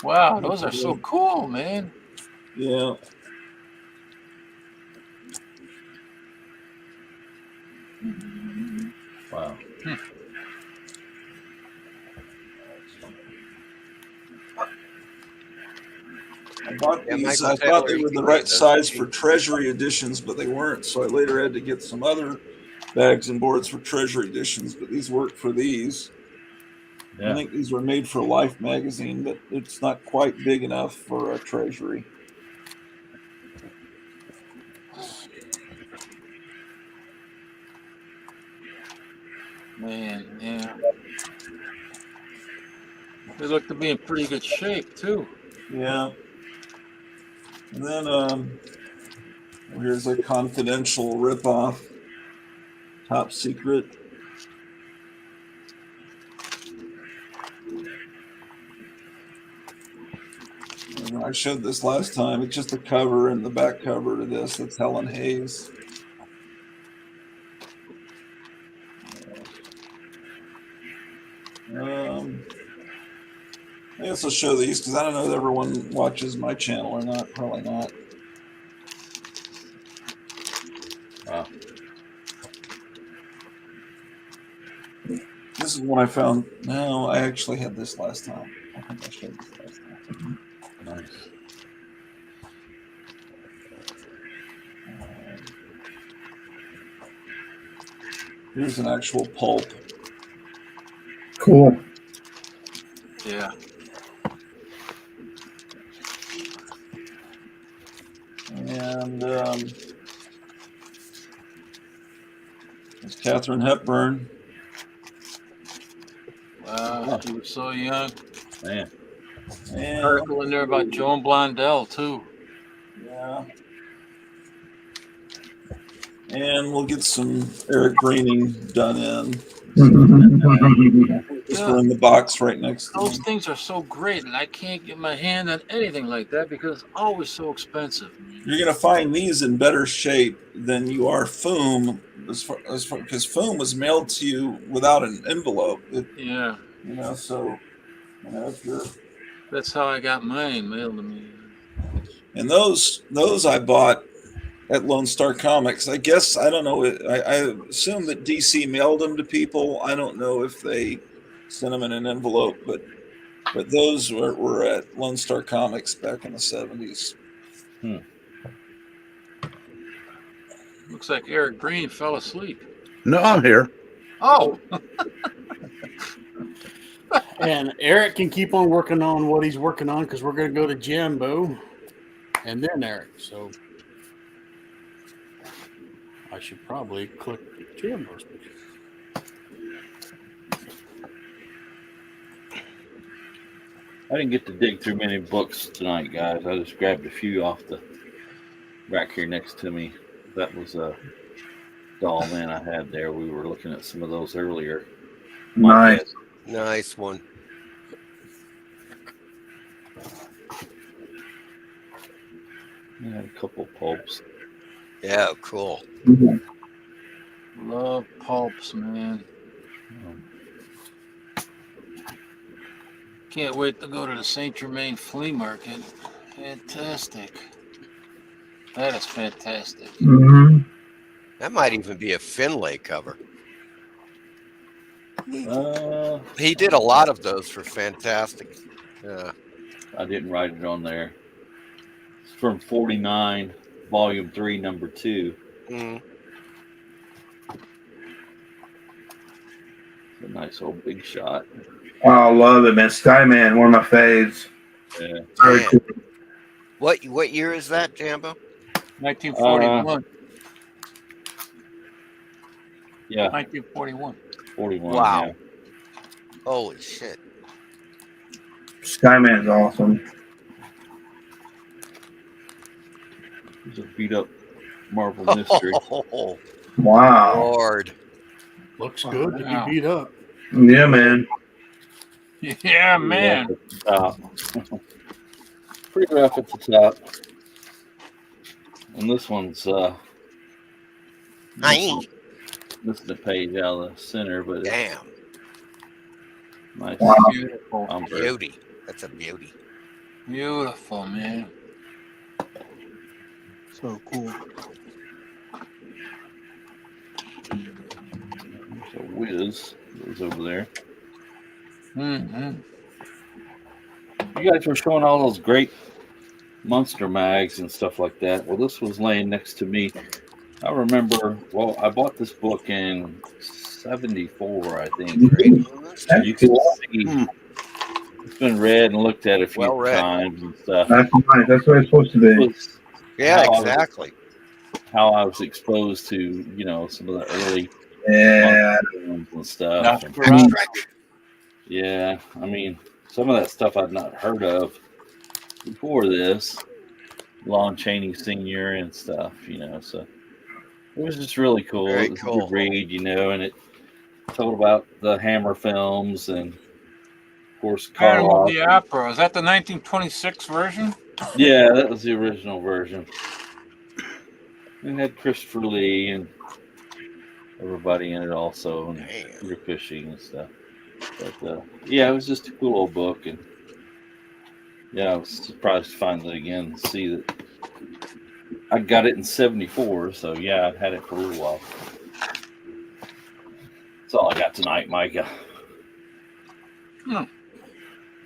Wow, those are so cool, man. Yeah. Wow. I bought Yeah, these. Michael I Taylor, thought they he were the can right get those size for cheap. treasury editions, but they weren't. So I later had to get some other bags and boards for treasury editions, but these work for these. Yeah. I think these were made for Life magazine, but it's not quite big enough for a treasury. Man, yeah. They look to be in pretty good shape too. Yeah. And then here's a confidential ripoff. Top secret. And I showed this last time. It's just the cover and the back cover to this. It's Helen Hayes. I guess I'll show these because I don't know if everyone watches my channel or not. Probably not. Wow. This is one I found. No, I actually had this last time. I think I showed this last time. Nice. Here's an actual pulp. Cool. Yeah. And it's Katharine Hepburn. Wow, she was so young. Man. And, Article in there about Joan Blondell too. yeah. And we'll get some Eric Greening done in. Just Yeah. we're in the box right next to Those me. things are so great, and I can't get my hand on anything like that because it's always so expensive. You're gonna find these in better shape than you are Foom, because Foom was mailed to you without an envelope. Yeah. So if you're That's how I got mine mailed to me. and those I bought at Lone Star Comics. I guess I don't know. I assume that DC mailed them to people. I don't know if they sent them in an envelope, but those were at Lone Star Comics back in the 70s. Looks like Eric Green fell asleep. No, I'm here. Oh. And Eric can keep on working on what he's working on because we're going to go to Jambo and then Eric. So I should probably click Jambo's picture. I didn't get to dig through many books tonight, guys. I just grabbed a few off the rack here next to me. That was a doll man I had there. We were looking at some of those earlier. Nice. Nice one. I had a couple pulps. Yeah, cool. Love pulps, man. Can't wait to go to the St. Germain flea market. Fantastic. That is fantastic. That might even be a Finlay cover. He did a lot of those for Fantastic. Yeah. I didn't write it on there. It's from 49, Volume 3, Number 2. Mm. A nice old big shot. Oh, I love it, man. Skyman, one of my faves. Yeah. Very Man. cool. What year is that, Jambo? 1941. Yeah. 1941. 41. Wow. Yeah. Holy shit. Skyman's awesome. It's a beat up Marvel mystery. Oh, Wow. Lord. Looks good to Wow. be beat up. Yeah, man. Yeah, man. Rough at the top. Pretty rough at the top. And this one's Hi. missing a page out of the center, but it's Damn. nice. Wow. Beautiful. Beauty. That's a beauty. Beautiful, man. So cool. So Wiz is over there. Mm-hmm. You guys were showing all those great monster mags and stuff like that. Well, this was laying next to me. I remember, well, I bought this book in 74, I think. That's You can cool. see it's been read and looked at a few Well read. times and stuff. That's nice. That's what it's supposed to It be. was Yeah, how I was- exactly. how I was exposed to, you know, some of the early Yeah. monster films and stuff. That's And, correct. yeah, I mean, some of that stuff I'd not heard of before this. Lon Chaney Sr. and stuff, you know, so it was just really cool. Very It was a cool. good read, you know, and it told about the Hammer films and, of course, Phantom of Carl. the Opera. Is that the 1926 version? Yeah, that was the original version. It had Christopher Lee and everybody in it also, and Damn. Peter Cushing and stuff. But yeah, it was just a cool old book, and yeah, I was surprised to find it again and see that I got it in 74. So yeah, I've had it for a little while. That's all I got tonight, Micah.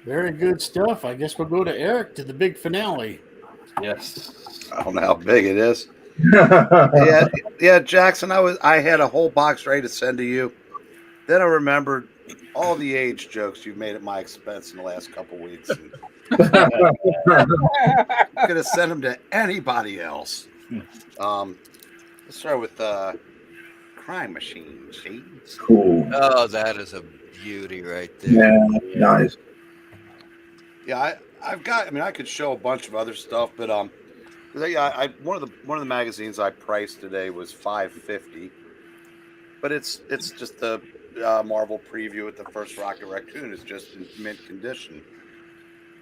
Very good stuff. I guess we'll go to Eric to the big finale. Yes. I don't know how big it is. Yeah, Jackson. I had a whole box ready to send to you. Then I remembered all the age jokes you've made at my expense in the last couple weeks. And I could have sent them to anybody else. Let's start with Crime Machine. See? Cool. Oh, that is a beauty right there. Yeah. Nice. Yeah, I've got. I mean, I could show a bunch of other stuff, but yeah, one of the magazines I priced today was $5.50, but it's just the Marvel preview with the first Rocket Raccoon. It's just in mint condition,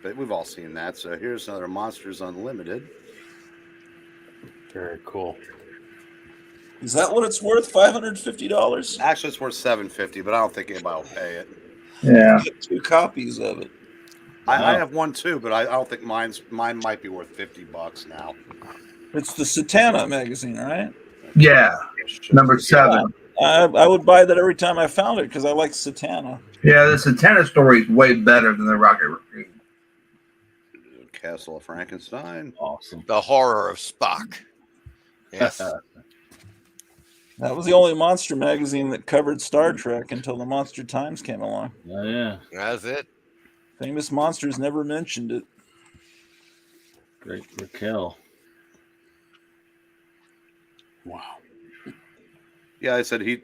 but we've all seen that. So here's another Monsters Unlimited. Very cool. Is that what it's worth? $550? Actually, it's worth $7.50, but I don't think anybody will pay it. Yeah. Get 2 copies of it. I have one too, but I don't think mine might be worth $50 now. It's the Satana magazine, right? Yeah. Number 7. I would buy that every time I found it because I like Satana. Yeah, the Satana story is way better than the Rocket Raccoon. Castle of Frankenstein. Awesome. The horror of Spock. Yes. That was the only monster magazine that covered Star Trek until the Monster Times came along. Oh, yeah. That's it. Famous Monsters never mentioned it. Great Raquel. Wow. Yeah, I said he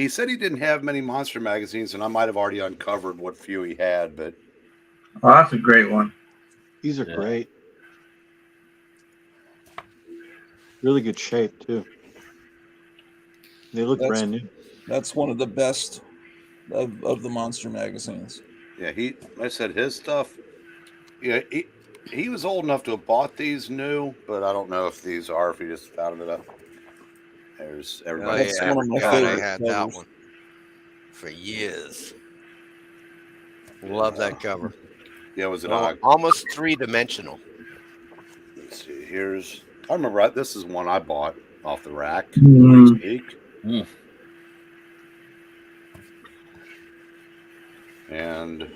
said he didn't have many monster magazines, and I might have already uncovered what few he had, but Oh, that's a great one. These are Yeah. great. Really good shape too. They look That's- brand new. That's one of the best of the monster magazines. yeah, I said his stuff. Yeah, he was old enough to have bought these new, but I don't know if these are. If he just found it up. There's Oh, everybody. That's yeah. one of my God, I favorite had that covers. one for years. Love that cover. Yeah, was it? Almost 3-dimensional. Let's see. I remember this is one I bought off the rack. Mhm. Speak. Mm. And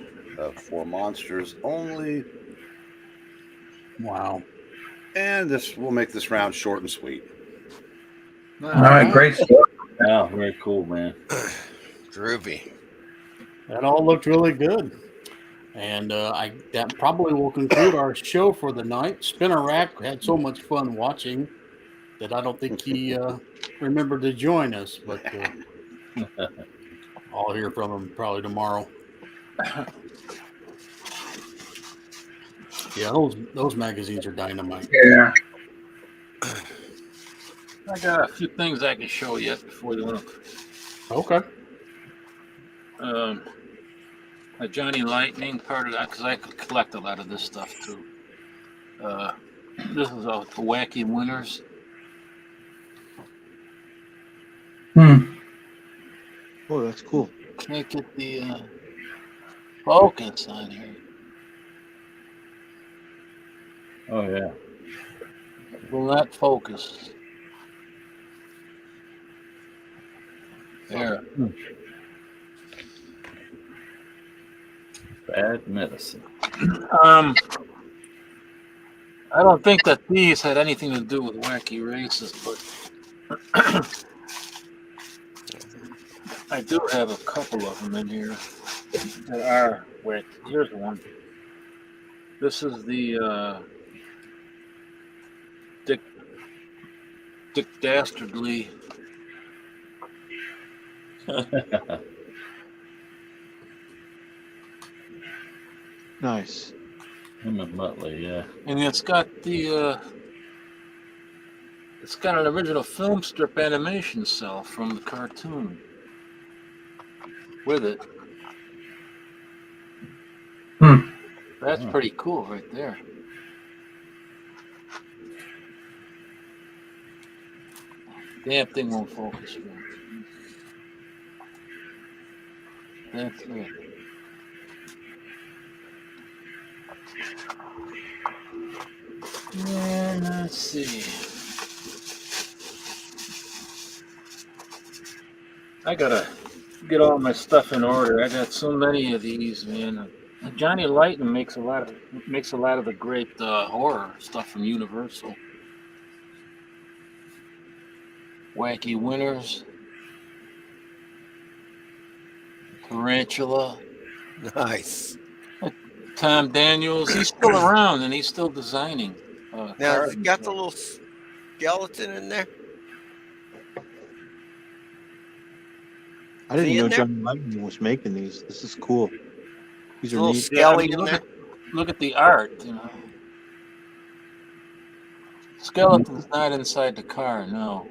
for monsters only. Wow. And this will make this round short and sweet. All right, great stuff. Yeah, very cool, man. Groovy. That all looked really good. And that probably will conclude our show for the night. Spinner Rack had so much fun watching that I don't think he remembered to join us, but I'll hear from him probably tomorrow. Yeah, those magazines are dynamite. Yeah. I got a few things I can show you before you look. Okay. A Johnny Lightning part of that, because I could collect a lot of this stuff too. This is the Wacky Winners. Oh, that's cool. Can't get the focus on here. Oh yeah. Will not focus. There. Bad medicine. I don't think that these had anything to do with Wacky Races, but I do have a couple of them in here that are wacky. Here's one. This is the Dick Dastardly. Nice. Him and Muttley, yeah. And it's got the it's got an original film strip animation cell from the cartoon with it. That's pretty cool right there. Damn thing won't focus. That's it. And let's see. I gotta get all my stuff in order. I got so many of these, man. Johnny Lightning makes a lot of the great horror stuff from Universal. Wacky Winners, Tarantula. Nice. Tom Daniels, he's still around and he's still designing. Now, has it got the little skeleton in there? I didn't See know in there? Johnny Lightning was making these. This is cool. These are Little neat. skelly Yeah, I mean, in there. look at the art, you know. Skeleton's not inside the car, no.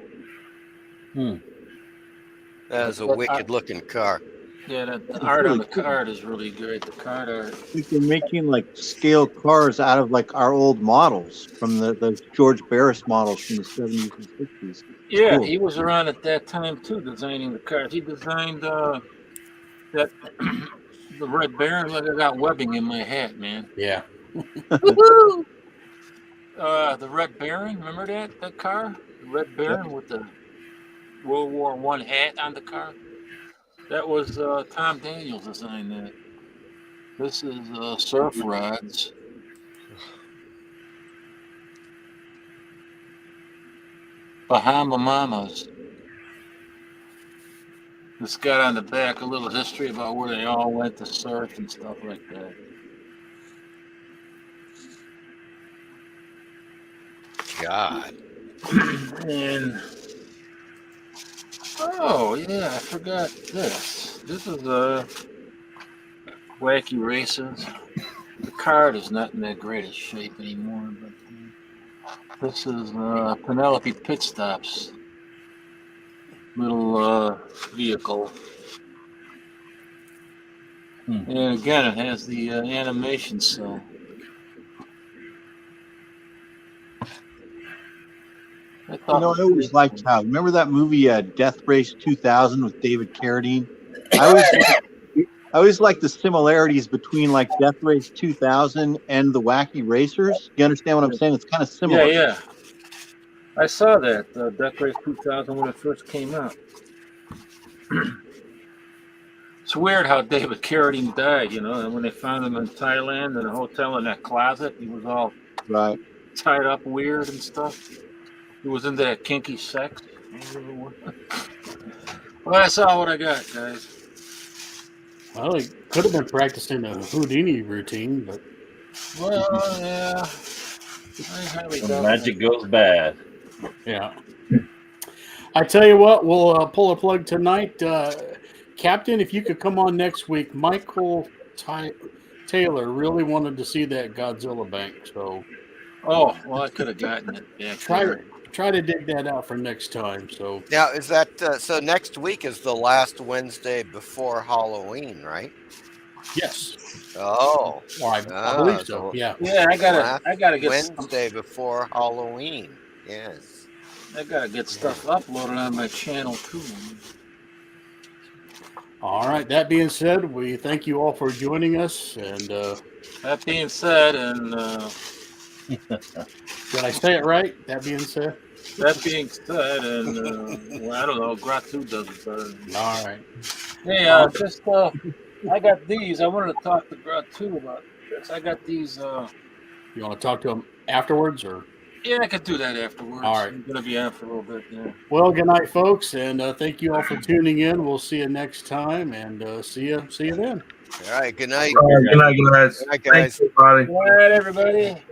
That is a But wicked looking car. Yeah, the art on the card is really great. The card art. I think they're making like scale cars out of like our old models from the George Barris models from the 70s and 60s. Yeah, Cool. he was around at that time too, designing the cars. He designed that the Red Baron. Look, I got webbing in my hat, man. Yeah. Woohoo! The Red Baron, remember that car? The Red Baron with the World War I hat on the car. That was Tom Daniels designed that. This is Surf Rods. Bahama Mamas. It's got on the back a little history about where they all went to surf and stuff like that. God. And oh yeah, I forgot this. This is Wacky Races. The card is not in that greatest shape anymore, but this is Penelope Pit Stops little vehicle. And again, it has the animation cell. I always liked how. Remember that movie Death Race 2000 with David Carradine? I always like the similarities between like Death Race 2000 and the Wacky Racers. You understand what I'm saying? It's kind of similar. Yeah. I saw that Death Race 2000 when it first came out. It's weird how David Carradine died, you know, and when they found him in Thailand in a hotel in that closet, he was all tied up weird and stuff. He was into that kinky sex. Well, that's all what I got, guys. Well, he could have been practicing a Houdini routine, but Well, yeah. When magic goes bad. yeah. I tell you what, we'll pull a plug tonight. Captain, if you could come on next week, Michael Taylor really wanted to see that Godzilla bank. So, oh, well, I could have gotten it. Yeah, try to dig that out for next time. So Now, is that so? Next week is the last Wednesday before Halloween, right? yes, Oh, I believe so. Yeah, yeah. I gotta get Wednesday before Halloween. Yes. I gotta get stuff uploaded on my channel too. All right. That being said, we thank you all for joining us. And that being said, and did I say it right? That being said. That being said, and well, I don't know, Gratu does it better. All right. Hey, I got these. I wanted to talk to Gratu about this. I got these. You want to talk to him afterwards, or? Yeah, I could do that afterwards. All right. I'm gonna be on for a little bit. Yeah. Well, good night, folks, and thank you all for tuning in. We'll see you next time, and see you then. All right. Good night. Good night, guys. Good night, guys. Thanks, everybody. Good night, everybody.